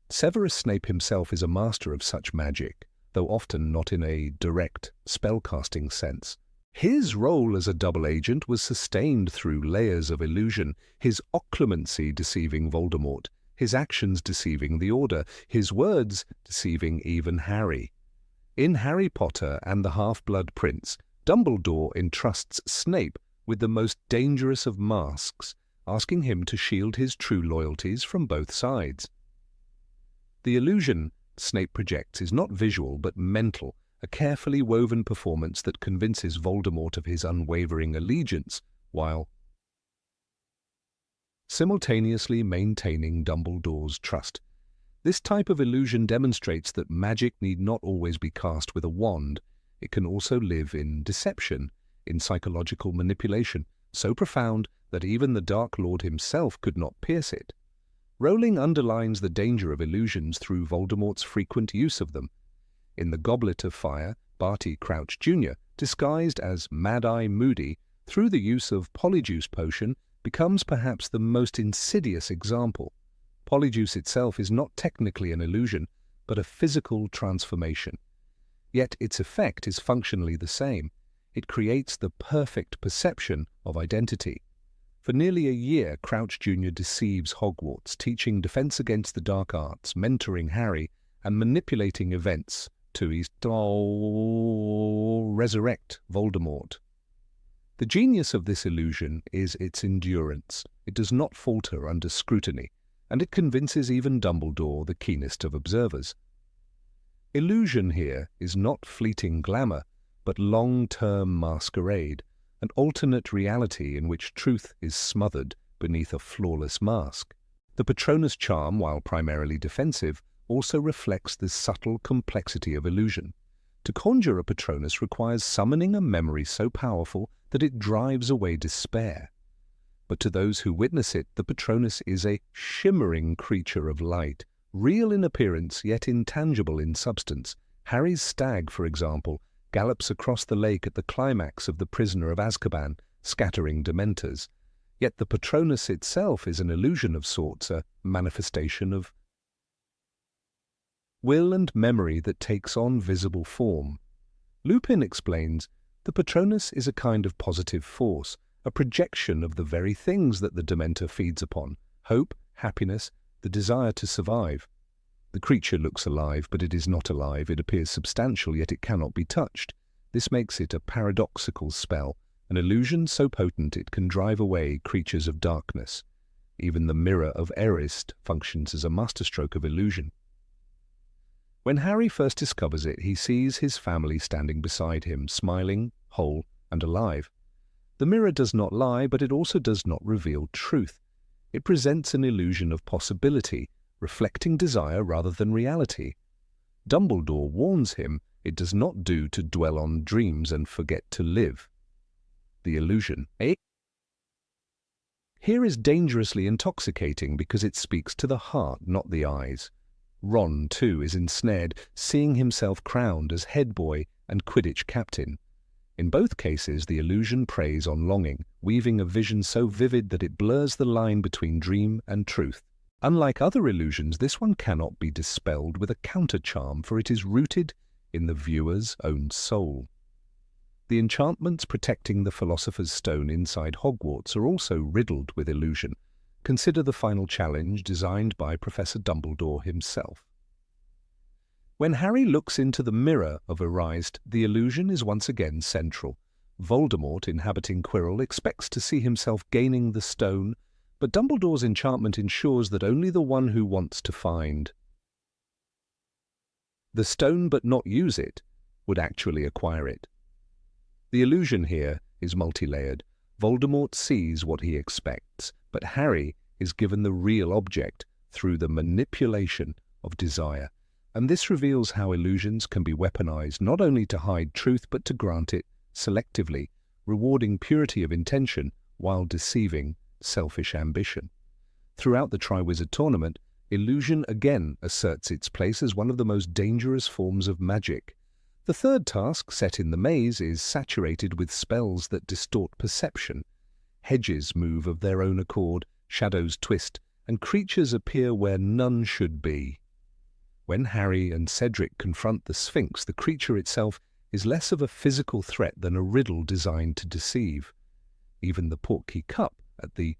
Severus Snape himself is a master of such magic, though often not in a direct, spellcasting sense. His role as a double agent was sustained through layers of illusion, his occlumency deceiving Voldemort, his actions deceiving the Order, his words deceiving even Harry. In Harry Potter and the Half-Blood Prince, Dumbledore entrusts Snape with the most dangerous of masks, asking him to shield his true loyalties from both sides. The illusion Snape projects is not visual but mental, a carefully woven performance that convinces Voldemort of his unwavering allegiance, while simultaneously maintaining Dumbledore's trust. This type of illusion demonstrates that magic need not always be cast with a wand. It can also live in deception, in psychological manipulation, so profound that even the Dark Lord himself could not pierce it. Rowling underlines the danger of illusions through Voldemort's frequent use of them. In The Goblet of Fire, Barty Crouch Jr., disguised as Mad-Eye Moody through the use of Polyjuice Potion, becomes perhaps the most insidious example. Polyjuice itself is not technically an illusion, but a physical transformation. Yet its effect is functionally the same. It creates the perfect perception of identity. For nearly a year, Crouch Jr. deceives Hogwarts, teaching defense against the dark arts, mentoring Harry, and manipulating events to resurrect Voldemort. The genius of this illusion is its endurance. It does not falter under scrutiny, and it convinces even Dumbledore, the keenest of observers. Illusion here is not fleeting glamour, but long-term masquerade, an alternate reality in which truth is smothered beneath a flawless mask. The Patronus charm, while primarily defensive, also reflects the subtle complexity of illusion. To conjure a Patronus requires summoning a memory so powerful that it drives away despair. But to those who witness it, the Patronus is a shimmering creature of light, real in appearance yet intangible in substance. Harry's stag, for example, gallops across the lake at the climax of The Prisoner of Azkaban, scattering Dementors. Yet the Patronus itself is an illusion of sorts, a manifestation of will and memory that takes on visible form. Lupin explains, the Patronus is a kind of positive force, a projection of the very things that the Dementor feeds upon: hope, happiness, the desire to survive. The creature looks alive, but it is not alive. It appears substantial, yet it cannot be touched. This makes it a paradoxical spell, an illusion so potent it can drive away creatures of darkness. Even the mirror of Erist functions as a masterstroke of illusion. When Harry first discovers it, he sees his family standing beside him, smiling, whole, and alive. The mirror does not lie, but it also does not reveal truth. It presents an illusion of possibility, reflecting desire rather than reality. Dumbledore warns him it does not do to dwell on dreams and forget to live. The illusion here is dangerously intoxicating because it speaks to the heart, not the eyes. Ron, too, is ensnared, seeing himself crowned as head boy and Quidditch captain. In both cases, the illusion preys on longing, weaving a vision so vivid that it blurs the line between dream and truth. Unlike other illusions, this one cannot be dispelled with a counter-charm, for it is rooted in the viewer's own soul. The enchantments protecting the Philosopher's Stone inside Hogwarts are also riddled with illusion. Consider the final challenge designed by Professor Dumbledore himself. When Harry looks into the mirror of Erist, the illusion is once again central. Voldemort, inhabiting Quirrell, expects to see himself gaining the stone, but Dumbledore's enchantment ensures that only the one who wants to find the stone but not use it would actually acquire it. The illusion here is multi-layered. Voldemort sees what he expects, but Harry is given the real object through the manipulation of desire. And this reveals how illusions can be weaponized not only to hide truth but to grant it selectively, rewarding purity of intention while deceiving selfish ambition. Throughout the Triwizard Tournament, illusion again asserts its place as one of the most dangerous forms of magic. The third task, set in the maze, is saturated with spells that distort perception. Hedges move of their own accord, shadows twist, and creatures appear where none should be. When Harry and Cedric confront the Sphinx, the creature itself is less of a physical threat than a riddle designed to deceive. Even the Portkey Cup at the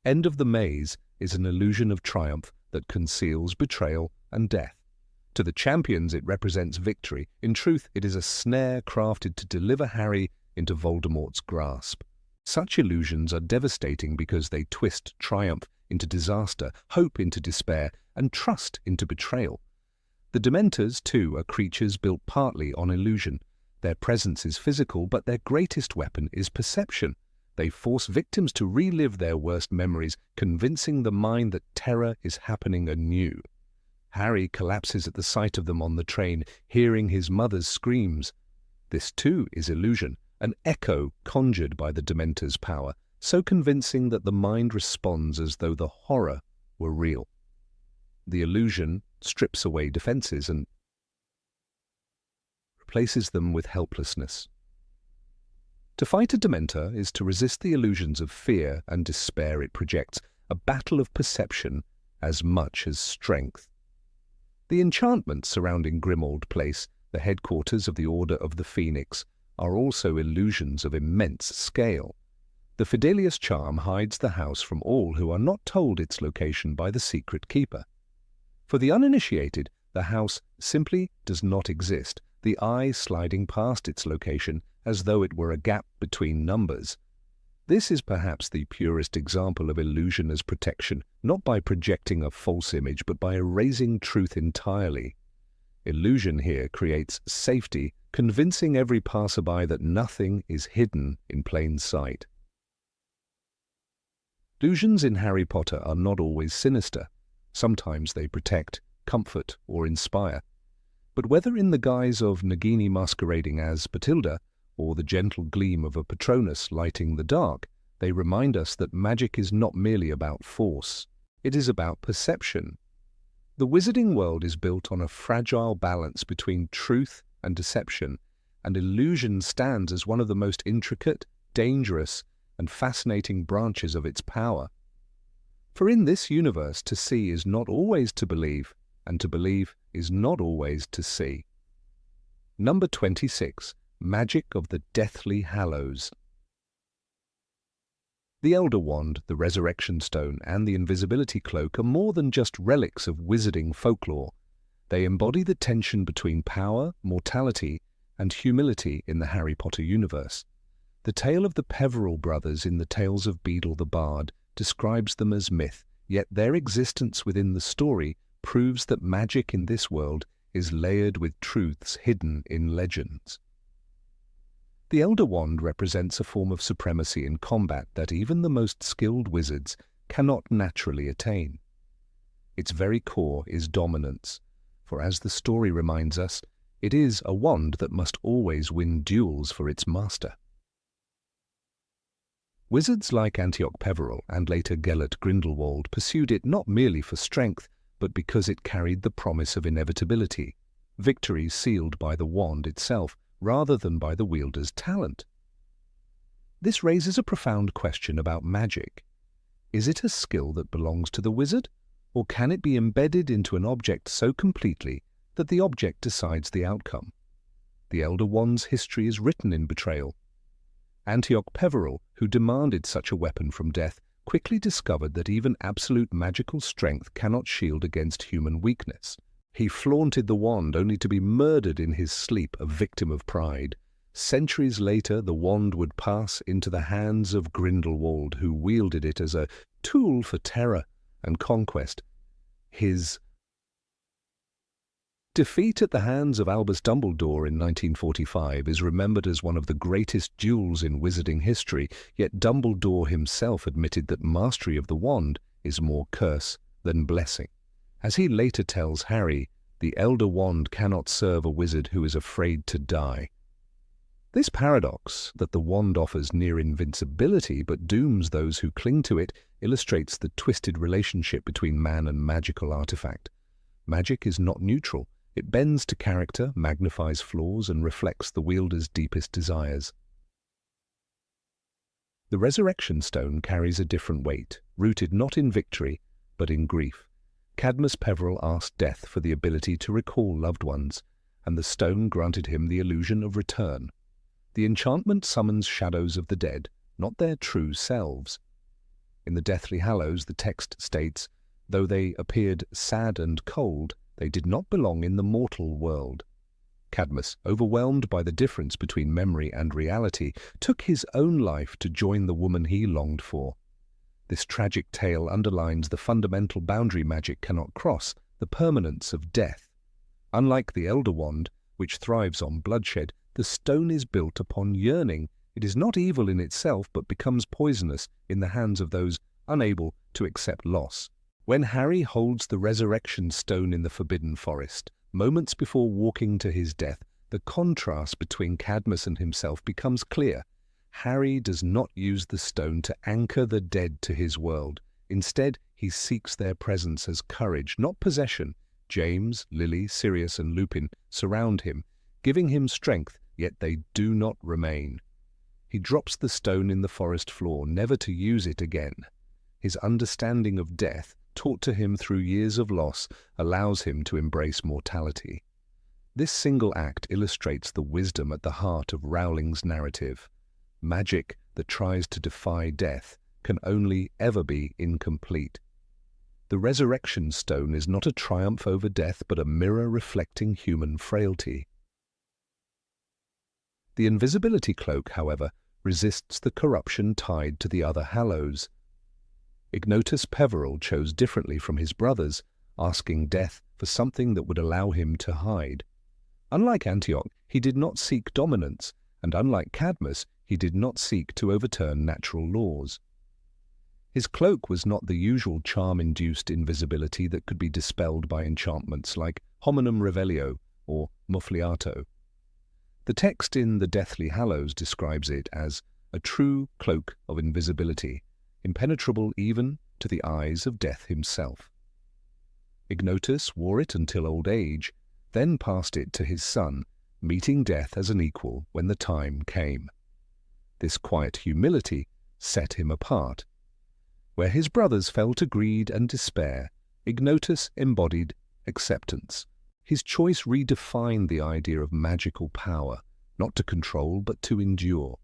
end of the maze is an illusion of triumph that conceals betrayal and death. To the champions, it represents victory. In truth, it is a snare crafted to deliver Harry into Voldemort's grasp. Such illusions are devastating because they twist triumph into disaster, hope into despair, and trust into betrayal. The Dementors, too, are creatures built partly on illusion. Their presence is physical, but their greatest weapon is perception. They force victims to relive their worst memories, convincing the mind that terror is happening anew. Harry collapses at the sight of them on the train, hearing his mother's screams. This too is illusion, an echo conjured by the Dementor's power, so convincing that the mind responds as though the horror were real. The illusion strips away defenses and replaces them with helplessness. To fight a Dementor is to resist the illusions of fear and despair it projects, a battle of perception as much as strength. The enchantments surrounding Grimmauld Place, the headquarters of the Order of the Phoenix, are also illusions of immense scale. The Fidelius charm hides the house from all who are not told its location by the secret keeper. For the uninitiated, the house simply does not exist, the eye sliding past its location as though it were a gap between numbers. This is perhaps the purest example of illusion as protection, not by projecting a false image, but by erasing truth entirely. Illusion here creates safety, convincing every passerby that nothing is hidden in plain sight. Illusions in Harry Potter are not always sinister. Sometimes they protect, comfort, or inspire. But whether in the guise of Nagini masquerading as Bathilda, or the gentle gleam of a Patronus lighting the dark, they remind us that magic is not merely about force. It is about perception. The wizarding world is built on a fragile balance between truth and deception, and illusion stands as one of the most intricate, dangerous, and fascinating branches of its power. For in this universe, to see is not always to believe, and to believe is not always to see. Number 26. Magic of the Deathly Hallows. The Elder Wand, the Resurrection Stone, and the Invisibility Cloak are more than just relics of wizarding folklore. They embody the tension between power, mortality, and humility in the Harry Potter universe. The tale of the Peverell brothers in the Tales of Beedle the Bard describes them as myth, yet their existence within the story proves that magic in this world is layered with truths hidden in legends. The Elder Wand represents a form of supremacy in combat that even the most skilled wizards cannot naturally attain. Its very core is dominance, for as the story reminds us, it is a wand that must always win duels for its master. Wizards like Antioch Peverell and later Gellert Grindelwald pursued it not merely for strength, but because it carried the promise of inevitability, victory sealed by the wand itself, rather than by the wielder's talent. This raises a profound question about magic. Is it a skill that belongs to the wizard, or can it be embedded into an object so completely that the object decides the outcome? The Elder Wand's history is written in betrayal. Antioch Peverell, who demanded such a weapon from death, quickly discovered that even absolute magical strength cannot shield against human weakness. He flaunted the wand only to be murdered in his sleep, a victim of pride. Centuries later, the wand would pass into the hands of Grindelwald, who wielded it as a tool for terror and conquest. His defeat at the hands of Albus Dumbledore in 1945 is remembered as one of the greatest duels in wizarding history, yet Dumbledore himself admitted that mastery of the wand is more curse than blessing. As he later tells Harry, the Elder Wand cannot serve a wizard who is afraid to die. This paradox, that the wand offers near invincibility but dooms those who cling to it, illustrates the twisted relationship between man and magical artifact. Magic is not neutral. It bends to character, magnifies flaws, and reflects the wielder's deepest desires. The Resurrection Stone carries a different weight, rooted not in victory, but in grief. Cadmus Peverell asked Death for the ability to recall loved ones, and the stone granted him the illusion of return. The enchantment summons shadows of the dead, not their true selves. In the Deathly Hallows, the text states, "Though they appeared sad and cold, They did not belong in the mortal world. Cadmus, overwhelmed by the difference between memory and reality, took his own life to join the woman he longed for. This tragic tale underlines the fundamental boundary magic cannot cross, the permanence of death. Unlike the Elder Wand, which thrives on bloodshed, the stone is built upon yearning. It is not evil in itself, but becomes poisonous in the hands of those unable to accept loss. When Harry holds the resurrection stone in the Forbidden Forest, moments before walking to his death, the contrast between Cadmus and himself becomes clear. Harry does not use the stone to anchor the dead to his world. Instead, he seeks their presence as courage, not possession. James, Lily, Sirius, and Lupin surround him, giving him strength, yet they do not remain. He drops the stone in the forest floor, never to use it again. His understanding of death, taught to him through years of loss, allows him to embrace mortality. This single act illustrates the wisdom at the heart of Rowling's narrative. Magic that tries to defy death can only ever be incomplete. The resurrection stone is not a triumph over death, but a mirror reflecting human frailty. The invisibility cloak, however, resists the corruption tied to the other hallows. Ignotus Peverell chose differently from his brothers, asking death for something that would allow him to hide. Unlike Antioch, he did not seek dominance, and unlike Cadmus, he did not seek to overturn natural laws. His cloak was not the usual charm-induced invisibility that could be dispelled by enchantments like hominum revelio or muffliato. The text in The Deathly Hallows describes it as a true cloak of invisibility, impenetrable even to the eyes of death himself. Ignotus wore it until old age, then passed it to his son, meeting death as an equal when the time came. This quiet humility set him apart. Where his brothers fell to greed and despair, Ignotus embodied acceptance. His choice redefined the idea of magical power, not to control but to endure.